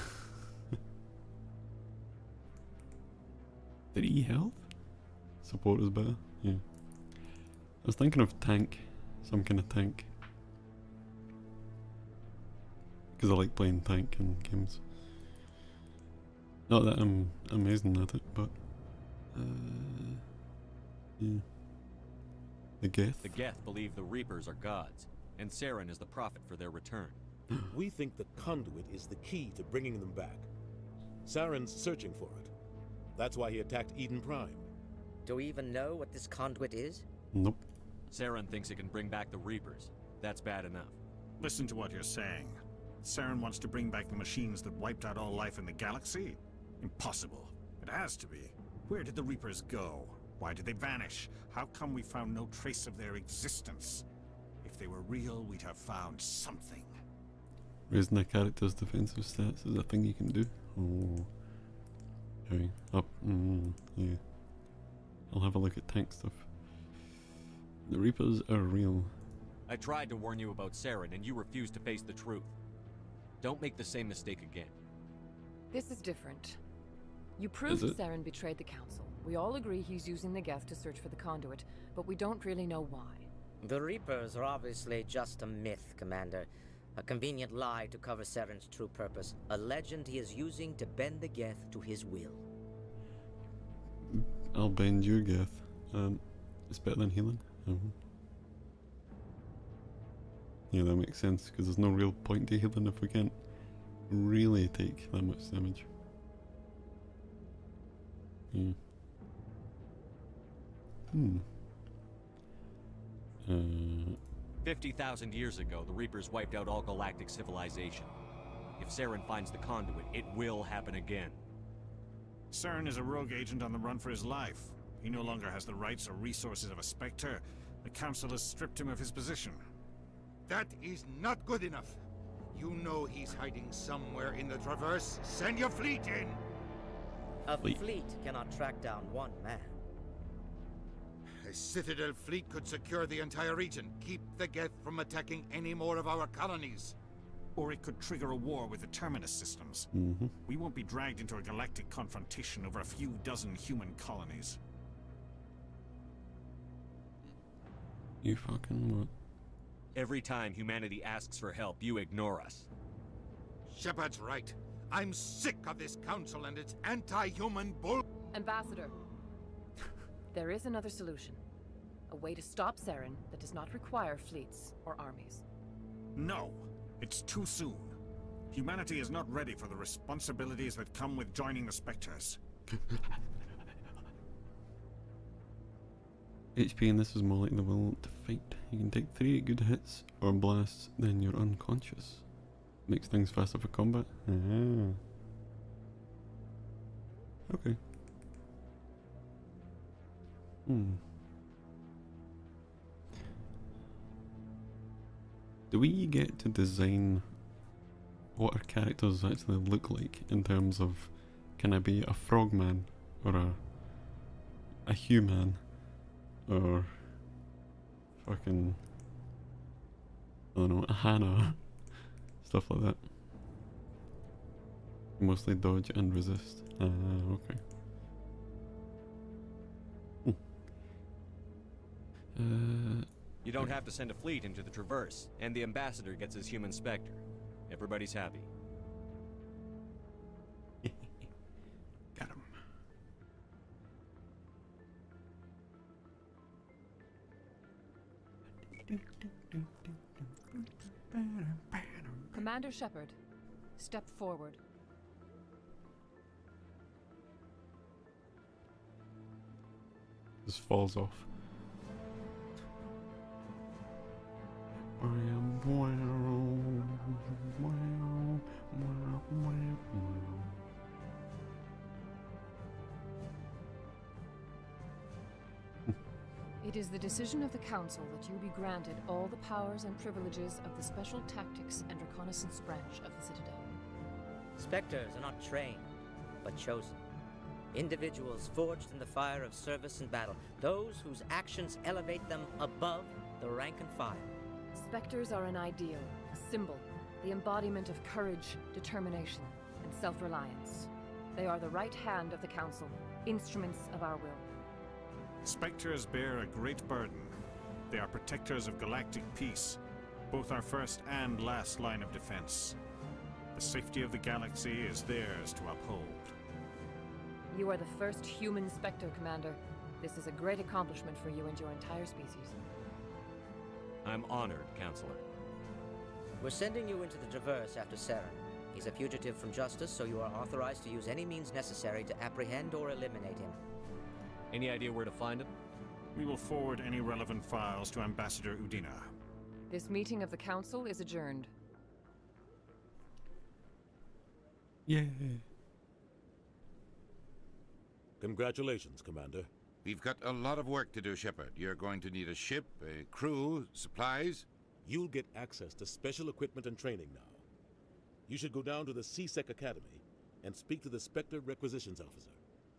3 health? Support is better, yeah. I was thinking of tank, some kind of tank. Because I like playing tank in games. Not that I'm amazing at it, but... yeah. The Geth? The Geth believe the Reapers are gods, and Saren is the prophet for their return. We think the conduit is the key to bringing them back. Saren's searching for it. That's why he attacked Eden Prime. Do we even know what this conduit is? Nope. Saren thinks it can bring back the Reapers. That's bad enough. Listen to what you're saying. Saren wants to bring back the machines that wiped out all life in the galaxy? Impossible. It has to be. Where did the Reapers go? Why did they vanish? How come we found no trace of their existence? If they were real, we'd have found something. Raising a character's defensive stats is a thing you can do. Oh. Okay, up. Yeah. I'll have a look at tank stuff. The Reapers are real. I tried to warn you about Saren, and you refused to face the truth. Don't make the same mistake again. This is different. You proved Saren betrayed the Council. We all agree he's using the Geth to search for the conduit, but we don't really know why. The Reapers are obviously just a myth, Commander. A convenient lie to cover Saren's true purpose. A legend he is using to bend the Geth to his will. I'll bend your Geth. It's better than healing. Yeah, that makes sense, because there's no real point to healing if we can't really take that much damage. Yeah. 50,000 years ago, the Reapers wiped out all galactic civilization. If Saren finds the conduit, it will happen again. Saren is a rogue agent on the run for his life. He no longer has the rights or resources of a Spectre. The Council has stripped him of his position. That is not good enough. You know he's hiding somewhere in the Traverse. Send your fleet in! A fleet cannot track down one man. A Citadel fleet could secure the entire region, keep the Geth from attacking any more of our colonies. Or it could trigger a war with the Terminus systems. We won't be dragged into a galactic confrontation over a few dozen human colonies. You fucking what? Every time humanity asks for help, you ignore us. Shepard's right. I'm sick of this council and its anti-human bull— Ambassador, there is another solution. A way to stop Saren that does not require fleets or armies. No, it's too soon. Humanity is not ready for the responsibilities that come with joining the Spectres. HP in this is more like the will to fight. You can take 3 good hits or blasts, then you're unconscious. Makes things faster for combat. Okay. Do we get to design what our characters actually look like in terms of, can I be a frogman or a human or fucking, I don't know, a Hannah, stuff like that. Mostly dodge and resist. Okay. You don't have to send a fleet into the Traverse, and the Ambassador gets his human Spectre. Everybody's happy. Got him. Commander Shepard, step forward. This falls off. It is the decision of the Council that you be granted all the powers and privileges of the Special Tactics and Reconnaissance branch of the Citadel. Spectres are not trained, but chosen. Individuals forged in the fire of service and battle, those whose actions elevate them above the rank and file. Spectres are an ideal, a symbol, the embodiment of courage, determination, and self-reliance. They are the right hand of the Council, instruments of our will. Spectres bear a great burden. They are protectors of galactic peace, both our first and last line of defense. The safety of the galaxy is theirs to uphold. You are the first human Spectre, Commander. This is a great accomplishment for you and your entire species. I'm honored, Counselor. We're sending you into the Traverse after Saren. He's a fugitive from justice, so you are authorized to use any means necessary to apprehend or eliminate him. Any idea where to find him? We will forward any relevant files to Ambassador Udina. This meeting of the Council is adjourned. Yay. Congratulations, Commander. We've got a lot of work to do, Shepard. You're going to need a ship, a crew, supplies. You'll get access to special equipment and training now. You should go down to the C-Sec Academy and speak to the Spectre Requisitions Officer.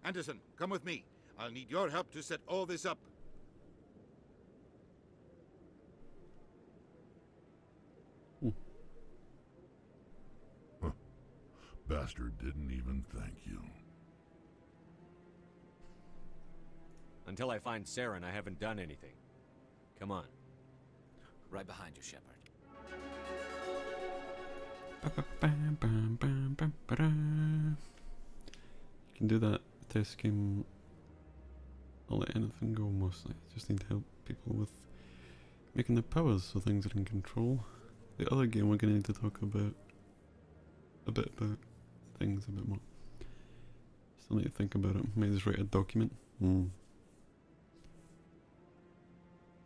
Anderson, come with me. I'll need your help to set all this up. Bastard didn't even thank you. Until I find Saren, I haven't done anything. Come on. Right behind you, Shepard. You can do that test game I'll let anything go mostly. Just need to help people with making their powers so things are in control. The other game we're gonna need to talk about a bit about things a bit more. Still need to think about it. Might just write a document.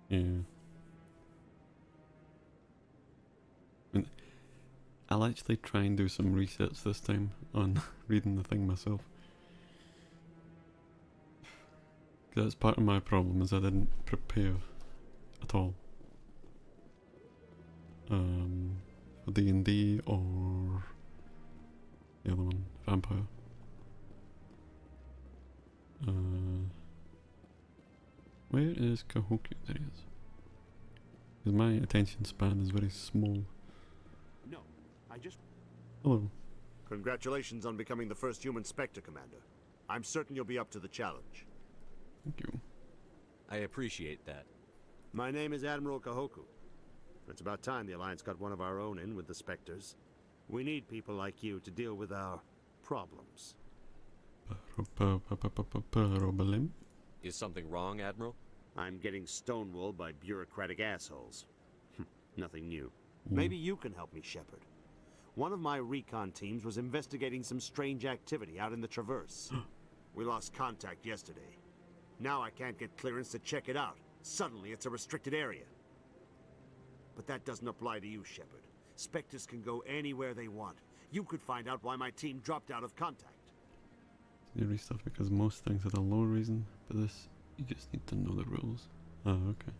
Yeah. I'll actually try and do some research this time on reading the thing myself. Because that's part of my problem, is I didn't prepare at all. For D&D or the other one, Vampire. Where is Kahoku? There he is. Because my attention span is very small. No, I just... Hello. Congratulations on becoming the first human Spectre, Commander. I'm certain you'll be up to the challenge. Thank you. I appreciate that. My name is Admiral Kahoku. It's about time the Alliance got one of our own in with the Spectres. We need people like you to deal with our problems. Problem? Is something wrong, Admiral? I'm getting stonewalled by bureaucratic assholes. Nothing new. Maybe you can help me, Shepard. One of my recon teams was investigating some strange activity out in the Traverse. We lost contact yesterday. Now I can't get clearance to check it out. Suddenly it's a restricted area. But that doesn't apply to you, Shepard. Spectres can go anywhere they want. You could find out why my team dropped out of contact. Theory stuff, because most things have a low reason, but this, you just need to know the rules. Ah, okay.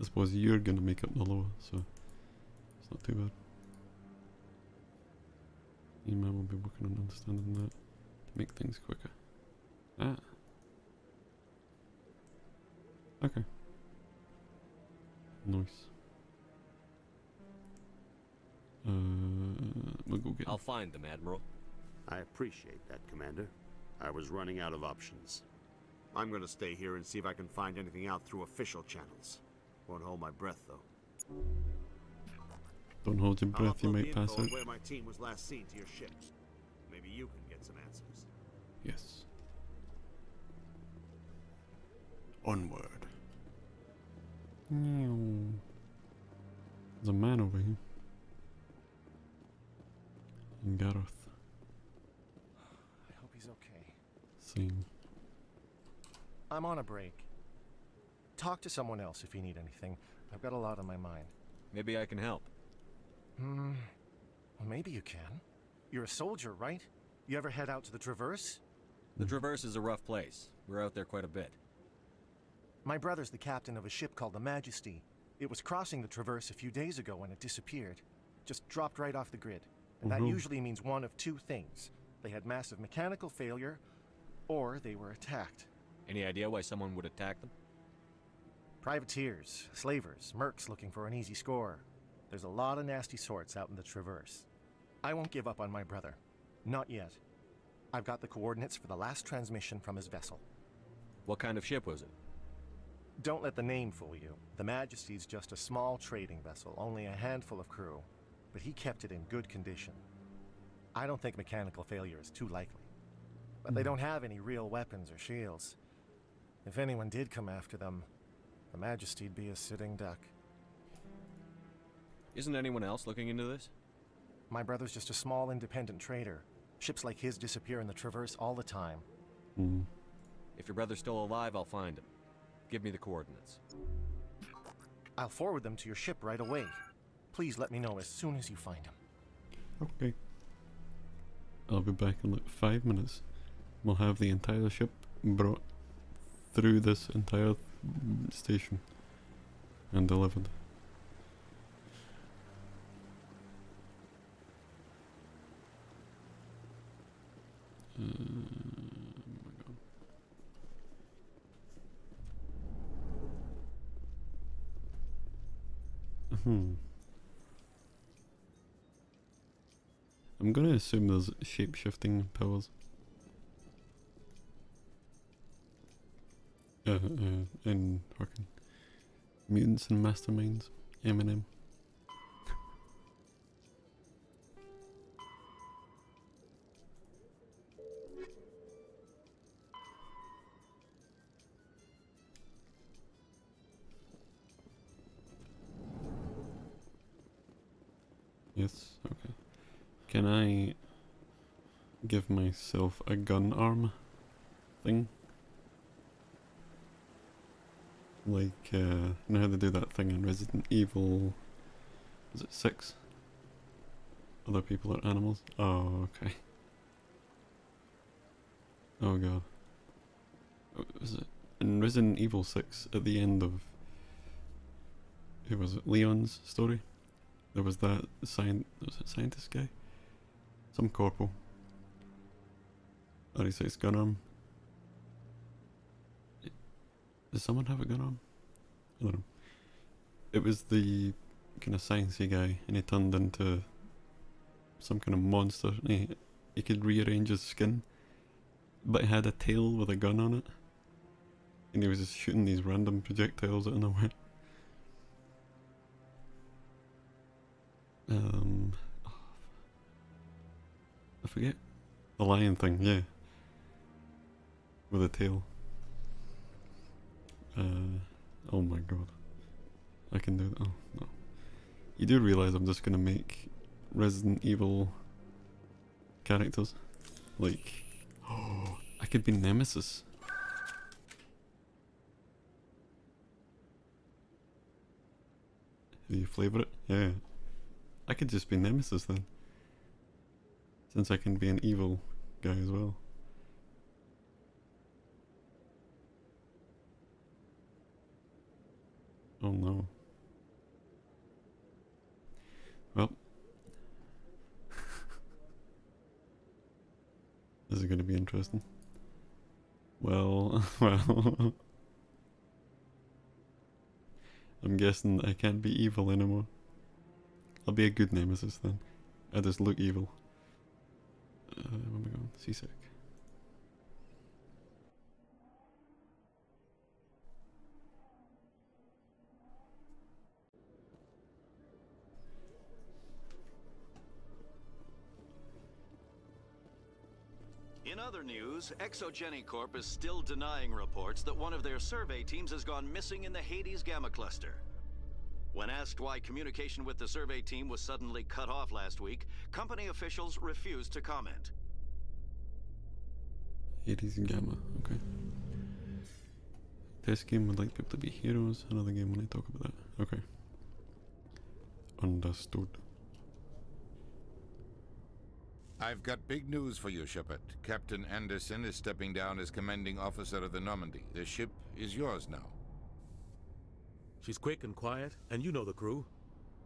I suppose you're gonna make up the law, so it's not too bad. Email will be working on understanding that to make things quicker. Ah. Okay. Nice. We'll go get I'll find them, Admiral. I appreciate that, Commander. I was running out of options. I'm gonna stay here and see if I can find anything out through official channels. Won't hold my breath, though. Don't hold your breath, you might pass out. Where my team was last seen to your ship. Maybe you can get some answers. Yes. Onward. There's a man over here. And Gareth. I hope he's okay. Same. I'm on a break. Talk to someone else if you need anything. I've got a lot on my mind. Maybe I can help. Well, maybe you can. You're a soldier, right? You ever head out to the Traverse? The Traverse is a rough place. We're out there quite a bit. My brother's the captain of a ship called the Majesty. It was crossing the Traverse a few days ago when it disappeared. Just dropped right off the grid. And that usually means one of two things. They had massive mechanical failure, or they were attacked. Any idea why someone would attack them? Privateers, slavers, mercs looking for an easy score. There's a lot of nasty sorts out in the Traverse. I won't give up on my brother. Not yet. I've got the coordinates for the last transmission from his vessel. What kind of ship was it? Don't let the name fool you. The Majesty's just a small trading vessel, only a handful of crew. But he kept it in good condition. I don't think mechanical failure is too likely. But they don't have any real weapons or shields. If anyone did come after them, the Majesty'd be a sitting duck. Isn't anyone else looking into this? My brother's just a small independent trader. Ships like his disappear in the Traverse all the time. If your brother's still alive, I'll find him. Give me the coordinates. I'll forward them to your ship right away. Please let me know as soon as you find him. Okay. I'll be back in like 5 minutes. We'll have the entire ship brought through this entire station and delivered. Oh my god. I'm gonna assume there's shape-shifting powers. In fucking Mutants and Masterminds, Eminem. Yes, okay. Can I give myself a gun arm thing? Like, you know how they do that thing in Resident Evil, is it 6? Other people are animals? Oh, okay. Oh god. Was it in Resident Evil 6 at the end of, who was it, Leon's story? There was that was it scientist guy? Some corporal. Or he says gun arm. Does someone have a gun arm? I don't know. It was the kind of sciencey guy, and he turned into some kind of monster. And he could rearrange his skin, but he had a tail with a gun on it, and he was just shooting these random projectiles out of nowhere. I forget. The lion thing, yeah. With a tail. Oh my god. I can do that. Oh, no. You do realise I'm just gonna make Resident Evil characters? Like, oh, I could be Nemesis. Do you flavour it? Yeah. I could just be Nemesis then. Since I can be an evil guy as well. Oh no. Well. This is going to be interesting. Well, well. I'm guessing I can't be evil anymore. I'll be a good Nemesis then. I just look evil. Where am I going? Seasick. In other news, Exogeny Corp is still denying reports that one of their survey teams has gone missing in the Hades Gamma Cluster. When asked why communication with the survey team was suddenly cut off last week, company officials refused to comment. Hades and Gamma, okay. Test game would like people to be heroes, another game when I talk about that. Okay. Understood. I've got big news for you, Shepard. Captain Anderson is stepping down as commanding officer of the Normandy. The ship is yours now. She's quick and quiet, and you know the crew.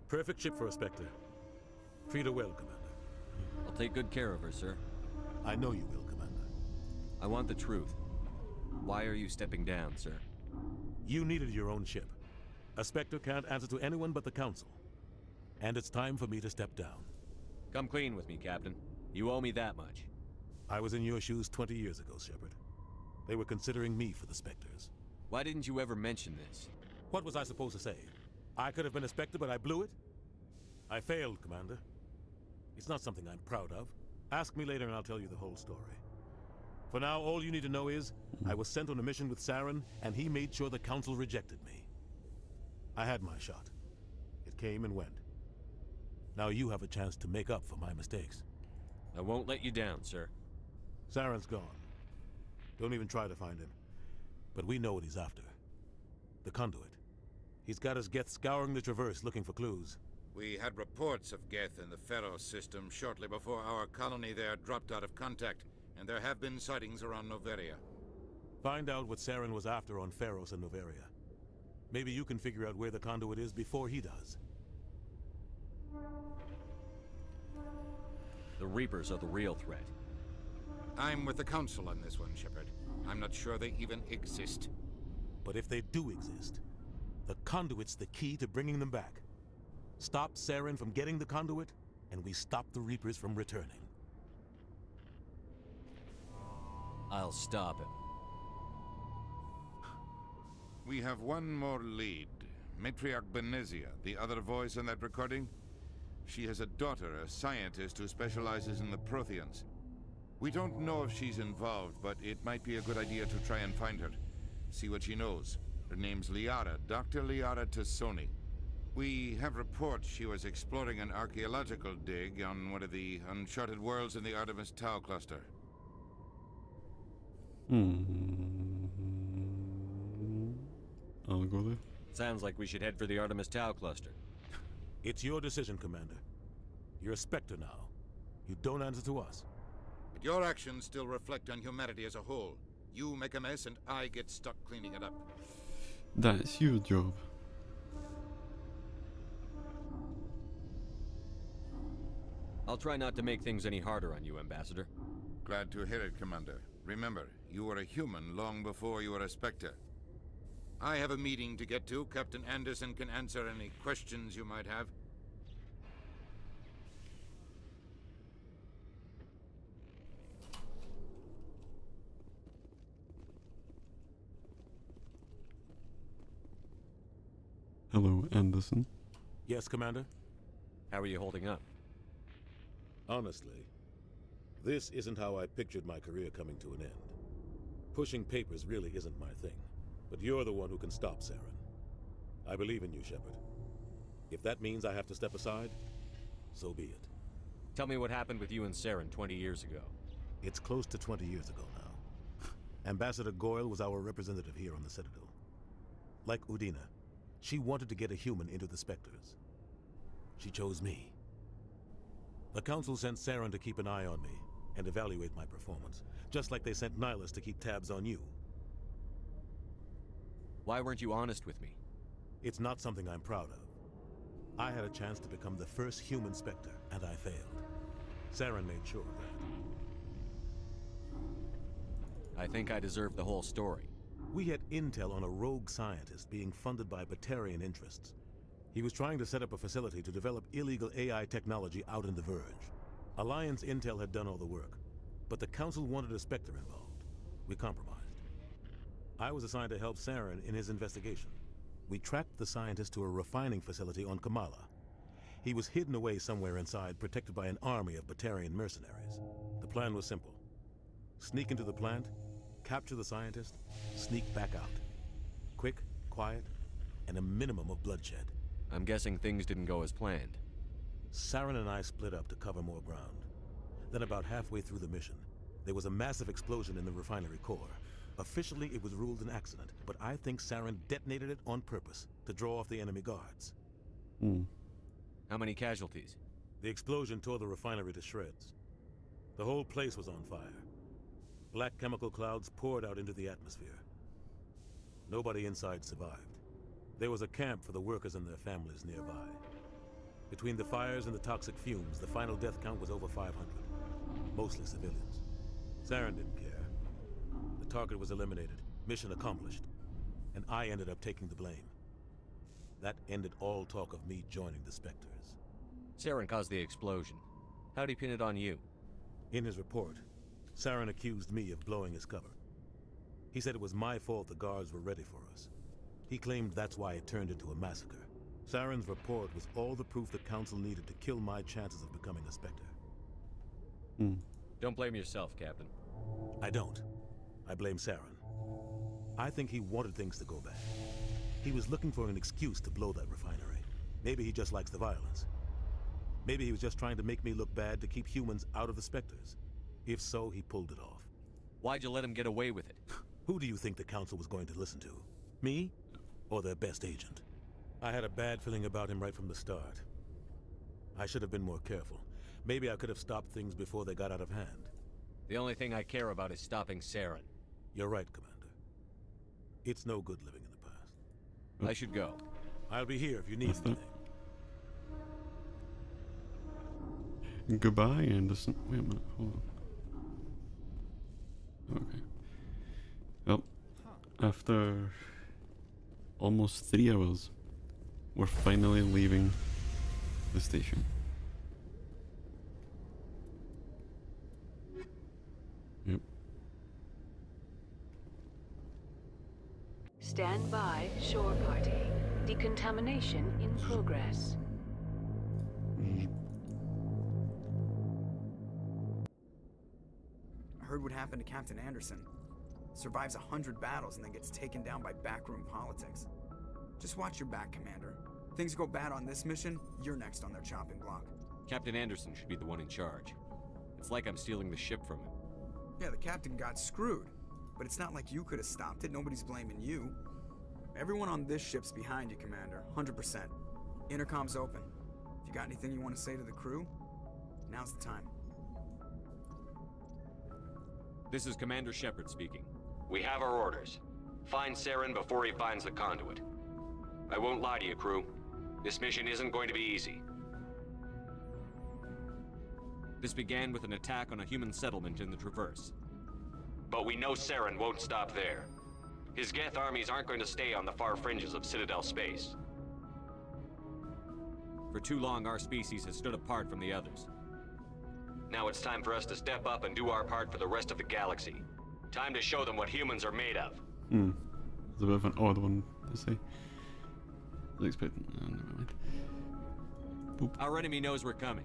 Perfect ship for a Spectre. Treat her well, Commander. I'll take good care of her, sir. I know you will, Commander. I want the truth. Why are you stepping down, sir? You needed your own ship. A Spectre can't answer to anyone but the Council. And it's time for me to step down. Come clean with me, Captain. You owe me that much. I was in your shoes 20 years ago, Shepard. They were considering me for the Spectres. Why didn't you ever mention this? What was I supposed to say? I could have been a Spectre, but I blew it? I failed, Commander. It's not something I'm proud of. Ask me later and I'll tell you the whole story. For now, all you need to know is, I was sent on a mission with Saren, and he made sure the Council rejected me. I had my shot. It came and went. Now you have a chance to make up for my mistakes. I won't let you down, sir. Saren's gone. Don't even try to find him. But we know what he's after. The conduit. He's got his Geth scouring the Traverse looking for clues. We had reports of Geth in the Pharaoh system shortly before our colony there dropped out of contact, and there have been sightings around Noveria. Find out what Saren was after on Pharos and Noveria. Maybe you can figure out where the conduit is before he does. The Reapers are the real threat. I'm with the Council on this one, Shepard. I'm not sure they even exist. But if they do exist, the conduit's the key to bringing them back. Stop Saren from getting the conduit, and we stop the Reapers from returning. I'll stop him. We have one more lead. Matriarch Benezia, the other voice on that recording. She has a daughter, a scientist who specializes in the Protheans. We don't know if she's involved, but it might be a good idea to try and find her. See what she knows. Her name's Liara, Dr. Liara Tassoni. We have reports she was exploring an archaeological dig on one of the uncharted worlds in the Artemis Tau cluster. I'll go there. Sounds like we should head for the Artemis Tau cluster. It's your decision, Commander. You're a Spectre now. You don't answer to us. But your actions still reflect on humanity as a whole. You make a mess and I get stuck cleaning it up. That's your job. I'll try not to make things any harder on you, Ambassador. Glad to hear it, Commander. Remember, you were a human long before you were a Spectre. I have a meeting to get to. Captain Anderson can answer any questions you might have. Hello, Anderson. Yes, Commander? How are you holding up? Honestly, this isn't how I pictured my career coming to an end. Pushing papers really isn't my thing, but you're the one who can stop Saren. I believe in you, Shepard. If that means I have to step aside, so be it. Tell me what happened with you and Saren 20 years ago. It's close to 20 years ago now. Ambassador Goyle was our representative here on the Citadel. Like Udina, she wanted to get a human into the Spectres. She chose me. The Council sent Saren to keep an eye on me and evaluate my performance, just like they sent Nihilus to keep tabs on you. Why weren't you honest with me? It's not something I'm proud of. I had a chance to become the first human Spectre, and I failed. Saren made sure of that. I think I deserve the whole story. We had intel on a rogue scientist being funded by Batarian interests. He was trying to set up a facility to develop illegal AI technology out in the Verge. Alliance intel had done all the work, but the Council wanted a Spectre involved. We compromised. I was assigned to help Saren in his investigation. We tracked the scientist to a refining facility on Kamala. He was hidden away somewhere inside, protected by an army of Batarian mercenaries. The plan was simple. Sneak into the plant, capture the scientist, sneak back out. Quick, quiet, and a minimum of bloodshed. I'm guessing things didn't go as planned. Saren and I split up to cover more ground. Then about halfway through the mission, there was a massive explosion in the refinery core. Officially, it was ruled an accident, but I think Saren detonated it on purpose to draw off the enemy guards. How many casualties? The explosion tore the refinery to shreds. The whole place was on fire. Black chemical clouds poured out into the atmosphere. Nobody inside survived. There was a camp for the workers and their families nearby. Between the fires and the toxic fumes, the final death count was over 500. Mostly civilians. Saren didn't care. The target was eliminated, mission accomplished, and I ended up taking the blame. That ended all talk of me joining the Spectres. Saren caused the explosion. How'd he pin it on you? In his report, Saren accused me of blowing his cover. He said it was my fault the guards were ready for us. He claimed that's why it turned into a massacre. Saren's report was all the proof the Council needed to kill my chances of becoming a Spectre. Don't blame yourself, Captain. I don't. I blame Saren. I think he wanted things to go bad. He was looking for an excuse to blow that refinery. Maybe he just likes the violence. Maybe he was just trying to make me look bad to keep humans out of the Spectres. If so, he pulled it off. Why'd you let him get away with it? Who do you think the Council was going to listen to? Me? Or their best agent? I had a bad feeling about him right from the start. I should have been more careful. Maybe I could have stopped things before they got out of hand. The only thing I care about is stopping Saren. You're right, Commander. It's no good living in the past. I should go. I'll be here if you need anything. Goodbye, Anderson. Wait a minute, hold on. Okay. Well, after almost 3 hours, we're finally leaving the station. Yep. Stand by, shore party. Decontamination in progress. I heard what happened to Captain Anderson. Survives 100 battles and then gets taken down by backroom politics. Just watch your back, Commander. Things go bad on this mission, you're next on their chopping block. Captain Anderson should be the one in charge. It's like I'm stealing the ship from him. Yeah, the captain got screwed. But it's not like you could have stopped it. Nobody's blaming you. Everyone on this ship's behind you, Commander. 100%. Intercom's open. If you got anything you want to say to the crew, now's the time. This is Commander Shepard speaking. We have our orders. Find Saren before he finds the conduit. I won't lie to you, crew. This mission isn't going to be easy. This began with an attack on a human settlement in the Traverse. But we know Saren won't stop there. His Geth armies aren't going to stay on the far fringes of Citadel space. For too long, our species has stood apart from the others. Now it's time for us to step up and do our part for the rest of the galaxy. Time to show them what humans are made of. It's a bit of an odd one to say. I was expecting... Oh, never mind. Boop. Our enemy knows we're coming.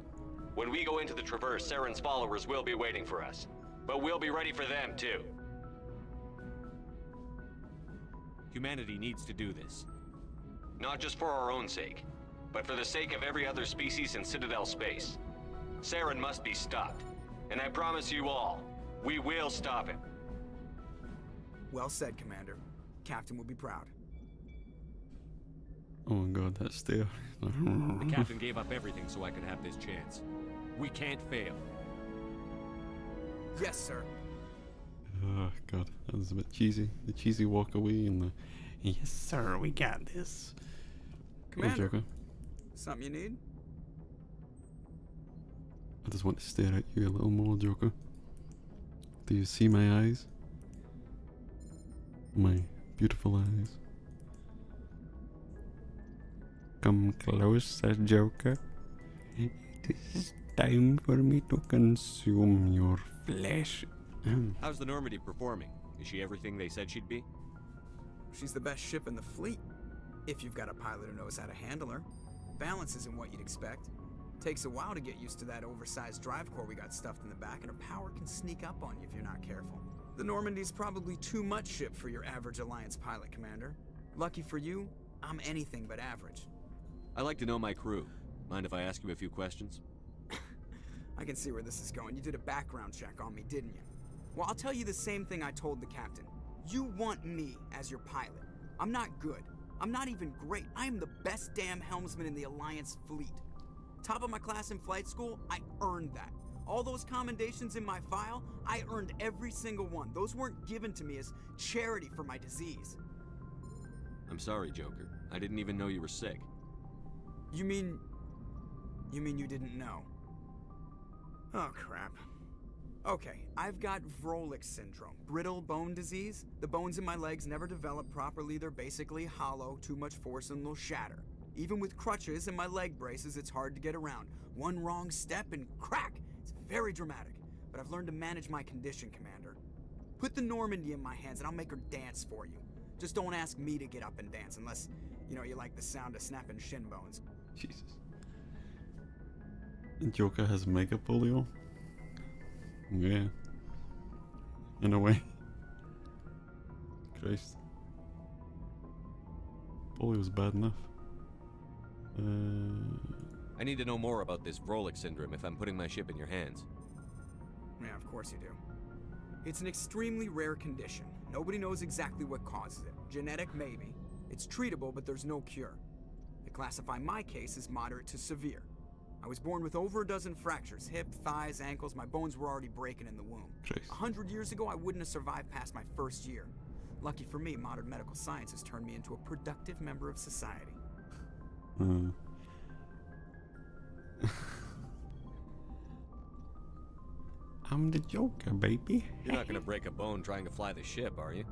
When we go into the Traverse, Saren's followers will be waiting for us. But we'll be ready for them, too. Humanity needs to do this. Not just for our own sake, but for the sake of every other species in Citadel space. Saren must be stopped. And I promise you all, we will stop him. Well said, Commander. Captain will be proud. Oh my god, that stare. The captain gave up everything so I could have this chance. We can't fail. Yes, sir. Oh god, that was a bit cheesy. The cheesy walk away and the yes sir, we got this. Commander, Joker. Something you need? I just want to stare at you a little more, Joker. Do you see my eyes? My beautiful eyes. Come closer, Joker. It is time for me to consume your flesh. How's the Normandy performing? Is she everything they said she'd be? She's the best ship in the fleet. If you've got a pilot who knows how to handle her. Balance isn't what you'd expect. Takes a while to get used to that oversized drive core we got stuffed in the back, and her power can sneak up on you if you're not careful. The Normandy's probably too much ship for your average Alliance pilot, Commander. Lucky for you, I'm anything but average. I like to know my crew. Mind if I ask you a few questions? I can see where this is going. You did a background check on me, didn't you? Well, I'll tell you the same thing I told the captain. You want me as your pilot. I'm not good. I'm not even great. I am the best damn helmsman in the Alliance fleet. Top of my class in flight school, I earned that. All those commendations in my file, I earned every single one. Those weren't given to me as charity for my disease. I'm sorry, Joker. I didn't even know you were sick. You mean you didn't know? Oh, crap. Okay, I've got Vrolik syndrome, brittle bone disease. The bones in my legs never develop properly. They're basically hollow, too much force and they'll shatter. Even with crutches and my leg braces, it's hard to get around. One wrong step and crack! It's very dramatic, but I've learned to manage my condition, Commander. Put the Normandy in my hands and I'll make her dance for you. Just don't ask me to get up and dance unless, you like the sound of snapping shin bones. Jesus. Joker has mega polio? Yeah. In a way. Christ. Polio's bad enough. I need to know more about this Vrolik syndrome if I'm putting my ship in your hands. Yeah, of course you do. It's an extremely rare condition. Nobody knows exactly what causes it. Genetic, maybe. It's treatable, but there's no cure. They classify my case as moderate to severe. I was born with over a dozen fractures, hip, thighs, ankles. My bones were already breaking in the womb. 100 years ago, I wouldn't have survived past my first year. Lucky for me, modern medical science has turned me into a productive member of society. I'm the Joker, baby. You're not gonna break a bone trying to fly the ship, are you?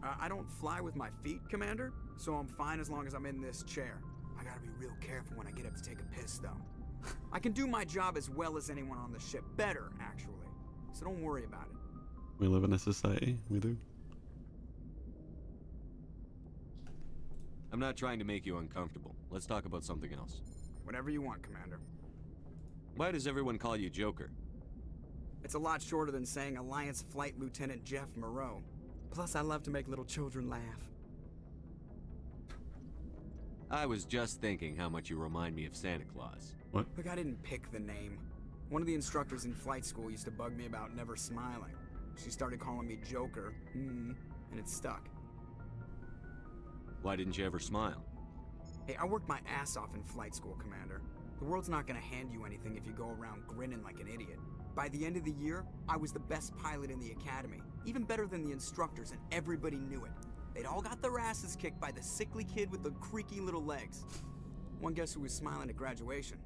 I don't fly with my feet, Commander, so I'm fine as long as I'm in this chair. I gotta be real careful when I get up to take a piss, though. I can do my job as well as anyone on the ship. Better, actually. So don't worry about it. We live in a society. We do. I'm not trying to make you uncomfortable. Let's talk about something else. Whatever you want, Commander. Why does everyone call you Joker? It's a lot shorter than saying Alliance Flight Lieutenant Jeff Moreau. Plus, I love to make little children laugh. I was just thinking how much you remind me of Santa Claus. What? Look, I didn't pick the name. One of the instructors in flight school used to bug me about never smiling. She started calling me Joker, and it stuck. Why didn't you ever smile? Hey, I worked my ass off in flight school, Commander. The world's not gonna hand you anything if you go around grinning like an idiot. By the end of the year, I was the best pilot in the academy, even better than the instructors, and everybody knew it. They'd all got their asses kicked by the sickly kid with the creaky little legs. One guess who was smiling at graduation?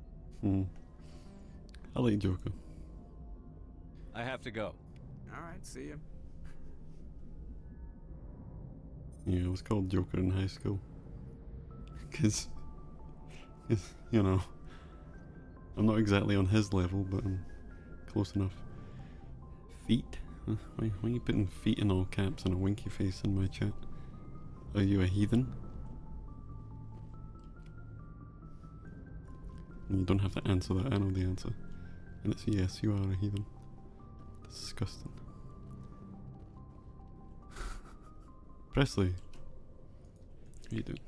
I like Joker. I have to go. Alright, see ya. Yeah, I was called Joker in high school. Because, you know, I'm not exactly on his level, but I'm close enough. Feet? Huh? Why are you putting feet in all caps and a winky face in my chat? Are you a heathen? You don't have to answer that, I know the answer. And it's yes, you are a heathen. Disgusting. Presley. How you doing?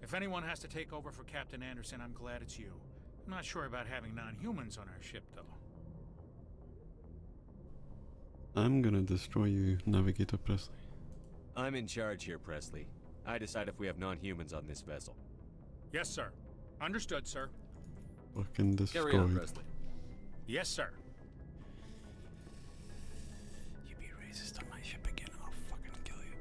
If anyone has to take over for Captain Anderson, I'm glad it's you. I'm not sure about having non-humans on our ship, though. I'm gonna destroy you, Navigator Presley. I'm in charge here, Presley. I decide if we have non-humans on this vessel. Yes, sir. Understood, sir. Fucking destroyed. Carry on, Presley. Yes, sir. You be racist on my ship again, I'll fucking kill you.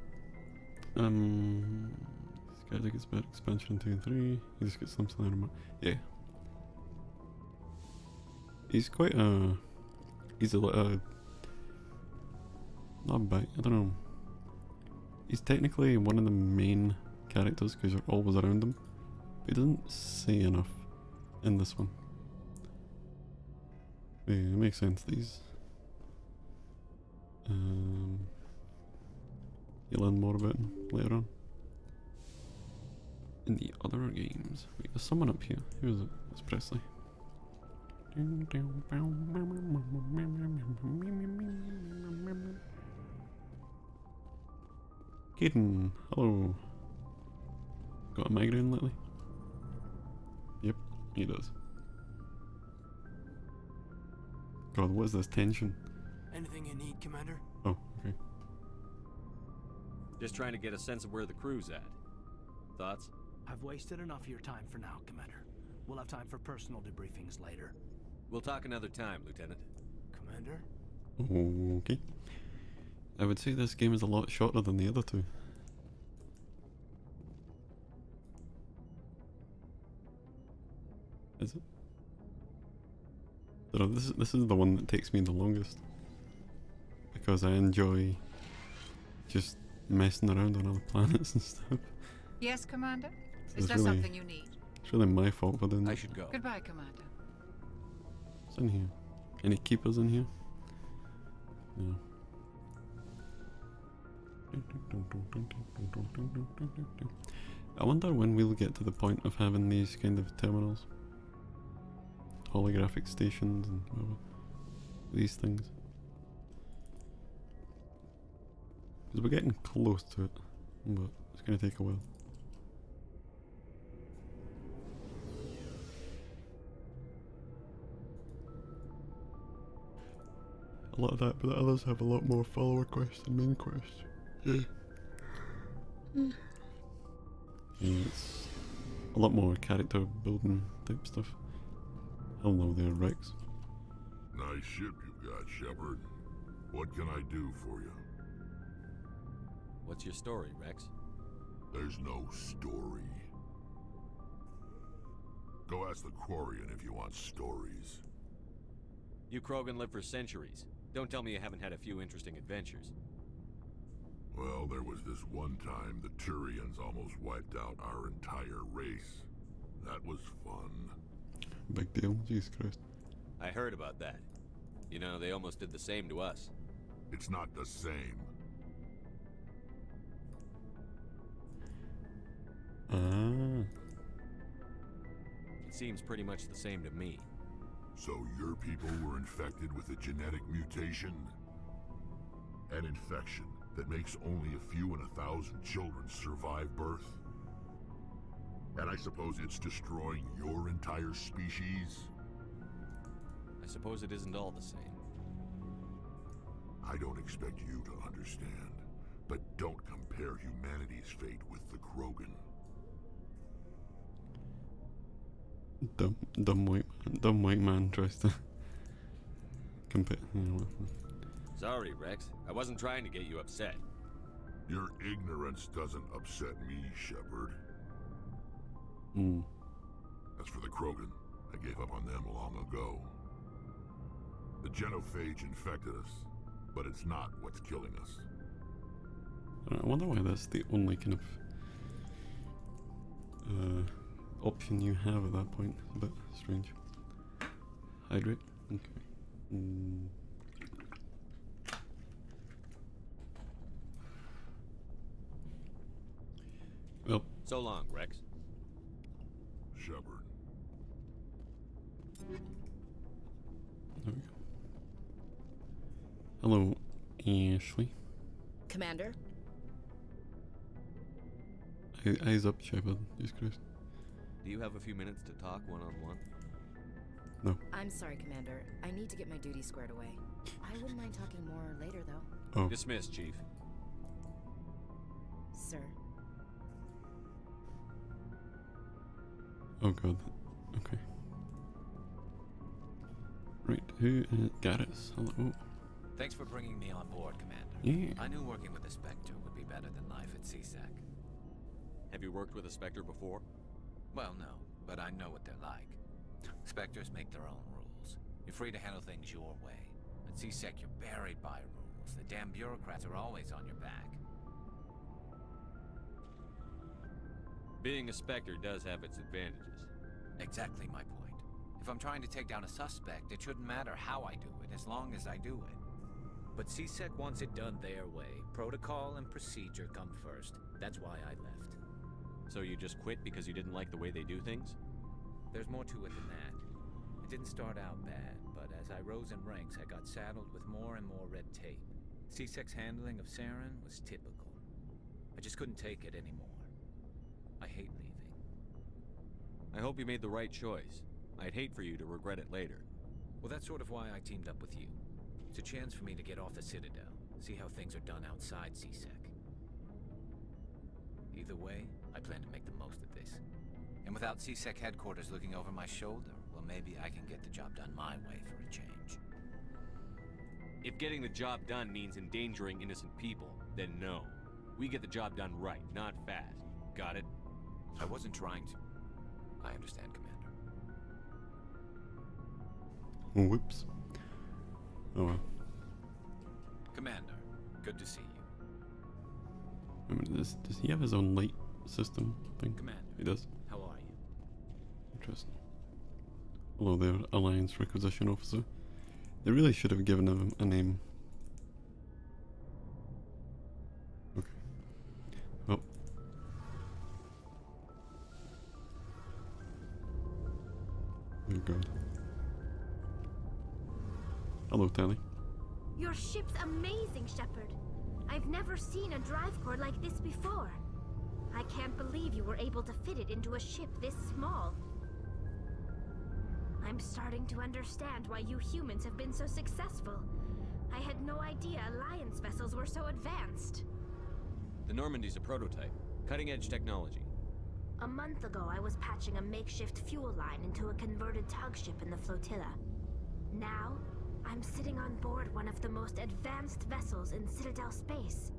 This guy gets better expansion 2 and 3. He just gets something out of my... Yeah. He's quite he's not bad, I don't know. He's technically one of the main characters because you're always around him. But he doesn't say enough in this one. Yeah, it makes sense, these. You'll learn more about him later on. In the other games. Wait, there's someone up here. Who is it? It's Presley. Kaden, hello. Got a migraine lately? Yep, he does. God, what is this tension? Anything you need, Commander? Oh, okay. Just trying to get a sense of where the crew's at. Thoughts? I've wasted enough of your time for now, Commander. We'll have time for personal debriefings later. We'll talk another time, Lieutenant. Commander? Okay. I would say this game is a lot shorter than the other two. Is it? So this is the one that takes me the longest. Because I enjoy just messing around on other planets and stuff. Yes, Commander? So Is it's there really, something you need? It's really my fault for doing that. I should go. Goodbye, Commander. What's in here? Any keepers in here? No. I wonder when we'll get to the point of having these kind of terminals. Holographic stations and whatever. These things. Because we're getting close to it, but it's going to take a while. A lot of that, but the others have a lot more follower quests than main quests. Yeah. Yeah, it's a lot more character building type stuff. Hello there, Rex. Nice ship you've got, Shepard. What can I do for you? What's your story, Rex? There's no story. Go ask the Quarian if you want stories. You Krogan lived for centuries. Don't tell me you haven't had a few interesting adventures. Well, there was this one time the Turians almost wiped out our entire race. That was fun. Big deal, Jesus Christ. I heard about that. You know, they almost did the same to us. It's not the same. It seems pretty much the same to me. So your people were infected with a genetic mutation? An infection that makes only a few in 1,000 children survive birth? And I suppose it's destroying your entire species? I suppose it isn't all the same. I don't expect you to understand, but don't compare humanity's fate with the Krogan. Dumb white man tries to compare. Sorry, Rex. I wasn't trying to get you upset. Your ignorance doesn't upset me, Shepard. As for the Krogan, I gave up on them long ago. The genophage infected us, but it's not what's killing us. I wonder why that's the only kind of option you have at that point. It's a bit strange. Hydrate? Okay. Well. So long, Rex. Shepard. There we go. Hello, Ashley. Commander? Eyes up, Shepard. Jesus Christ. Do you have a few minutes to talk one-on-one? No. I'm sorry, Commander. I need to get my duties squared away. I wouldn't mind talking more later, though. Oh. Dismissed, Chief. Sir. Oh god. Okay. Right, who got us? Hello. Thanks for bringing me on board, Commander. Yeah. I knew working with a Spectre would be better than life at CSEC. Have you worked with a Spectre before? Well, no, but I know what they're like. Spectres make their own rules. You're free to handle things your way. At CSEC, you're buried by rules. The damn bureaucrats are always on your back. Being a Spectre does have its advantages. Exactly my point. If I'm trying to take down a suspect, it shouldn't matter how I do it, as long as I do it. But CSEC wants it done their way. Protocol and procedure come first. That's why I left. So you just quit because you didn't like the way they do things? There's more to it than that. It didn't start out bad, but as I rose in ranks, I got saddled with more and more red tape. CSEC's handling of Saren was typical. I just couldn't take it anymore. I hate leaving. I hope you made the right choice. I'd hate for you to regret it later. Well, that's sort of why I teamed up with you. It's a chance for me to get off the Citadel, see how things are done outside CSEC. Either way, I plan to make the most of this. And without CSEC headquarters looking over my shoulder, well, maybe I can get the job done my way for a change. If getting the job done means endangering innocent people, then no. We get the job done right, not fast. Got it? I wasn't trying to. I understand, Commander. Whoops. Oh well. Commander, good to see you. I mean, does he have his own light system thing? Commander. He does. How are you? Interesting. Hello there, Alliance Requisition Officer. They really should have given him a name. Okay. Oh. Oh god. Hello, Tally. Your ship's amazing, Shepard. I've never seen a drive core like this before. I can't believe you were able to fit it into a ship this small. I'm starting to understand why you humans have been so successful. I had no idea Alliance vessels were so advanced. The Normandy's a prototype. Cutting-edge technology. A month ago, I was patching a makeshift fuel line into a converted tug ship in the flotilla. Now, I'm sitting on board one of the most advanced vessels in Citadel space.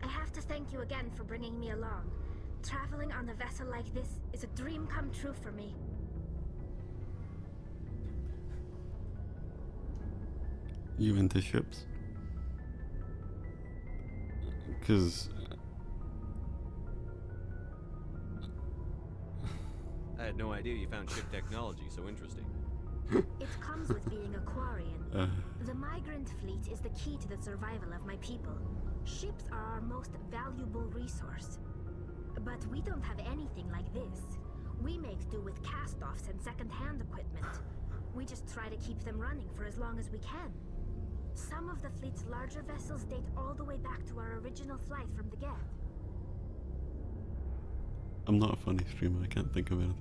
I have to thank you again for bringing me along. Traveling on a vessel like this is a dream come true for me. You into ships? Because I had no idea you found ship technology so interesting. It comes with being a Quarian. The migrant fleet is the key to the survival of my people. Ships are our most valuable resource. But we don't have anything like this. We make do with cast-offs and second-hand equipment. We just try to keep them running for as long as we can. Some of the fleet's larger vessels date all the way back to our original flight from the Geth. I'm not a funny streamer, I can't think of anything.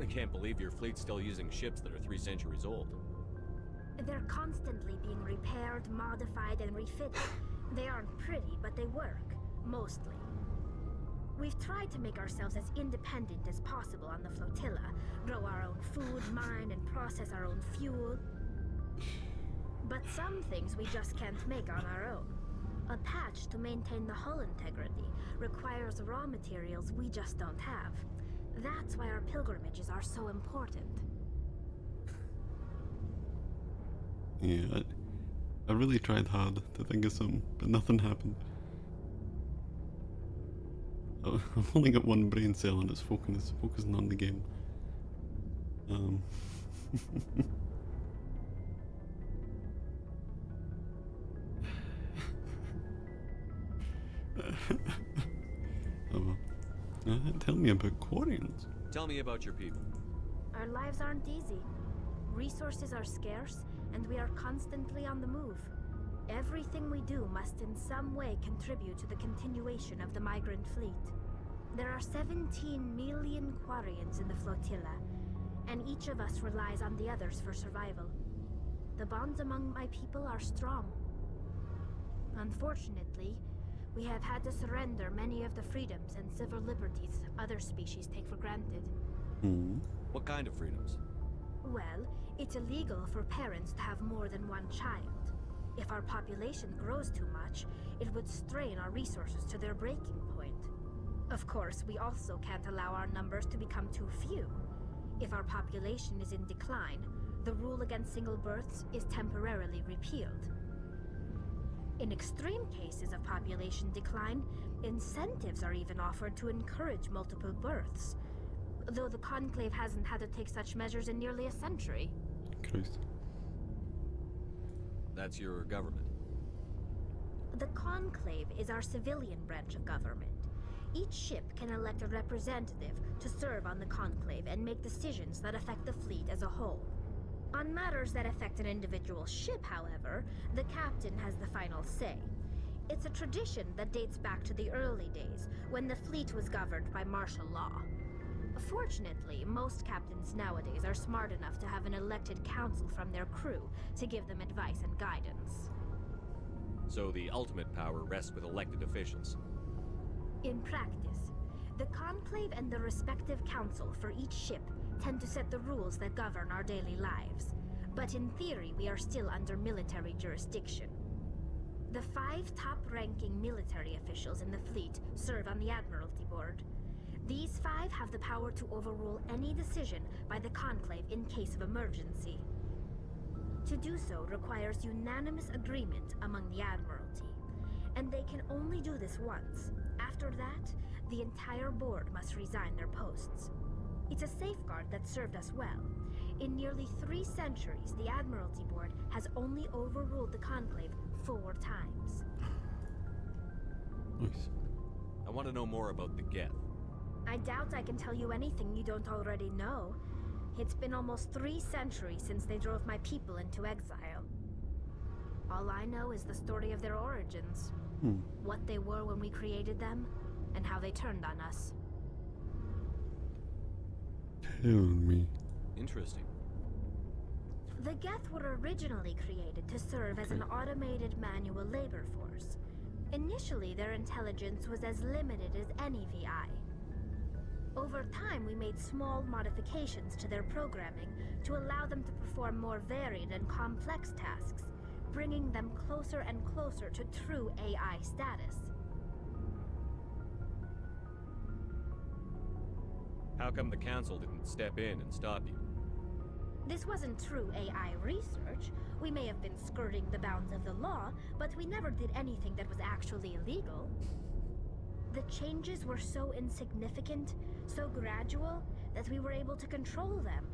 I can't believe your fleet's still using ships that are 3 centuries old. They're constantly being repaired, modified, and refitted. They aren't pretty, but they work. Mostly. We've tried to make ourselves as independent as possible on the flotilla. Grow our own food, mine, and process our own fuel. But some things we just can't make on our own. A patch to maintain the hull integrity requires raw materials we just don't have. That's why our pilgrimages are so important. Yeah, I really tried hard to think of something, but nothing happened. I've only got one brain cell and it's focusing on the game. Oh well. Tell me about Quarians. Tell me about your people. Our lives aren't easy. Resources are scarce, and we are constantly on the move. Everything we do must in some way contribute to the continuation of the migrant fleet. There are 17 million Quarians in the flotilla, and each of us relies on the others for survival. The bonds among my people are strong. Unfortunately, we have had to surrender many of the freedoms and civil liberties other species take for granted. What kind of freedoms? Well, it's illegal for parents to have more than one child. If our population grows too much, it would strain our resources to their breaking point. Of course, we also can't allow our numbers to become too few. If our population is in decline, the rule against single births is temporarily repealed. In extreme cases of population decline, incentives are even offered to encourage multiple births, though the Conclave hasn't had to take such measures in nearly a century. Christ. That's your government. The Conclave is our civilian branch of government. Each ship can elect a representative to serve on the Conclave and make decisions that affect the fleet as a whole. On matters that affect an individual ship, however, the captain has the final say. It's a tradition that dates back to the early days, when the fleet was governed by martial law. Fortunately, most captains nowadays are smart enough to have an elected council from their crew to give them advice and guidance. So the ultimate power rests with elected officials. In practice, the Conclave and the respective council for each ship tend to set the rules that govern our daily lives. But in theory, we are still under military jurisdiction. The 5 top-ranking military officials in the fleet serve on the Admiralty Board. These 5 have the power to overrule any decision by the Conclave in case of emergency. To do so requires unanimous agreement among the Admiralty, and they can only do this once. After that, the entire board must resign their posts. It's a safeguard that served us well. In nearly 3 centuries, the Admiralty Board has only overruled the Conclave 4 times. Nice. I want to know more about the Geth. I doubt I can tell you anything you don't already know. It's been almost 3 centuries since they drove my people into exile. All I know is the story of their origins. What they were when we created them, and how they turned on us. Tell me. Interesting. The Geth were originally created to serve as an automated manual labor force. Initially, their intelligence was as limited as any VI. Over time, we made small modifications to their programming to allow them to perform more varied and complex tasks, bringing them closer and closer to true AI status. How come the Council didn't step in and stop you? This wasn't true AI research. We may have been skirting the bounds of the law, but we never did anything that was actually illegal. The changes were so insignificant, so gradual, that we were able to control them.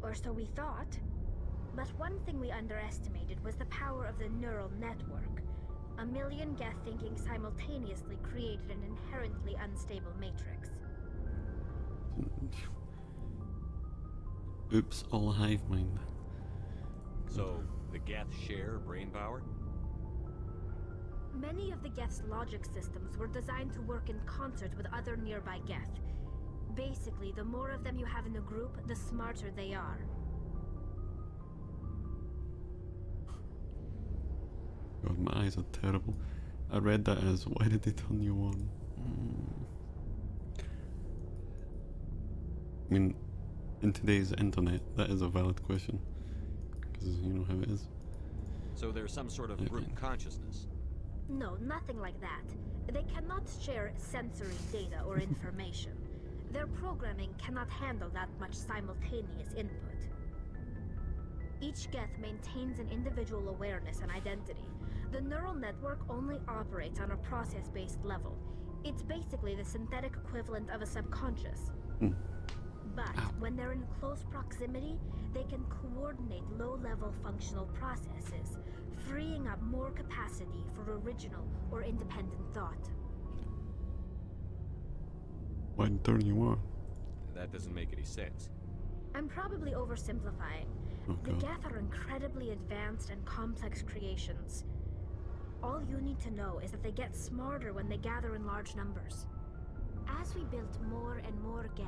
Or so we thought. But one thing we underestimated was the power of the neural network. A million Geth thinking simultaneously created an inherently unstable matrix. Oops, all hive mind. So, the Geth share brain power? Many of the Geth's logic systems were designed to work in concert with other nearby Geth. Basically, the more of them you have in a group, the smarter they are. God, my eyes are terrible. I read that as, why did they turn you on? I mean, in today's internet, that is a valid question. Because you know how it is. So there's some sort of group consciousness? No, nothing like that. They cannot share sensory data or information. Their programming cannot handle that much simultaneous input. Each Geth maintains an individual awareness and identity. The neural network only operates on a process-based level. It's basically the synthetic equivalent of a subconscious. But when they're in close proximity, they can coordinate low-level functional processes, freeing up more capacity for original or independent thought. Why turn you on? That doesn't make any sense. I'm probably oversimplifying. The Geth are incredibly advanced and complex creations. All you need to know is that they get smarter when they gather in large numbers. As we built more and more Geth,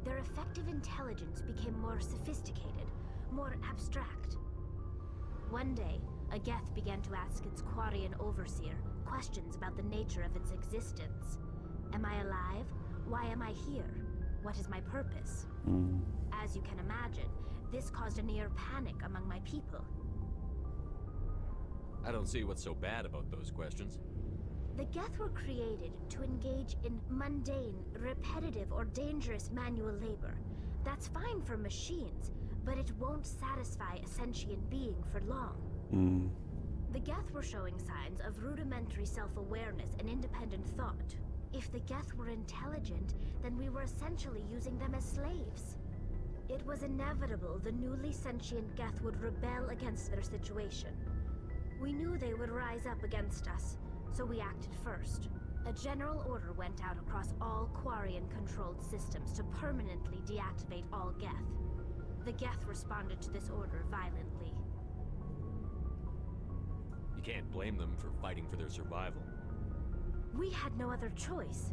their effective intelligence became more sophisticated, more abstract. One day, a Geth began to ask its Quarian overseer questions about the nature of its existence. Am I alive? Why am I here? What is my purpose? As you can imagine, this caused a near panic among my people. I don't see what's so bad about those questions. The Geth were created to engage in mundane, repetitive, or dangerous manual labor. That's fine for machines, but it won't satisfy a sentient being for long. The Geth were showing signs of rudimentary self-awareness and independent thought. If the Geth were intelligent, then we were essentially using them as slaves. It was inevitable the newly sentient Geth would rebel against their situation. We knew they would rise up against us, so we acted first. A general order went out across all Quarian-controlled systems to permanently deactivate all Geth. The Geth responded to this order violently. You can't blame them for fighting for their survival. We had no other choice.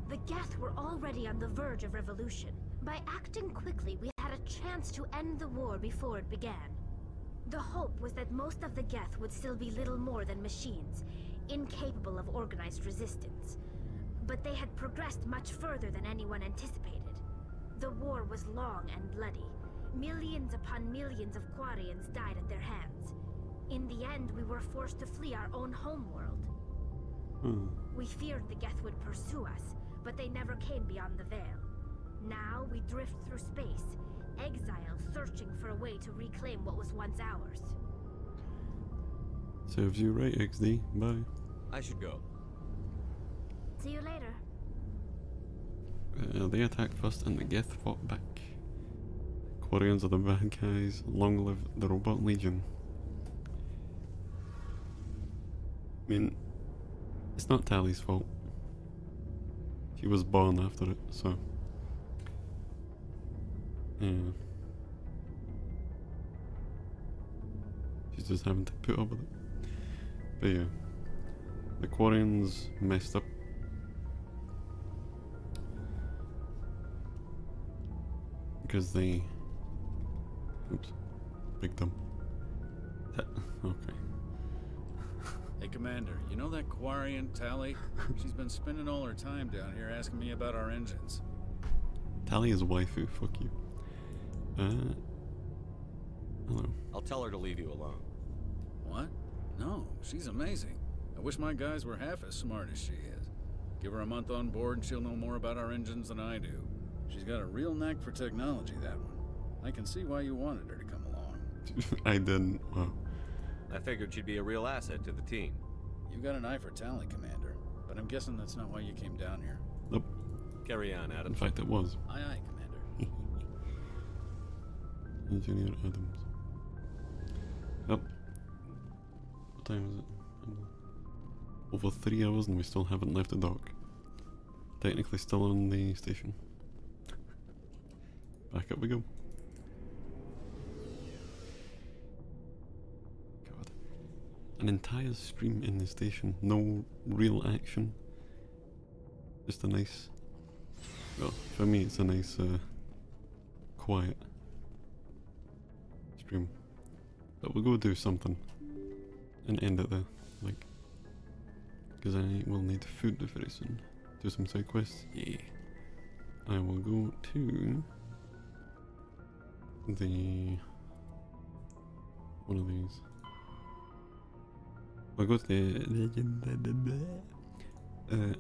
The Geth were already on the verge of revolution. By acting quickly, we had a chance to end the war before it began. The hope was that most of the Geth would still be little more than machines, incapable of organized resistance. But they had progressed much further than anyone anticipated. The war was long and bloody. Millions upon millions of Quarians died at their hands. In the end, we were forced to flee our own homeworld. We feared the Geth would pursue us, but they never came beyond the veil. Now we drift through space, exile, searching for a way to reclaim what was once ours. Serves you right, XD. Bye. I should go. See you later. They attacked first and the Geth fought back. Quarians are the bad guys. Long live the Robot Legion. I mean, it's not Tally's fault. She was born after it, so... yeah. She's just having to put up with it. But yeah. The Quarians messed up. Because they... oops. Big dumb. Okay. Hey, Commander, you know that Quarian, Tally? She's been spending all her time down here asking me about our engines. Tally is waifu, fuck you. Hello. I'll tell her to leave you alone. What? No, she's amazing. I wish my guys were half as smart as she is. Give her a month on board and she'll know more about our engines than I do. She's got a real knack for technology, that one. I can see why you wanted her to come along. I didn't. Wow. I figured she'd be a real asset to the team. You've got an eye for talent, Commander. But I'm guessing that's not why you came down here. Nope. Carry on, Adams. In fact, it was. Aye, aye, Commander. Engineer Adams. Yep. What time is it? Over 3 hours and we still haven't left the dock. Technically still on the station. Back up we go. God. an entire stream in the station. No real action. Just a nice, well, for me it's a nice quiet stream. But we'll go do something and end it there, like, because I will need food very soon. Do some side quests. Yeah. I will go to the one of these. I'll go to the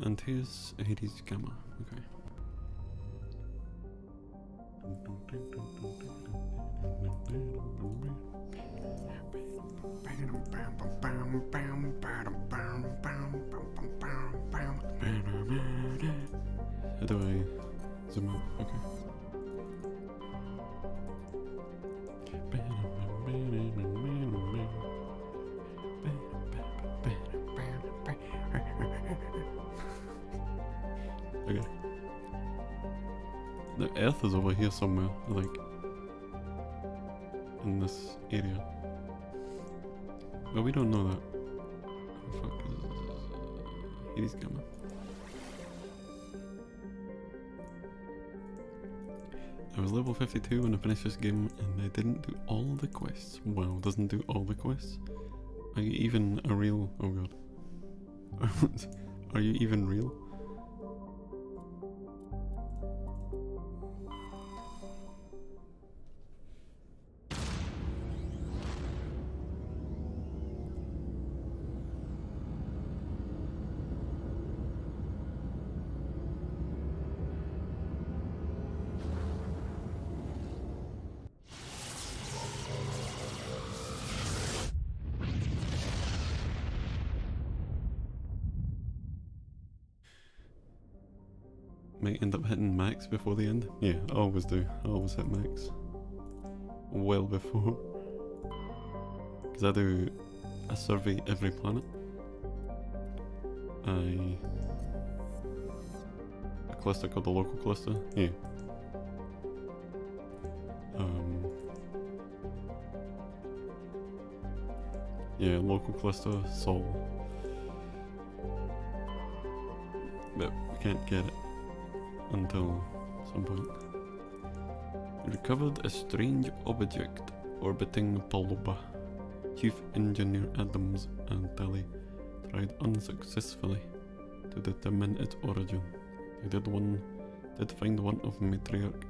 Antaeus Hades Gamma. Okay. How do I zoom out? Okay. Okay. The Earth is over here somewhere, like in this area. But we don't know that. What the fuck is Hades Gamma? I was level 52 when I finished this game and I didn't do all the quests. Wow, doesn't do all the quests? Are you even a real... oh god. Are you even real? Might end up hitting max before the end. Yeah, I always do. I always hit max. Well before. Because I do a survey every planet. A cluster called the local cluster. Yeah. Yeah, local cluster, Sol. But we can't get it until some point. Recovered a strange object orbiting Paloba. Chief Engineer Adams and Tally tried unsuccessfully to determine its origin. They did find one of Matriarch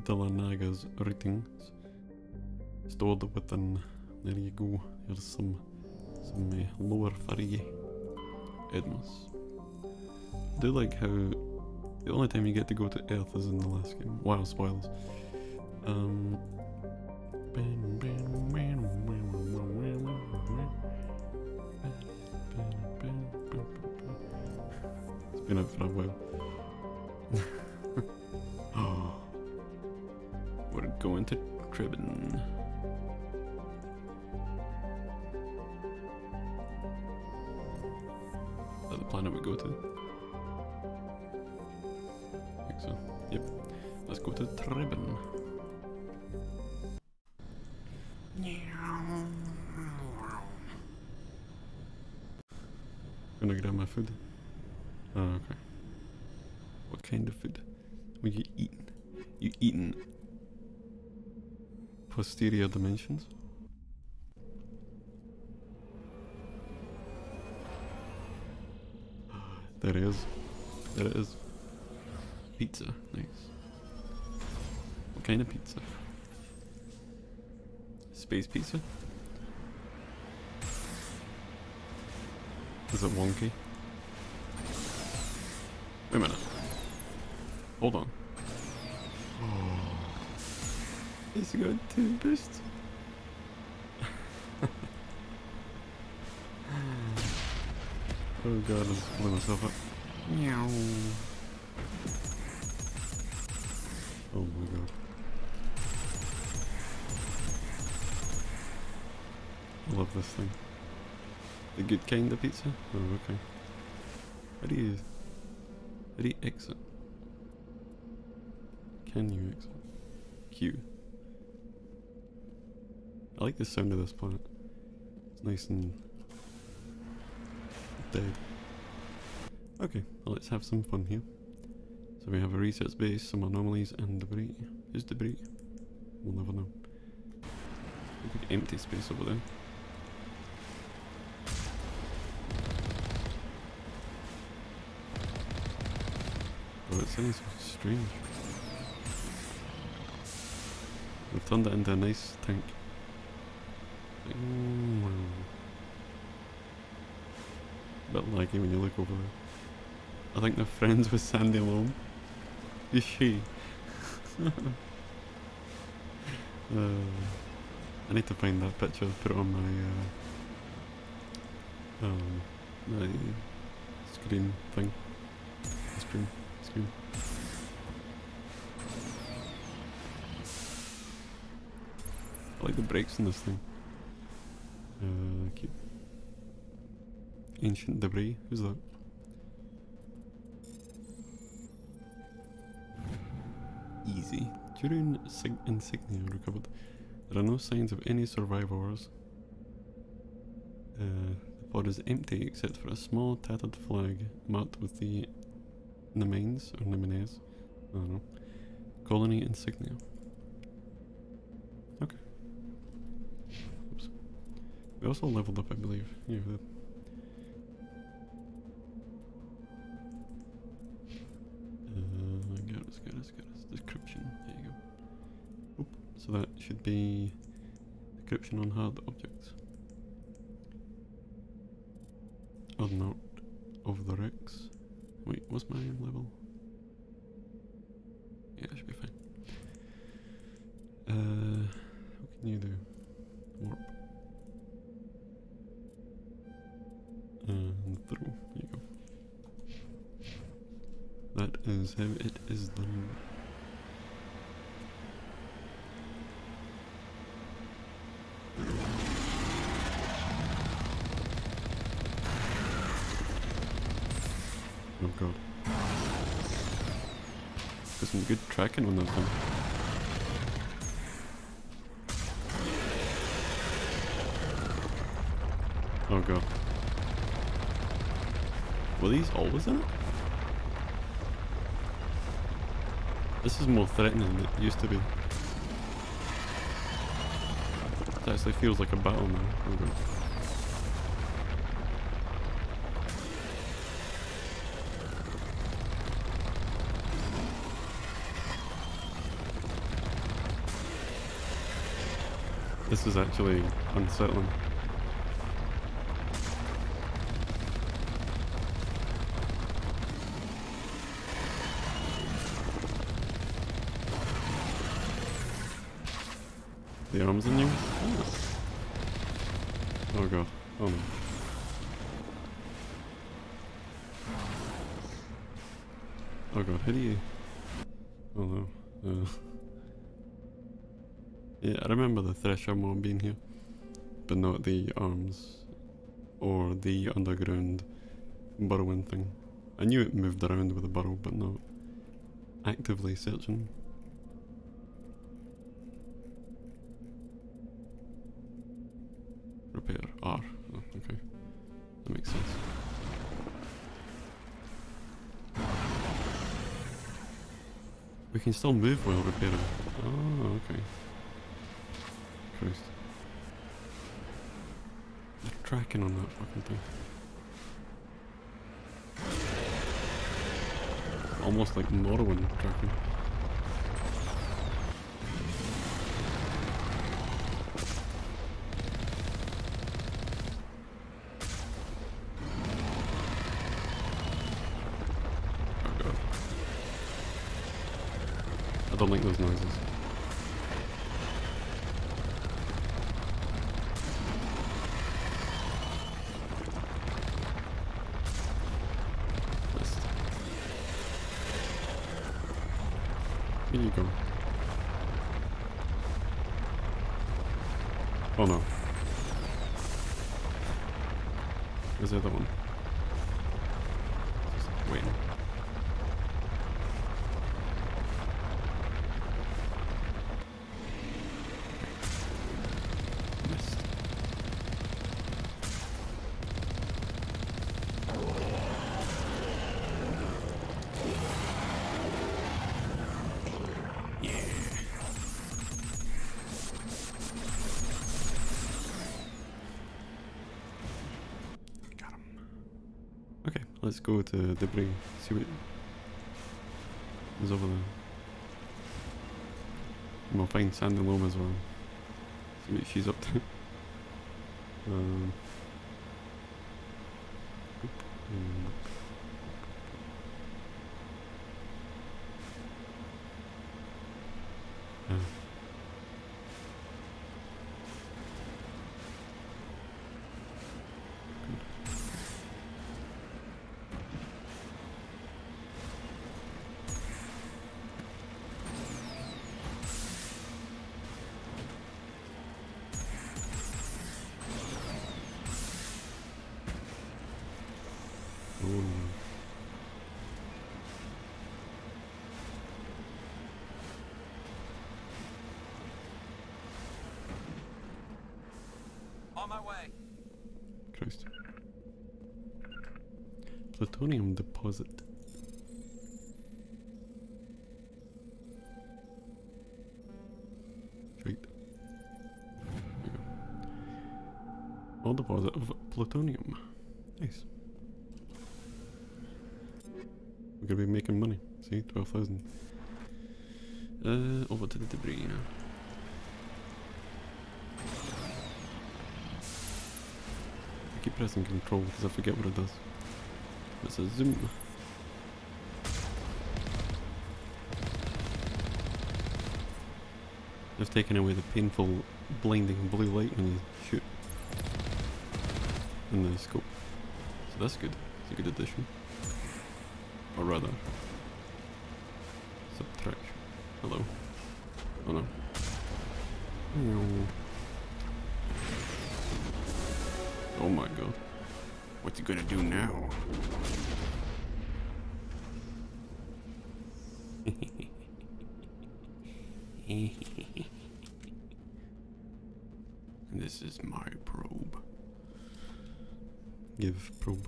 Delanaga's writings stored within. There you go. Here's some lower Farie Edmus. I do like how the only time you get to go to Earth is in the last game. Wow, spoilers. It's been out for a while. Oh, we're going to Tribben. Is that the planet we go to? I think so. Yep. Let's go to Tribben. Gonna grab my food. Oh, okay. What kind of food? What you eating? You eating posterior dimensions? There it is. There it is. Pizza. Nice. What kind of pizza? Space pizza? Is it wonky? Wait a minute. Hold on. Oh. It's got Tempest. Oh god, I just blew myself up. Meow. Oh my god. I love this thing. The good kind of pizza? Oh, okay. How do you exit? Can you exit? Q. I like the sound of this planet. It's nice and dead. Okay, well, let's have some fun here. So we have a research base, some anomalies, and debris. Who's debris? We'll never know. A big empty space over there. Oh, it sounds so strange. They've turned it into a nice tank. Like, a bit laggy when you look over there. I think they're friends with Sandy Loam. Is she? I need to find that picture, put it on my screen thing. Screen. I like the brakes in this thing. Keep ancient debris. Who's that? Easy. During insignia recovered, there are no signs of any survivors. The pod is empty except for a small tattered flag marked with the Nemines or Nemines, I don't know. Colony insignia. Okay. Oops. We also leveled up, I believe. Yeah, we did. Get us. Description. There you go. Oop. So that should be description on hard objects. Or not of the wrecks. Wait, what's my level? Yeah, it should be fine. What can you do? Warp. And through. There you go. That is how it is done. Oh god. Got some good tracking on that thing. Oh god. Were these always in it? This is more threatening than it used to be. It actually feels like a battle now. Oh god. This is actually unsettling. The arms in you? Oh god. Oh no. Oh god, how do you... Oh no. Yeah, I remember the Thresher mob being here, but not the arms or the underground burrowing thing. I knew it moved around with a burrow, but not actively searching. Repair R. Oh, okay. That makes sense. We can still move while repairing. Oh, okay. Christ. They're tracking on that fucking thing. Almost like Morrowind tracking. Oh god. I don't like those noises. Here you go. Oh no. Where's the other one? Just waiting. Missed. let's go to debris, see what is over there. And we'll find Sandy Loam as well. See what she's up to. On my way. Christ. Plutonium deposit. Right. There we go. All deposit of plutonium. Nice. We're gonna be making money. See, 12,000. Over to the debris now. I keep pressing control because I forget what it does. It's a zoom. They've taken away the painful, blinding blue light when you shoot in the scope. So that's good. It's a good addition. Or rather, subtraction. Hello. Oh no. Oh my god. What's he gonna do now? This is my probe. Give probe.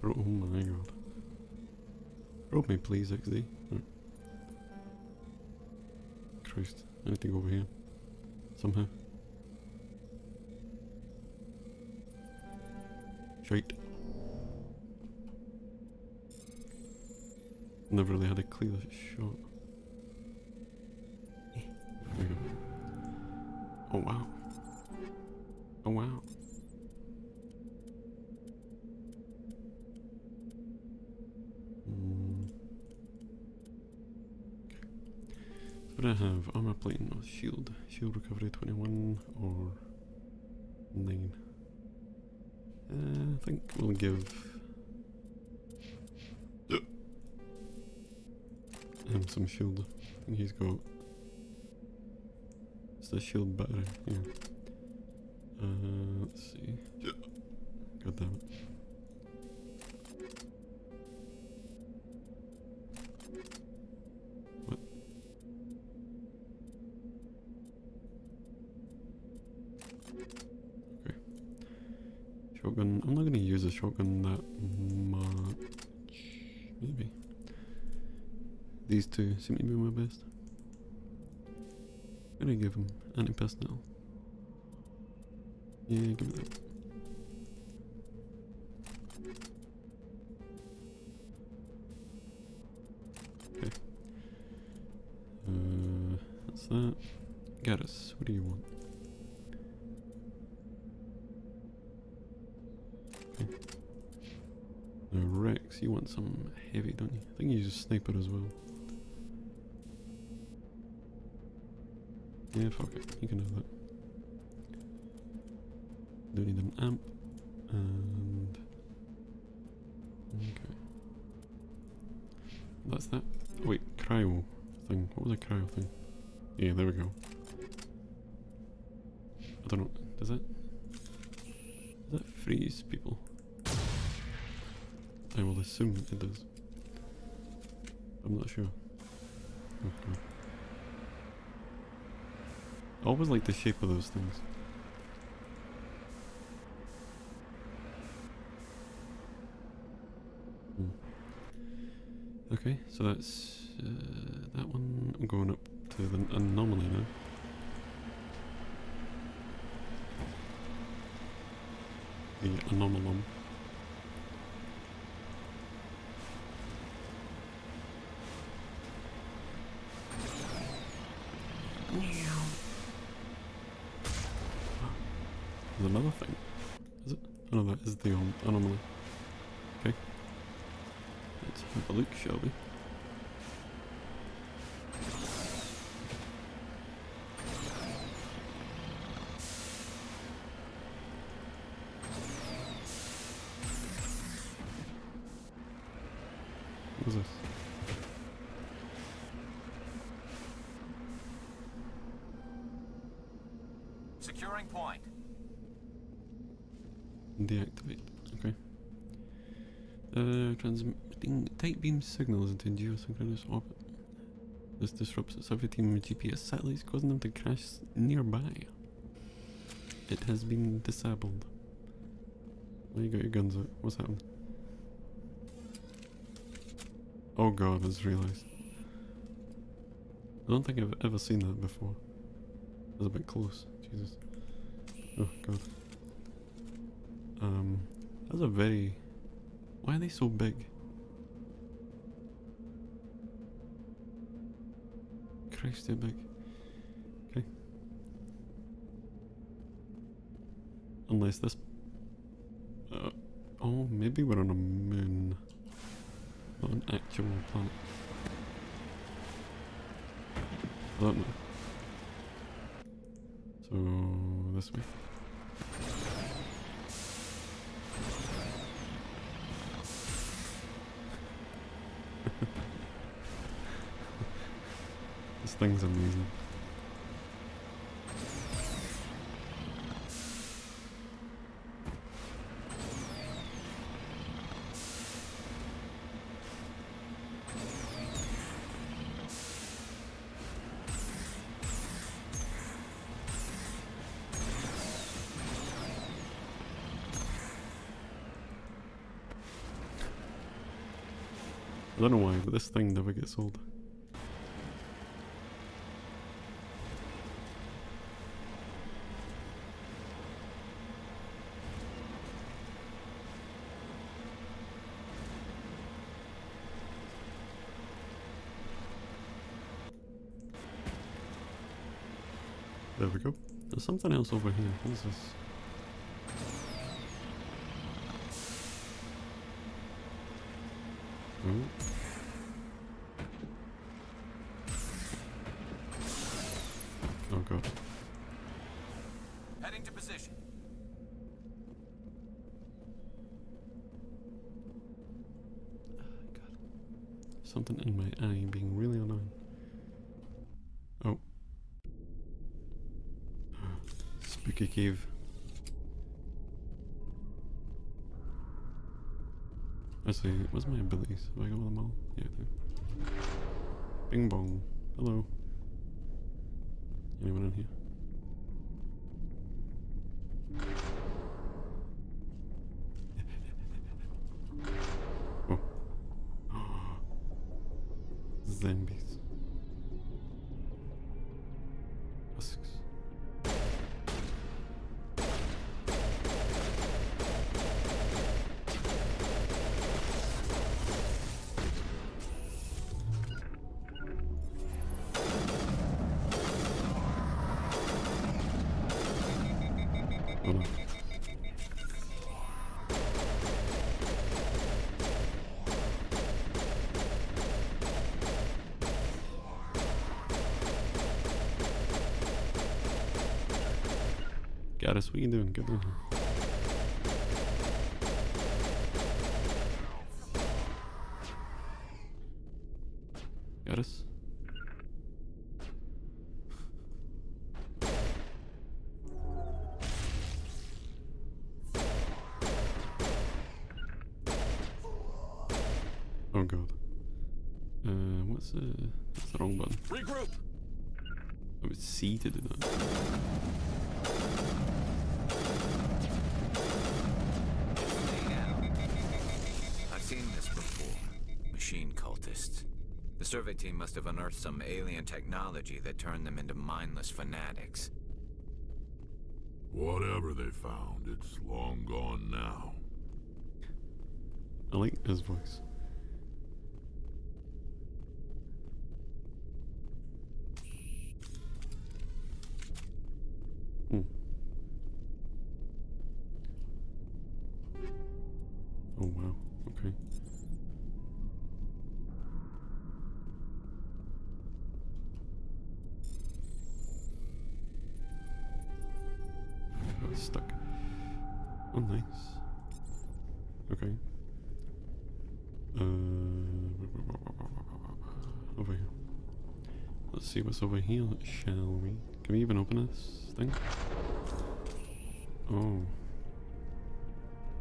Oh my god. Probe me please, XD. Right. Christ, I need to go over here. Somehow. Shite. Never really had a clear shot. There we go. Oh wow. Oh wow. So what do I have? Armor plating or shield? Shield recovery 21 or 9. I think we'll give him some shield. I think he's got. It's the shield battery, yeah. Let's see. God damn it. What? Okay. Shotgun. I'm not going to use a shotgun that much. Maybe. These two seem to be my best. I'm going to give him anti-personnel. Yeah, give me that. Okay. That's that. Garrus, what do you want? Okay. Rex, you want some heavy, don't you? I think you use a sniper as well. Yeah, fuck it. You can have that. Don't need an amp. And... okay. That's that. Oh, wait, cryo thing. What was a cryo thing? Yeah, there we go. I don't know. Does that freeze people? I will assume it does. I'm not sure. Okay. I always like the shape of those things. Okay, so that's that one. I'm going up to the anomaly now. The anomalum. nothing. Is it? Oh no, that is the anomaly. Okay. Let's have a look, shall we? What is this? Securing point. Deactivate. Okay. Transmitting tight beam signals into geosynchronous orbit. This disrupts its heavy team GPS satellites, causing them to crash nearby. It has been disabled. Why you got your guns out? What's happening? Oh god, I just realised. I don't think I've ever seen that before. That was a bit close. Jesus. Oh god. That's a very... Why are they so big? Christ, they're big. Okay. Unless this... oh, maybe we're on a moon. Not an actual planet. I don't know. So, this way. This thing's amazing. I don't know why, but this thing never gets old. There we go. There's something else over here. What is this? Oh. Oh god. Heading to position. God. Something in my eye being really annoying. Oh. Spooky cave. Actually, what's my abilities? Have I got them all? Yeah, I do. Bing bong. Hello. Anyone in here? Oh. Zombies. Husks. Oh no. Gaddis, what are you doing? Get down here. Gaddis? Oh god. What's that's the wrong button. Regroup. Oh, it's C to do that. I've seen this before. Machine cultists. The survey team must have unearthed some alien technology that turned them into mindless fanatics. Whatever they found, it's long gone now. I like his voice. Okay. Got stuck. Oh, nice. Okay. Over here. Let's see what's over here, shall we? Can we even open this thing? Oh.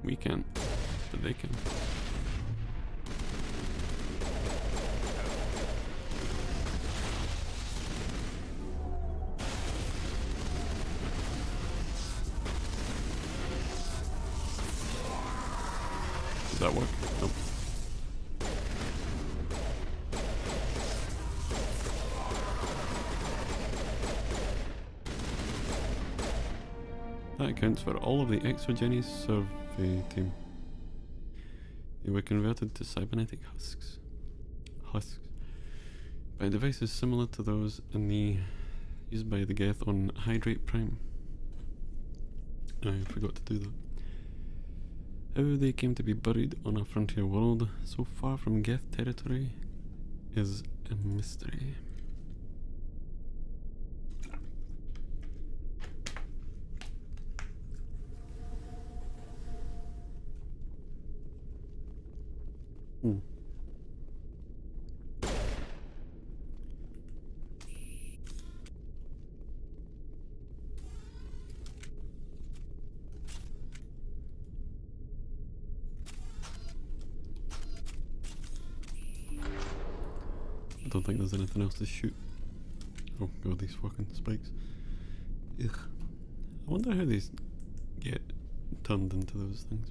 We can't, but they can. Does that work? Nope. That accounts for all of the exogenous survey team. They were converted to cybernetic husks. By devices similar to those in the used by the Geth on Hydrate Prime. I forgot to do that. How they came to be buried on a frontier world so far from Geth territory is a mystery. I don't think there's anything else to shoot. Oh god, these fucking spikes. Ugh. I wonder how these get turned into those things.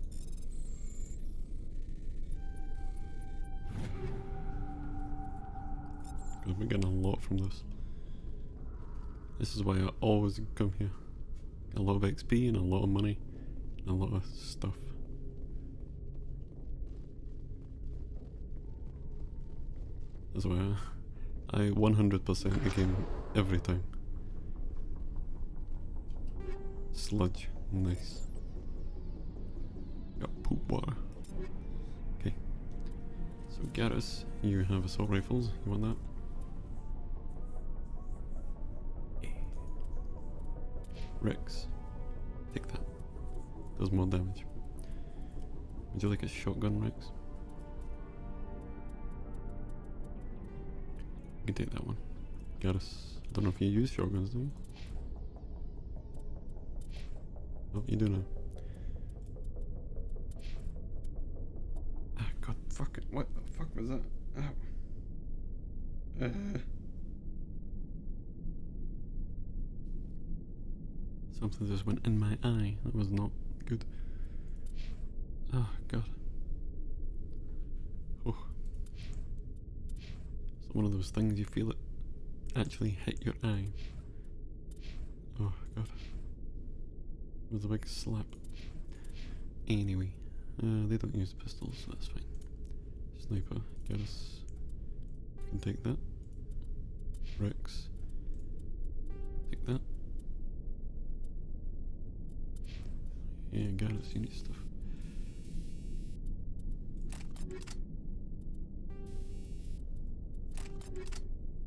God, we're getting a lot from this. This is why I always come here. A lot of XP and a lot of money and a lot of stuff. That's why I 100% the game every time. Sludge, nice. Got poop water. Okay. So Garrus, you have assault rifles, you want that? Rex, take that. Does more damage. Would you like a shotgun, Rex? You can take that one. Garrus, I don't know if you use shotguns, do you? Oh, you do now. Ah, god, fuck it. What the fuck was that? Ow. Something just went in my eye. That was not good. Oh, god. Oh. It's one of those things you feel it actually hit your eye. Oh, god. It was a big slap. Anyway, they don't use pistols, so that's fine. Sniper, Garrus. You can take that. Rex. Take that. Yeah, Garrus, you need stuff.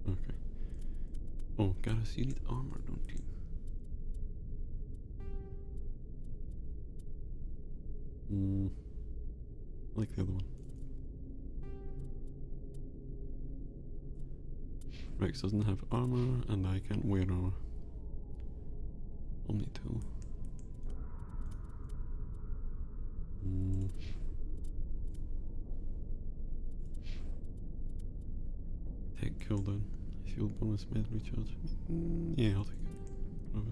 Okay. Oh, Garrus, you need armor, don't you? I like the other one. Rex doesn't have armor, and I can't wear armor. Omni tool. Take cooldown. Shield bonus med recharge. Yeah, I'll take it. Whatever.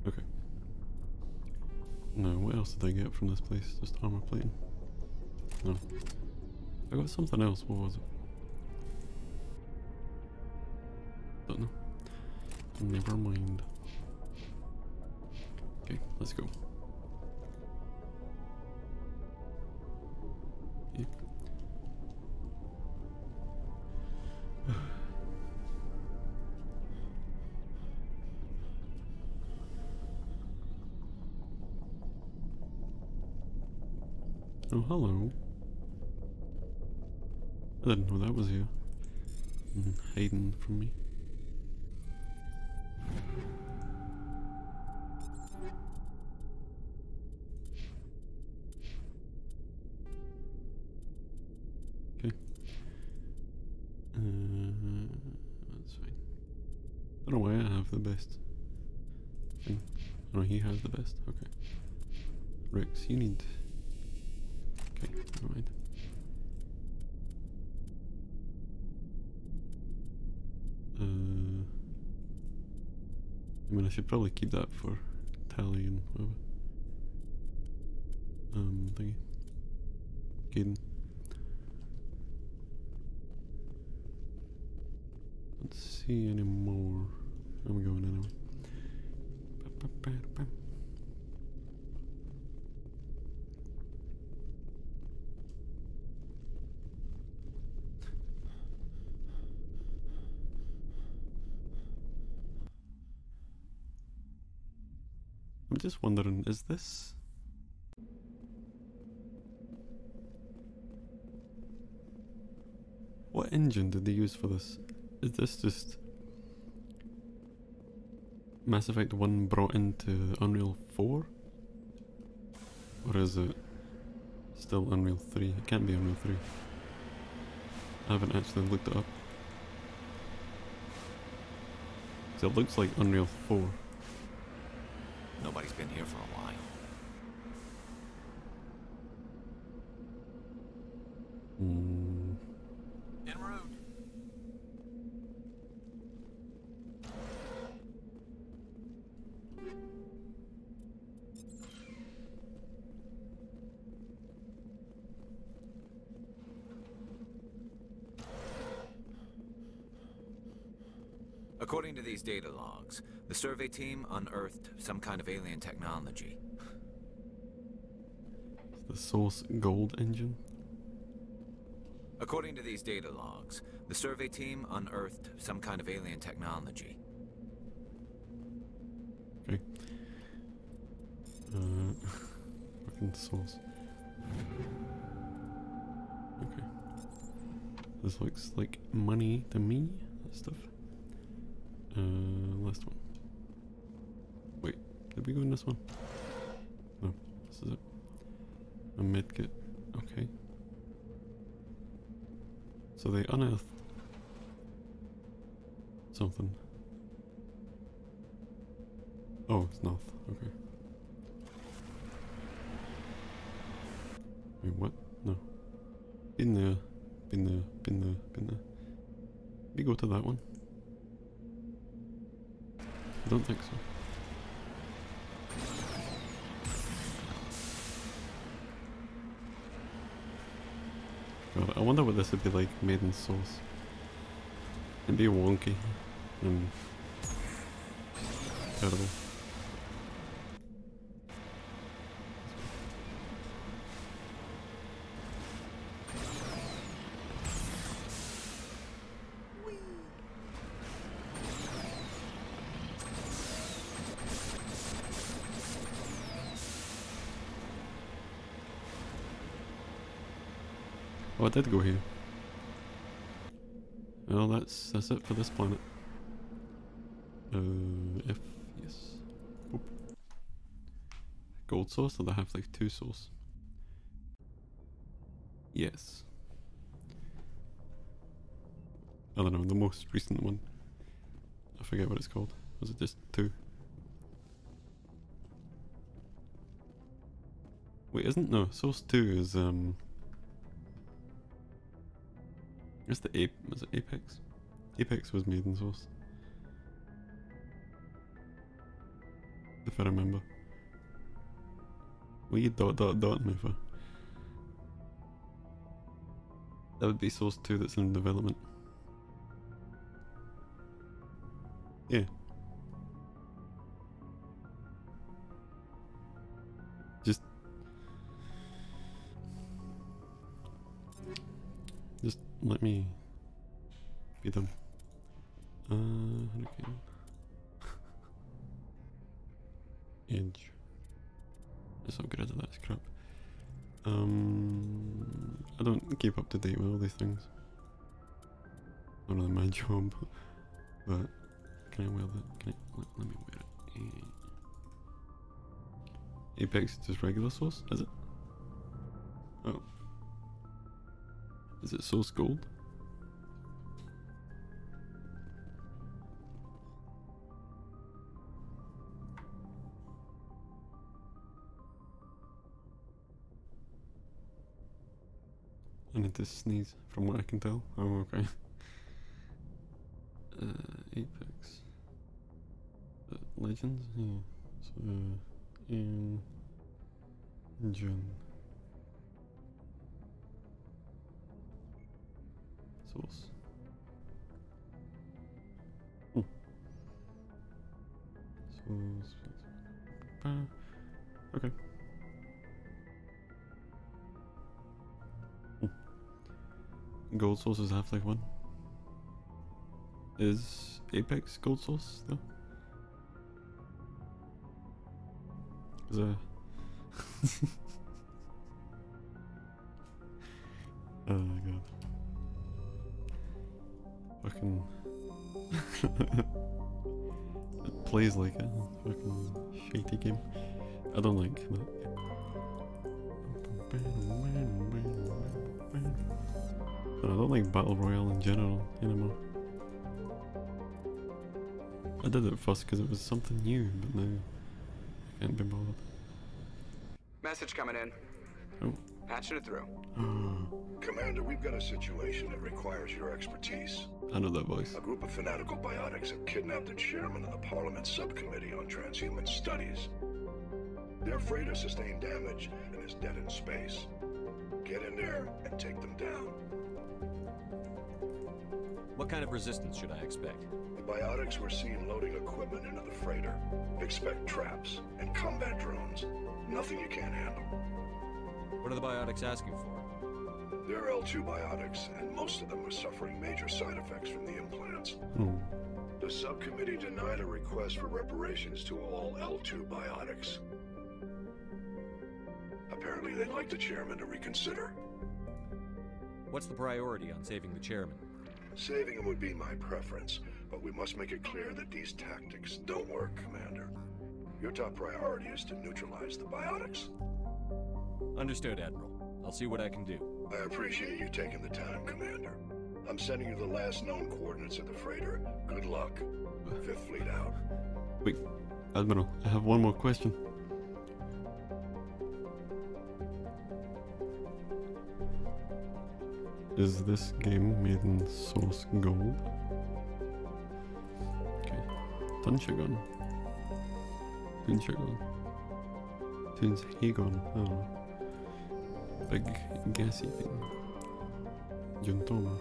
Okay. No, what else did I get from this place? Just armor plating? No. I got something else, what was it? Don't know. Never mind. Okay, let's go. Yeah. Oh, hello. I didn't know that was you. Hiding from me. Okay. That's fine. I don't know why I have the best thing. No, he has the best. Okay. Rex, you need... Okay, never mind. I mean, I should probably keep that for Tally and whatever. Thingy. Gaiden. Let's see any more. I'm going anyway. I'm just wondering, is this... What engine did they use for this? Is this just Mass Effect 1 brought into Unreal 4? Or is it still Unreal 3? It can't be Unreal 3. I haven't actually looked it up. So it looks like Unreal 4. Nobody's been here for a while. En route. According to these data logs, the survey team unearthed some kind of alien technology. The Source Gold engine? According to these data logs, the survey team unearthed some kind of alien technology. Okay. Fucking Source. Okay. This looks like money to me, that stuff. Last one. Wait, did we go in this one? No, this is it. A medkit. Okay. So they unearthed something. Oh, it's north. Okay. Wait, what? No. Been there. Been there. Been there. Been there. We go to that one. I don't think so. God, I wonder what this would be like made in Source. It'd be wonky and terrible. Oh, I did go here. Well, that's it for this planet. Yes. Oop. Gold source or the Half-Life 2 source? Yes. I don't know, the most recent one. I forget what it's called. Was it just 2? Wait, isn't no, source 2 is it's the was it Apex? Apex was made in Source. If I remember. What are you dot me for? That would be Source 2 that's in development. Yeah. Just let me be them. Okay. Edge. Let's not get rid of that crap. I don't keep up to date with all these things. Not really my job, but can I wear that? Can I, let me wear it. Apex is just regular sauce, is it? Oh. Is it sauce gold? I need to sneeze from what I can tell. Oh, okay. Apex. Legends? Yeah. So, in June. Source. Source. Okay. Gold Source is Half-Life 1. Is Apex Gold Source though? Is oh my god. Fucking it plays like a fucking shitty game. I don't like that. I don't like Battle Royale in general anymore. I did it first because it was something new, but now I can't be bothered. Message coming in. Oh. Patching it through. Commander, we've got a situation that requires your expertise. I know that voice. A group of fanatical biotics have kidnapped the chairman of the Parliament Subcommittee on Transhuman Studies. Their freighter sustained damage and is dead in space. Get in there and take them down. What kind of resistance should I expect? The biotics were seen loading equipment into the freighter. Expect traps and combat drones. Nothing you can't handle. What are the biotics asking for? They're L2 biotics, and most of them are suffering major side effects from the implants. The subcommittee denied a request for reparations to all L2 biotics. Apparently they'd like the chairman to reconsider. What's the priority on saving the chairman? Saving him would be my preference, but we must make it clear that these tactics don't work, Commander. Your top priority is to neutralize the biotics. Understood, Admiral. I'll see what I can do. I appreciate you taking the time, Commander. I'm sending you the last known coordinates of the freighter. Good luck. Fifth Fleet out. Wait, Admiral, I have one more question. Is this game made in source gold? Okay. Knoxagon. Knoxagon. Knoxagon. Oh. Big gassy thing. Juntoma.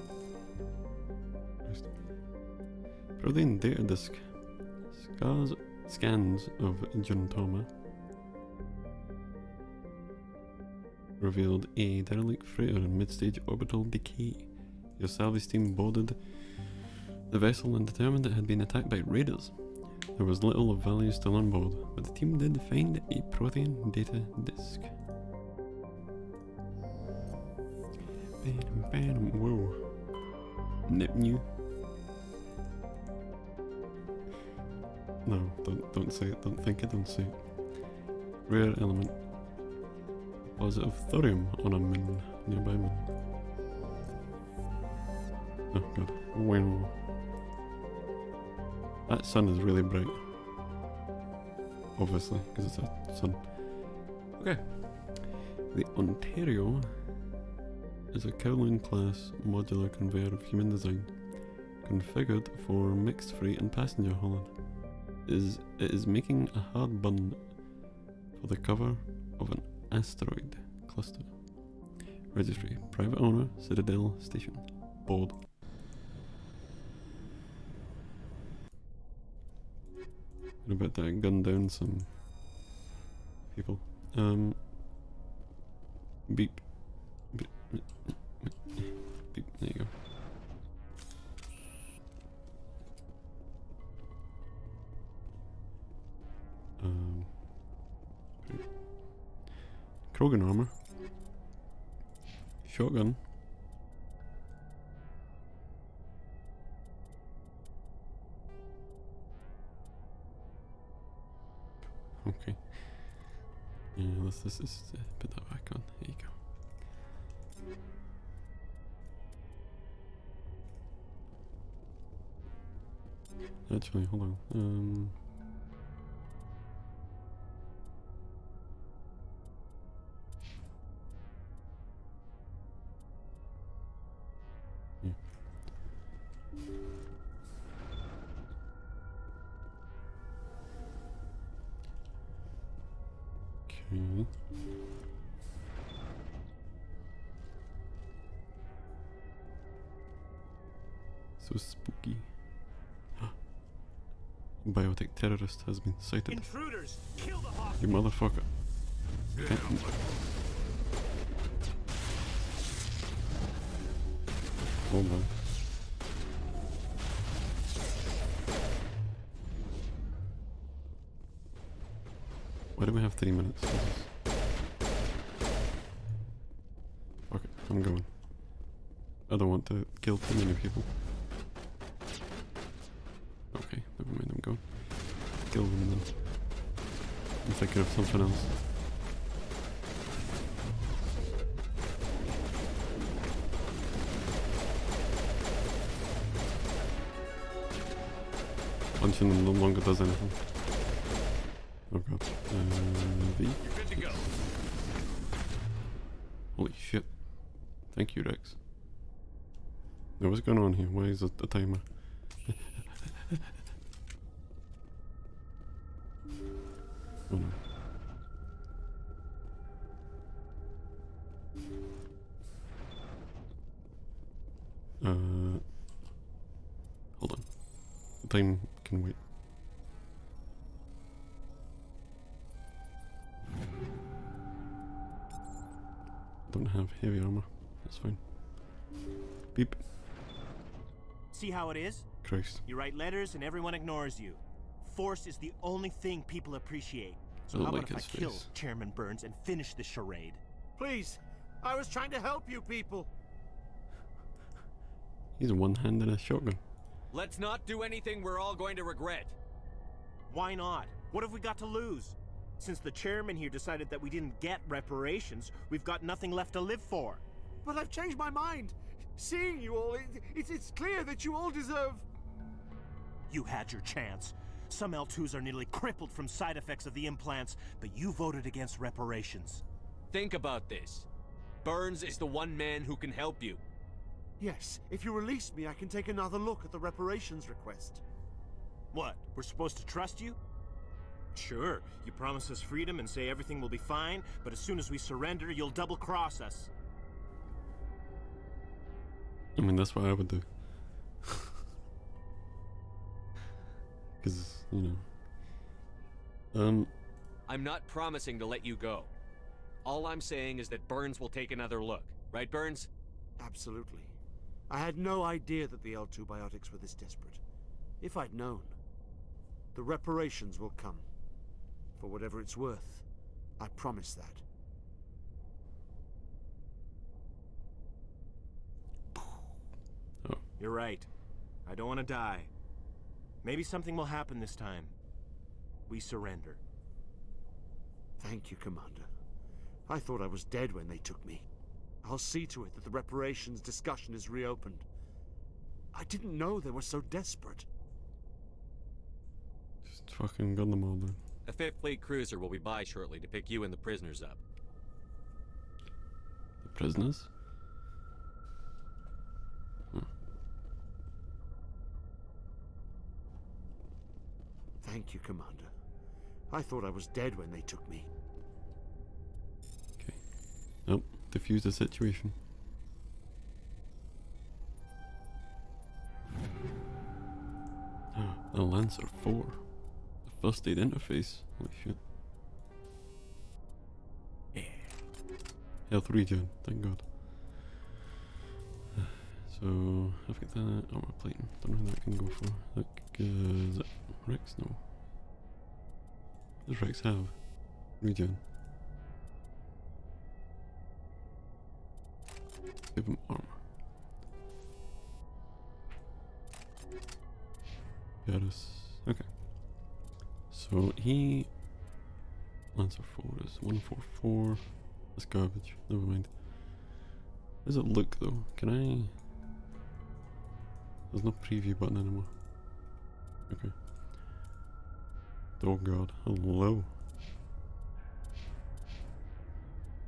Protein data disk. Scans of Juntoma revealed a derelict freighter in mid-stage orbital decay. Your salvage team boarded the vessel and determined it had been attacked by raiders. There was little of value still on board, but the team did find a protein data disk. Whoa. Nip new. No, don't say it, don't think it, don't say it. Rare element. Positive thorium on a moon, nearby moon. Oh god. Wow. That sun is really bright. Obviously, because it's a sun. Okay. The Ontario is a Kowloon-class modular conveyor of human design, configured for mixed freight and passenger hauling. It is making a hard burn for the cover of an asteroid cluster. Registry: private owner, Citadel Station. Board. What about that? Gun down some people. Beep. Beep. Beep. There you go. Krogan armor. shotgun. Okay. Yeah, let's just put that back on. There you go. Actually, hold on. Yeah. Okay. So spooky. Biotic terrorist has been sighted. Intruders, kill the hostage. You motherfucker. Oh my. Why do we have 3 minutes? Okay, I'm going. I don't want to kill too many people. Okay, never mind, I'm going. Kill them then. I'm thinking of something else. Punching them no longer does anything. Oh god. V? You're good to go. Holy shit. Thank you, Rex. Now what's going on here? Why is it a timer? Oh no. Hold on. The time can wait. Don't have heavy armor. That's fine. Beep. See how it is? Christ. You write letters and everyone ignores you. Force is the only thing people appreciate. So I how like about if I his kill face. Chairman Burns and finish the charade? Please, I was trying to help you people. He's a one-handed a shotgun. Let's not do anything we're all going to regret. Why not? What have we got to lose? Since the chairman here decided that we didn't get reparations, we've got nothing left to live for. But I've changed my mind. Seeing you all, it's clear that you all deserve... You had your chance. Some L2s are nearly crippled from side effects of the implants, but you voted against reparations. Think about this. Burns is the one man who can help you. Yes, if you release me, I can take another look at the reparations request. What? We're supposed to trust you? Sure, you promise us freedom and say everything will be fine, but as soon as we surrender, you'll double-cross us. I mean, that's what I would do. Because, you know. I'm not promising to let you go. All I'm saying is that Burns will take another look. Right, Burns? Absolutely. I had no idea that the L2 biotics were this desperate. If I'd known, the reparations will come. For whatever it's worth, I promise that. Oh. You're right. I don't want to die. Maybe something will happen this time. We surrender. Thank you, Commander. I thought I was dead when they took me. I'll see to it that the reparations discussion is reopened. I didn't know they were so desperate. Just fucking gun them all down. A 5th Fleet cruiser will be by shortly to pick you and the prisoners up. The prisoners? Huh. Thank you, Commander. I thought I was dead when they took me. Okay. Nope. Defuse the situation. A Lancer 4. The first aid interface. Holy shit. Yeah. Health regen, thank god. So, I've got that armor plating. Don't know who that can go for. Like, is it Rex? No. What does Rex have? Regen. Give him armor. Got us. Okay. So he Lancer 4 is 144. That's garbage. Never mind. How does it look though? Can I? There's no preview button anymore. Okay. Oh god. Hello.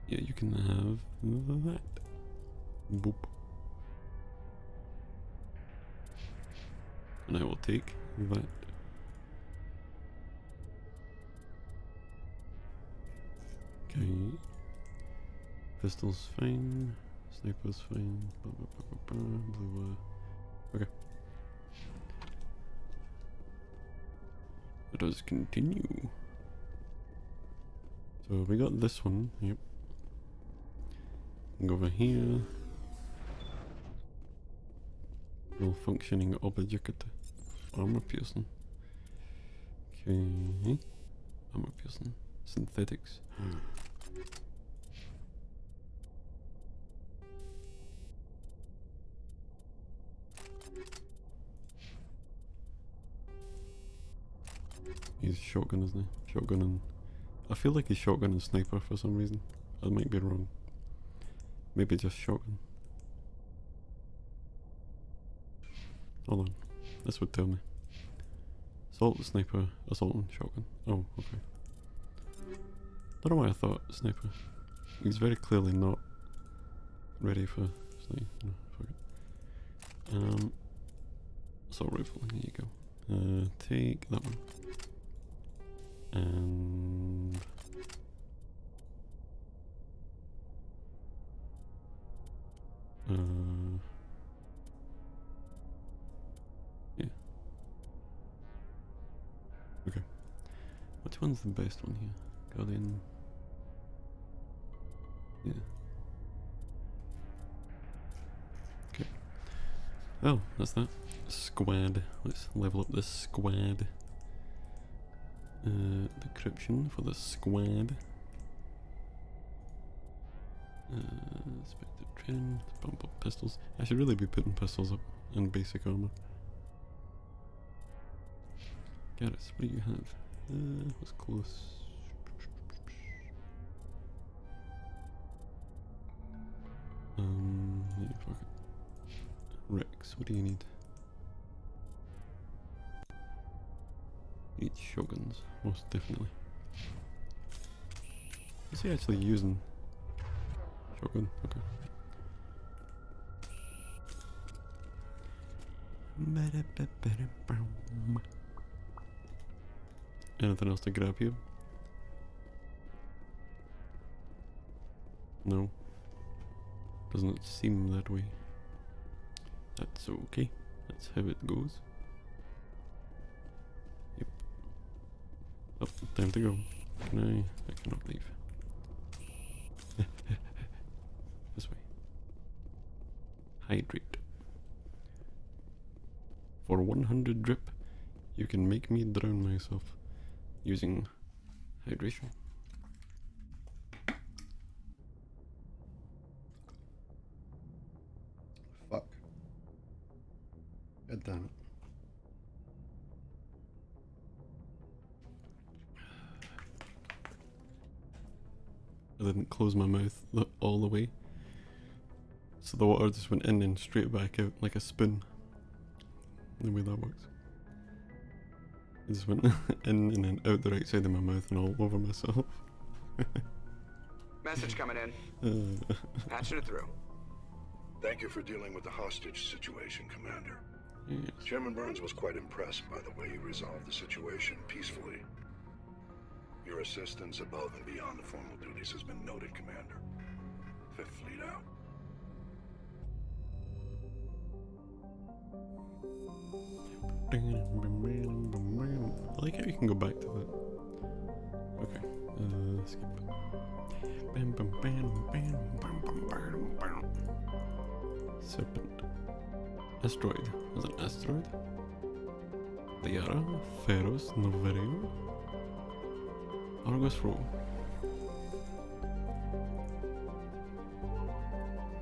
Yeah, you can have that. Boop. And I will take that. Okay. Pistol's fine. Sniper's fine. Blue. Okay. Let us continue. So we got this one. Yep. Go over here. Well functioning object. Armor piercing. Okay. Armor piercing. Synthetics. He's shotgun, isn't he? Shotgun and... I feel like he's shotgun and sniper for some reason. I might be wrong. Maybe just shotgun. Hold on. This would tell me. Assault, sniper, assault and shotgun. Oh, okay. Don't know why I thought sniper. He's very clearly not ready for sniper. No, fuck it. Assault rifle, here you go. Take that one. And yeah. Okay. Which one's the best one here? Guardian. Yeah. Okay. Oh, that's that. Squad. Let's level up this squad. Decryption for the squad. Spectre trim, bump up pistols. I should really be putting pistols up in basic armor. Garrus, what do you have? Was close. Yeah, fuck it. Rex, what do you need? Need shotguns, most definitely. Is he actually using shotgun? Okay. Anything else to grab here? No. Doesn't seem that way. That's okay. That's how it goes. Yep. Oh, time to go. Can I cannot leave. This way. Hydrate. For 100 drip, you can make me drown myself using hydration. Fuck. God damn it. I didn't close my mouth all the way, so the water just went in and straight back out like a spoon. The way that works. It just went in and then out the right side of my mouth and all over myself. Message coming in. Patching it through. Thank you for dealing with the hostage situation, Commander. Yes. Chairman Burns was quite impressed by the way you resolved the situation peacefully. Your assistance above and beyond the formal duties has been noted, Commander. Fifth Fleet out. I like how you can go back to that. Okay, skip. Serpent. Asteroid. Was it an asteroid? Liara, Pharos, Noverio, Argus Row.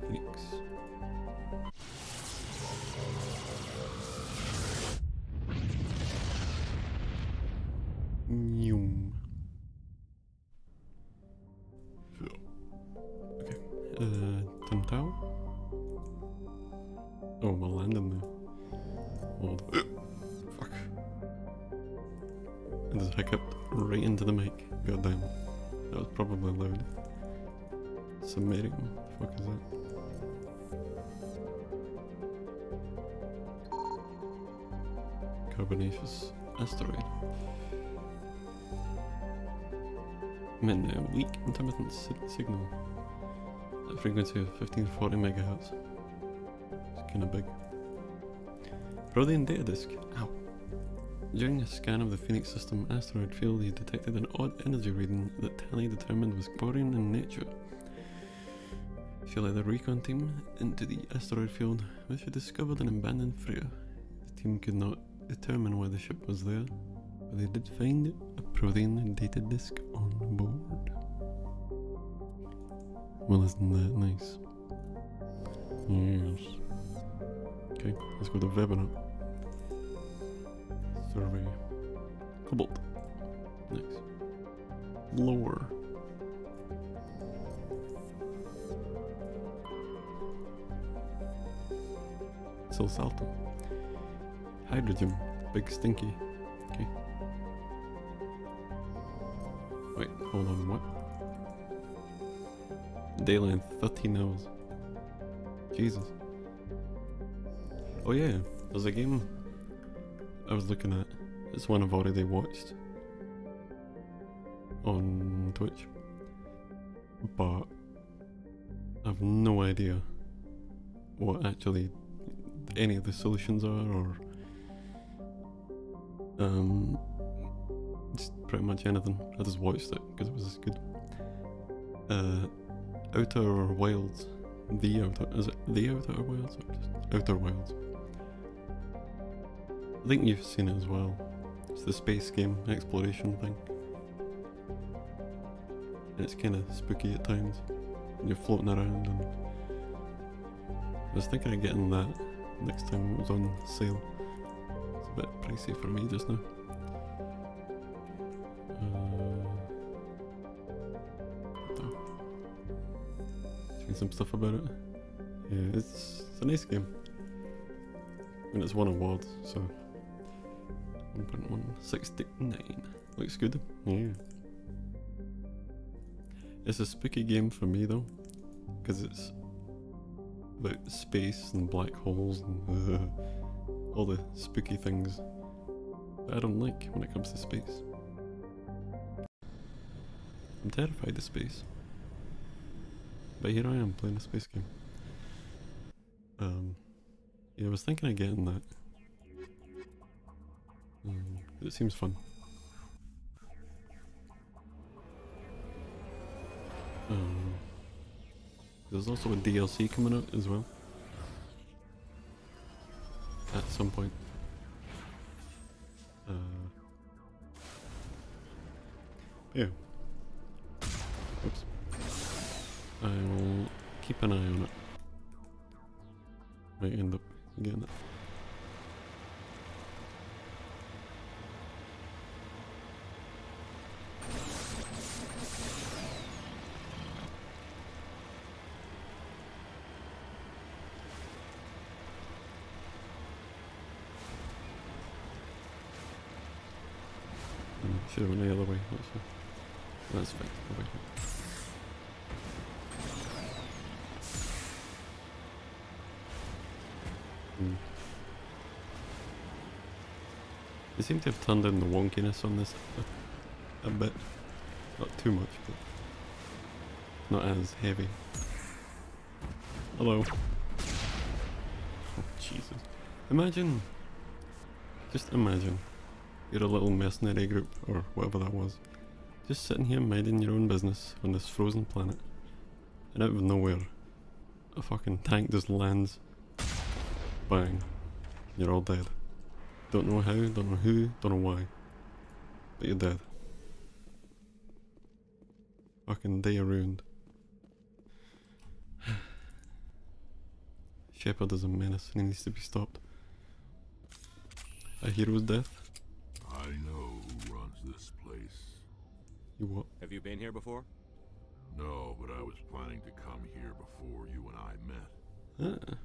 Phoenix. Nyum. Okay. Tim Tower? Oh, we're landing there. Hold. Fuck. I just hiccuped right into the mic. Goddamn. That was probably loud. Sumerium. The fuck is that? Carbonaceous asteroid. Weak intermittent signal. At a frequency of 1540 megahertz. It's kinda big. Prothean data disk. Ow. During a scan of the Phoenix system asteroid field, he detected an odd energy reading that Tally determined was Quarian in nature. She led the recon team into the asteroid field, where she discovered an abandoned freighter. The team could not determine why the ship was there, but they did find a Prothean data disk on board. Well, isn't that nice? Yes. Okay, let's go to Webinar. Survey. Cobalt. Nice. Lore. Salto. Hydrogen. Big stinky. Okay. Wait, hold on, what? Day length, 13 hours. Jesus. Oh yeah, there's a game I was looking at. It's one I've already watched on Twitch, but I've no idea what actually any of the solutions are, or just pretty much anything. I just watched it because it was good. Outer Wilds. Is it The Outer Wilds or just Outer Wilds? I think you've seen it as well. It's the space game exploration thing. And it's kind of spooky at times. And you're floating around, and I was thinking of getting that next time it was on sale. It's a bit pricey for me just now. Seen some stuff about it. Yeah, it's a nice game. And it's won awards, so 1.169. Looks good. Yeah. It's a spooky game for me though, because it's about space and black holes and all the spooky things that I don't like when it comes to space. I'm terrified of space. But here I am playing a space game. Yeah, I was thinking of getting that. It seems fun. There's also a DLC coming out as well. At some point. Yeah. Oops. I'll keep an eye on it. Might end up getting it. Should have went the other way, actually. That's fine. Over here. They seem to have turned down the wonkiness on this a bit. Not too much, but not as heavy. Hello. Oh, Jesus. Imagine, just imagine, you're a little mercenary group, or whatever that was, just sitting here minding your own business on this frozen planet, and out of nowhere, a fucking tank just lands. Bang. You're all dead. Don't know how, don't know who, don't know why. But you're dead. Fucking day ruined. Shepard is a menace and he needs to be stopped. A hero's death? I know who runs this place. You what? Have you been here before? No, but I was planning to come here before you and I met. Ah.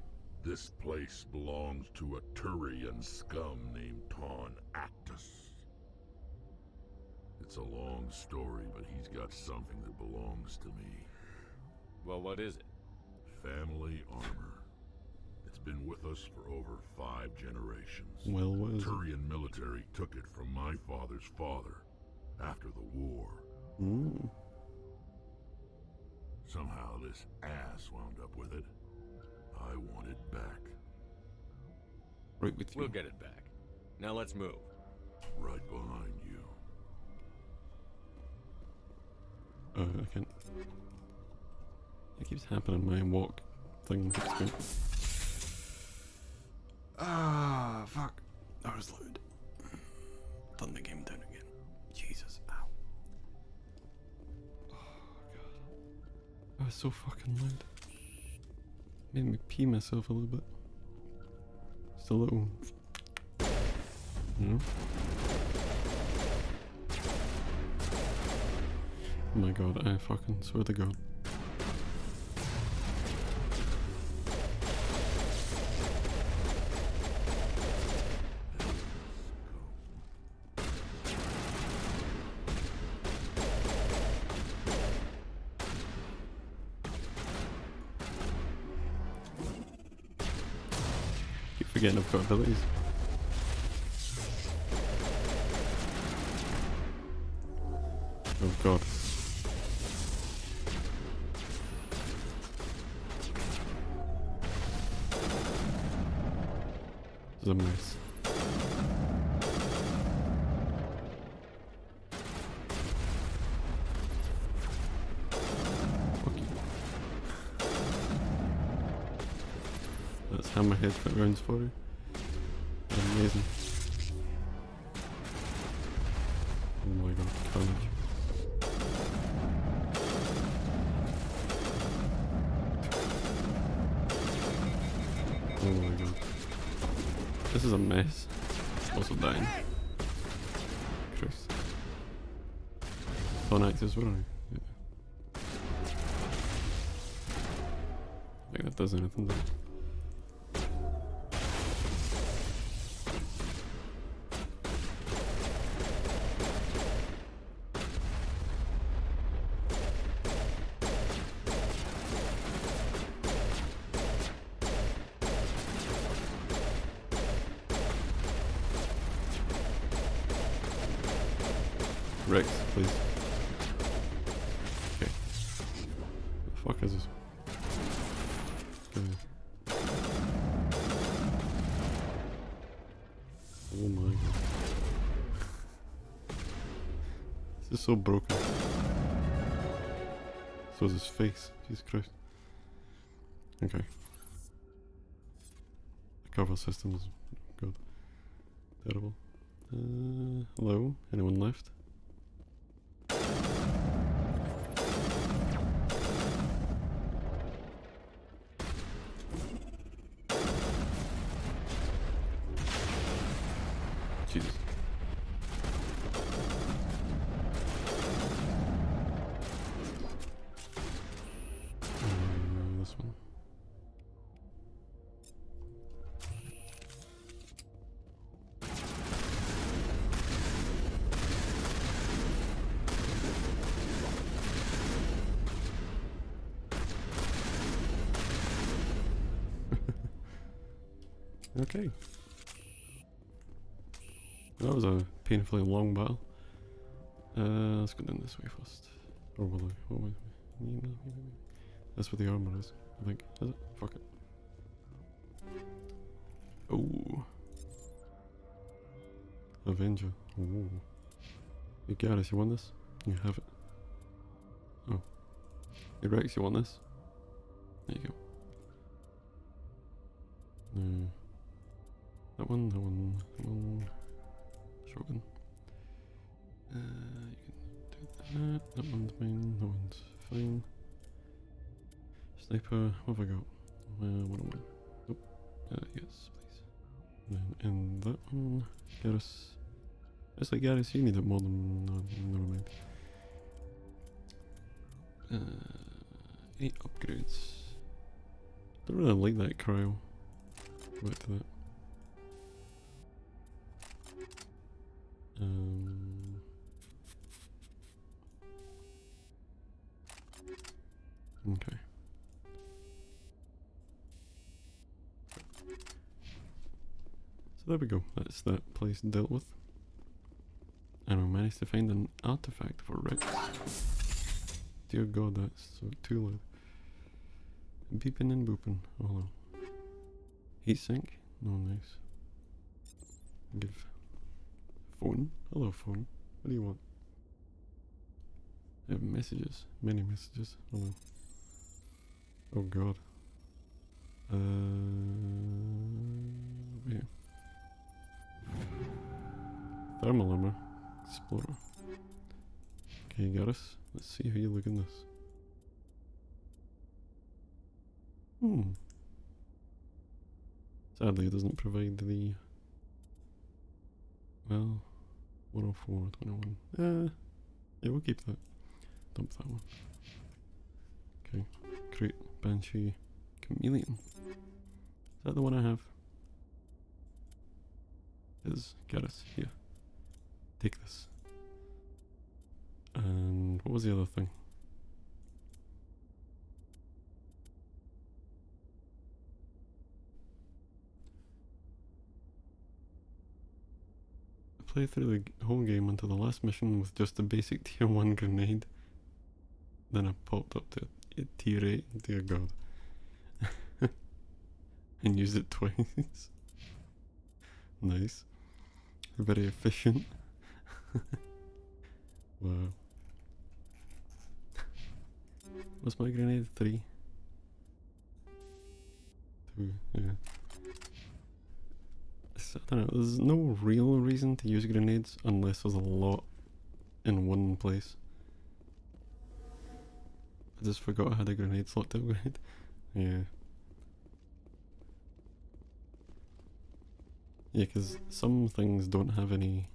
This place belongs to a Turian scum named Ton Actus. It's a long story, but he's got something that belongs to me. Well, what is it? Family armor. It's been with us for over 5 generations. Well, what is it? Turian military took it from my father's father after the war. Mm. Somehow this ass wound up with it. I want it back. Right with you. We'll get it back. Now let's move. Right behind you. I can't. It keeps happening. My walk thing keeps going. Ah, fuck. That was loud. Turn the game down again. Jesus, ow. Oh, God. That was so fucking loud. Made me pee myself a little bit. Just a little. You know? Oh my god, I fucking swear to god. Keep forgetting I've got abilities. Oh god. This is a mess. Fuck you. That's hammerhead for rounds for you. Amazing. Oh my god, carnage. Oh my god. This is a mess. Also dying. Christ. Ton Actus, where are you? Yeah. I think that does anything though. Rex, please. Okay. The fuck is this? Okay. Oh my god. This is so broken. So is his face. Jesus Christ. Okay. The cover system is good. Terrible. Hello? Anyone left? Jesus. This one. Okay. That was a painfully long battle. Let's go down this way first. Or will I? What way? That's where the armor is, I think. Is it? Fuck it. Oh. Avenger. Oh. You got us, you want this? You have it. Oh. Hey Rex, you want this? There you go. No. That one, that one, that one. Shogun. You can do that. That one's mine. That one's fine. Sniper. What have I got? 101. Nope. Yes, please. And that one, Garrus. Actually, Garrus, you need it more than... No, never mind. 8 upgrades. Don't really like that cryo. Back to that. Okay. So there we go. That's that place dealt with. And we managed to find an artifact for Rick. Dear God, that's so too loud. Beeping and booping. Oh hello. Heat sink? No, nice. Give. Phone? Hello, phone. What do you want? I have messages. Many messages. Hello. Oh God. Yeah. Thermal armor. Explorer. Okay, Garrus. Let's see how you look in this. Sadly, it doesn't provide the... Well... 104, 21. Yeah, we'll keep that. Dump that one. Okay. Great. Banshee. Chameleon. Is that the one I have? Is Garrus. Here. Take this. And what was the other thing? I played through the whole game until the last mission with just a basic tier 1 grenade. Then I popped up to a tier 8, dear God. And used it twice. Nice. Very efficient. Wow. What's my grenade? 3? 2, yeah. I don't know, there's no real reason to use grenades unless there's a lot in one place. I just forgot I had a grenade slot to upgrade. Yeah. Yeah, because some things don't have any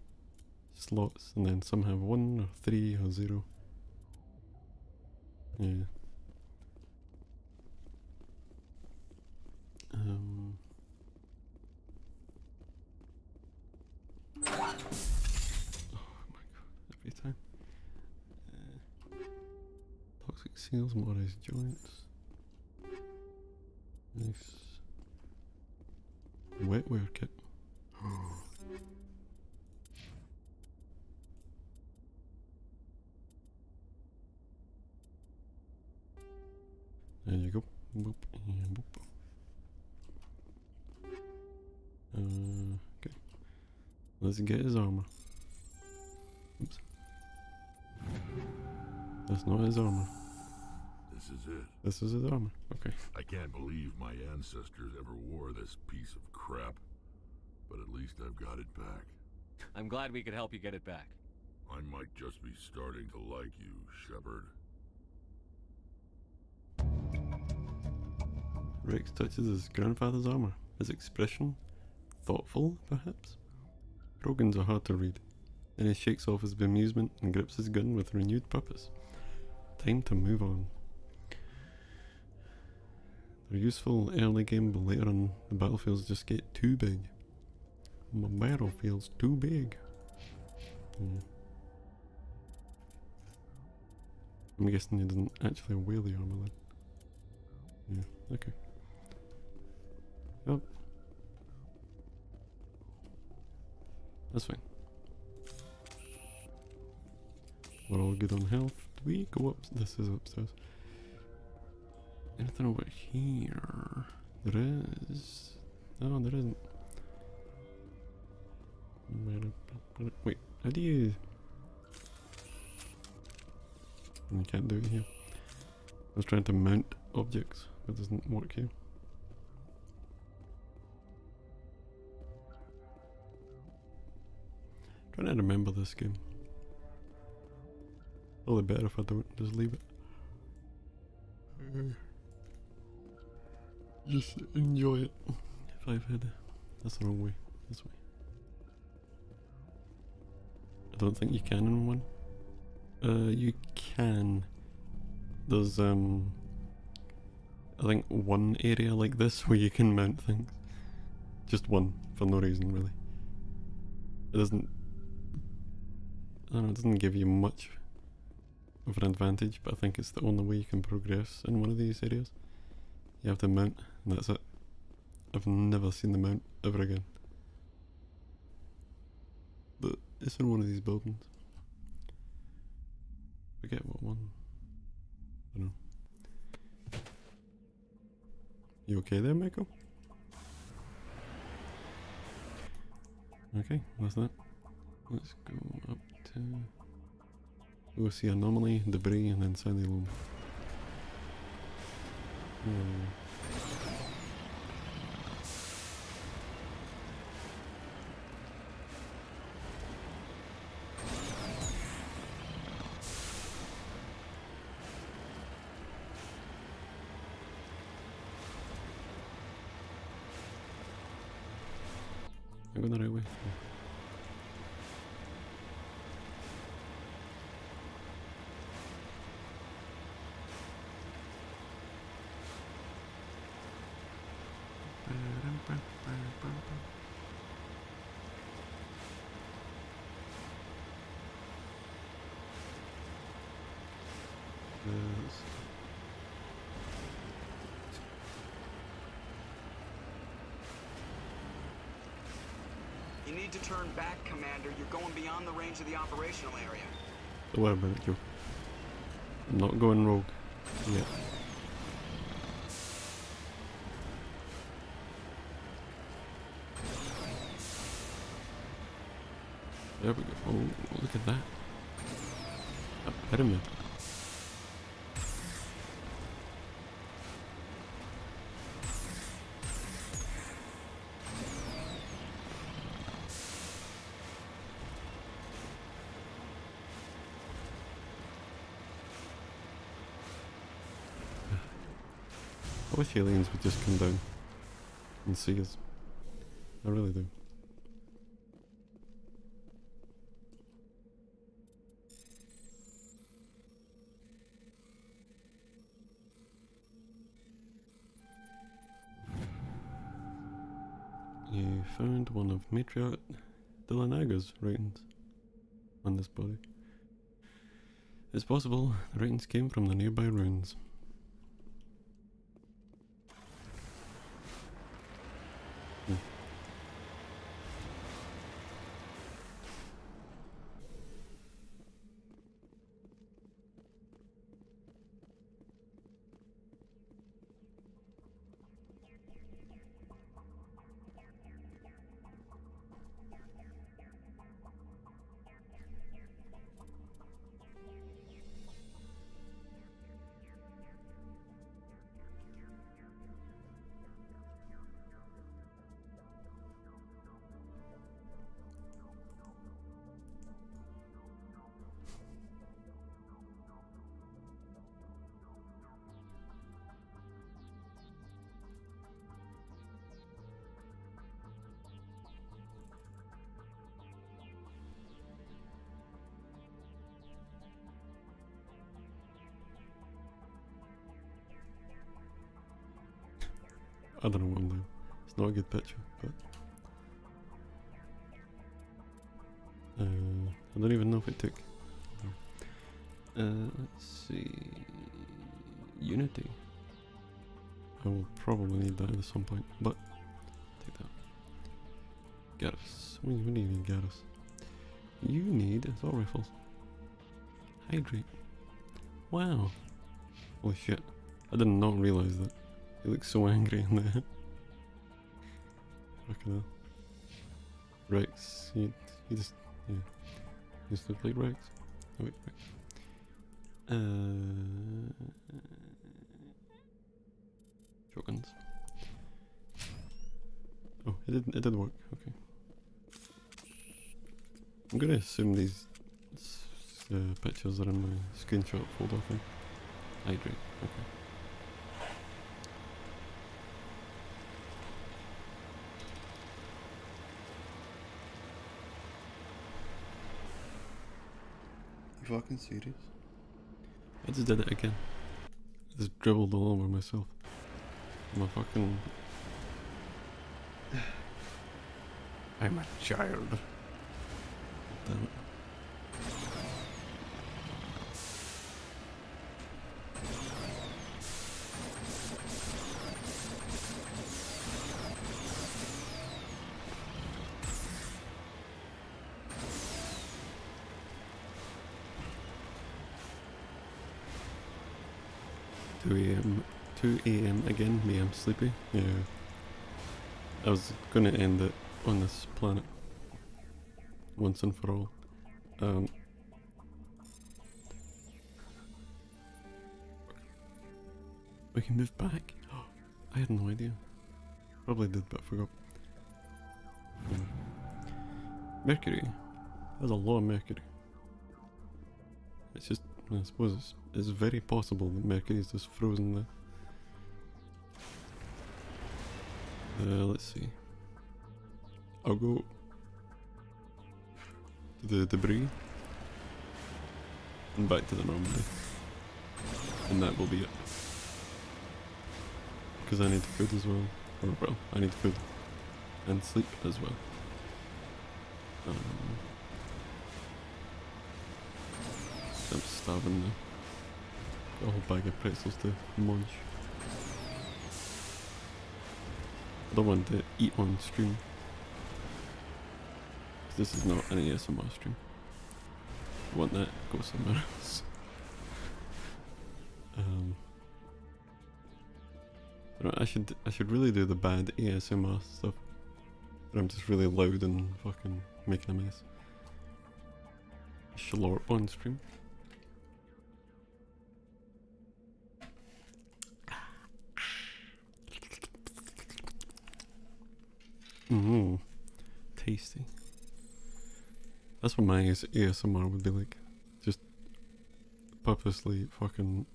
slots, and then some have 1 or 3 or 0. Yeah. Oh my God, every time. Toxic seals, mortise joints. Nice. Wetware kit. There you go. Boop and boop. Okay. Let's get his armor. Oops. That's not his armor. This is it. This is his armor. Okay. I can't believe my ancestors ever wore this piece of crap. But at least I've got it back. I'm glad we could help you get it back. I might just be starting to like you, Shepard. Rex touches his grandfather's armor. His expression? Thoughtful, perhaps? Krogan's are hard to read. Then he shakes off his bemusement and grips his gun with renewed purpose. Time to move on. They're useful early game, but later on the battlefields just get too big. My battlefield's too big. I'm guessing he doesn't actually wear the armor then. Yeah, okay. Yep. That's fine. We're all good on health. Do we go up? This is upstairs. Anything over here? There is. No, there isn't. Wait, how do you... You can't do it here. I was trying to mount objects, but it doesn't work here. Trying to remember this game. Probably better if I don't, just leave it. Just enjoy it. 5 head. That's the wrong way. This way. I don't think you can in one. You can. There's I think one area like this where you can mount things. Just one, for no reason really. It doesn't, I don't know, it doesn't give you much of an advantage, but I think it's the only way you can progress in one of these areas. You have to mount, and that's it. I've never seen the mount ever again. But it's in one of these buildings. Forget what one. I don't know. You okay there, Michael? Okay, that's that. Let's go up to... We'll see anomaly, debris, and then Sandy Loam. I'm going the right way. You need to turn back, Commander. You're going beyond the range of the operational area. Don't worry about it, Joe. I'm not going rogue yet. There we go. Oh, look at that. A pyramid. I wish aliens would just come down and see us. I really do. You found one of Matriarch Delanaga's writings on this body. It's possible the writings came from the nearby ruins. I don't know what I'm doing. It's not a good picture, but I don't even know if it took. Let's see. Unity. I will probably need that at some point, but take that. Garrus. What do you need, Garrus? You need assault rifles. Hydrate. Wow. Holy shit. I did not realise that. He looks so angry in there. Fucking hell. Rex, he just, yeah. He just looks like Rex. Oh wait, Rex. Shotguns. Oh, it did work, okay. I'm gonna assume these pictures are in my screenshot folder thing. Hydrate, okay. fucking serious? I just did it again. I just dribbled all over myself. I'm a fucking... I'm a child. Damn it. 2 a.m. again, me, I'm sleepy. Yeah. I was gonna end it on this planet. Once and for all. We can move back. I had no idea. Probably did, but I forgot. Mercury. There's a lot of mercury. It's just, I suppose it's very possible that Mercury is just frozen there. Let's see. I'll go to the debris and back to the normal. And that will be it. Because I need food as well. Or, well, I need food. And sleep as well. I'm starving now. Got a whole bag of pretzels to munch. I don't want to eat on stream. This is not an ASMR stream. I want that, go somewhere else. I should really do the bad ASMR stuff. But I'm just really loud and fucking making a mess. Schlorp on stream. Tasty. That's what my ASMR would be like. Just purposely fucking,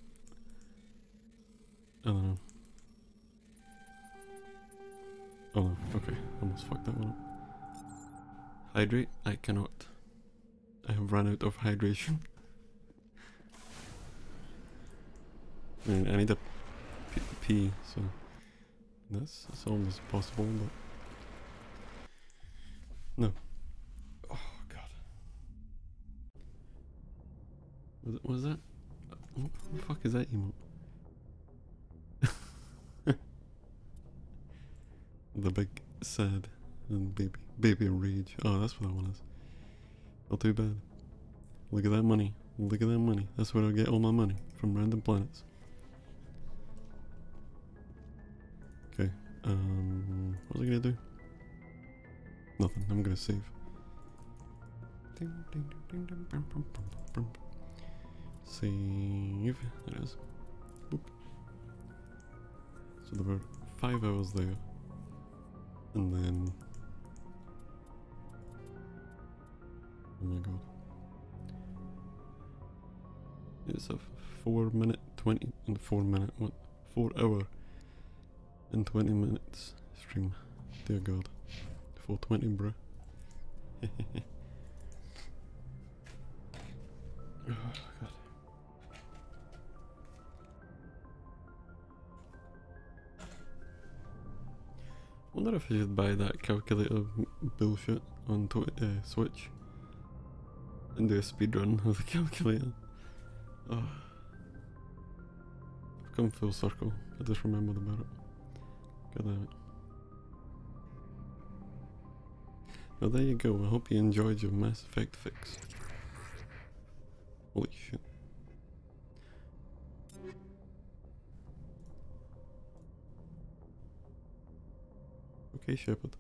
I don't know. Oh no, okay, almost fucked that one up. Hydrate? I cannot. I have run out of hydration. I mean, I need a pee, so that's almost possible, but no. Oh god. What was that? What the fuck is that emote? The big sad and baby rage. Oh, that's what that one is. Not too bad. Look at that money. Look at that money. That's where I get all my money, from random planets. Okay. What was I gonna do? Nothing. I'm gonna save. Save. There it is. Boop. So there were 5 hours there. And then... Oh my god. It's a 4 minute 20 and 4 minute what? 4 hour and 20 minutes stream. Dear god. 420 bruh. Oh god. I wonder if I should buy that calculator bullshit on Switch and do a speedrun of the calculator. Oh. I've come full circle. I just remembered about it. God damn it. Well, there you go. I hope you enjoyed your Mass Effect fix. Holy shit. Okay, Shepard.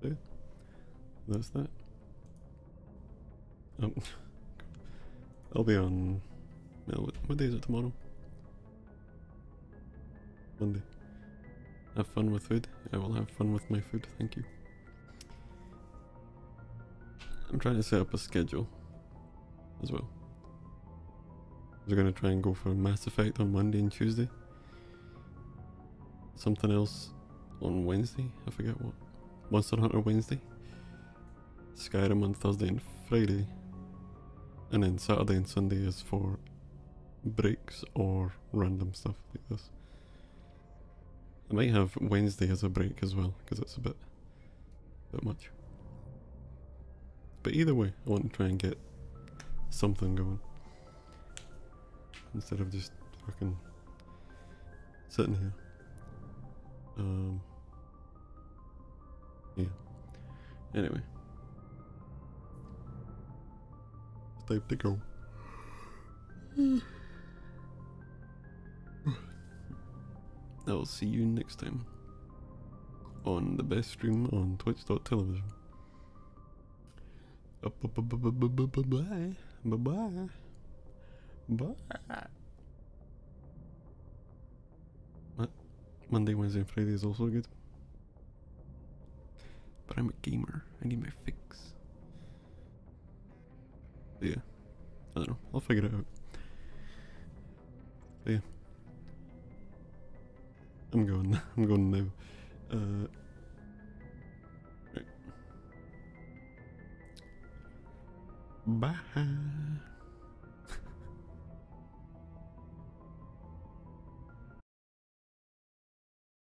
Yeah, that's that. I'll be on. Well, what day is it tomorrow? Monday. Have fun with food. I will have fun with my food. Thank you. I'm trying to set up a schedule as well. I was gonna try and go for Mass Effect on Monday and Tuesday. Something else on Wednesday. I forget what. Monster Hunter Wednesday. Skyrim on Thursday and Friday, and then Saturday and Sunday is for breaks or random stuff like this. I might have Wednesday as a break as well, because it's a bit much. But either way, I want to try and get something going instead of just fucking sitting here. Yeah. Anyway, it's time to go. I'll see you next time on the best stream on twitch.tv. Bye. Bye-bye. Bye. What? Monday, Wednesday, and Friday is also good. But I'm a gamer. I need my fix. But yeah. I don't know. I'll figure it out. But yeah. I'm going. I'm going now. Right. Bye.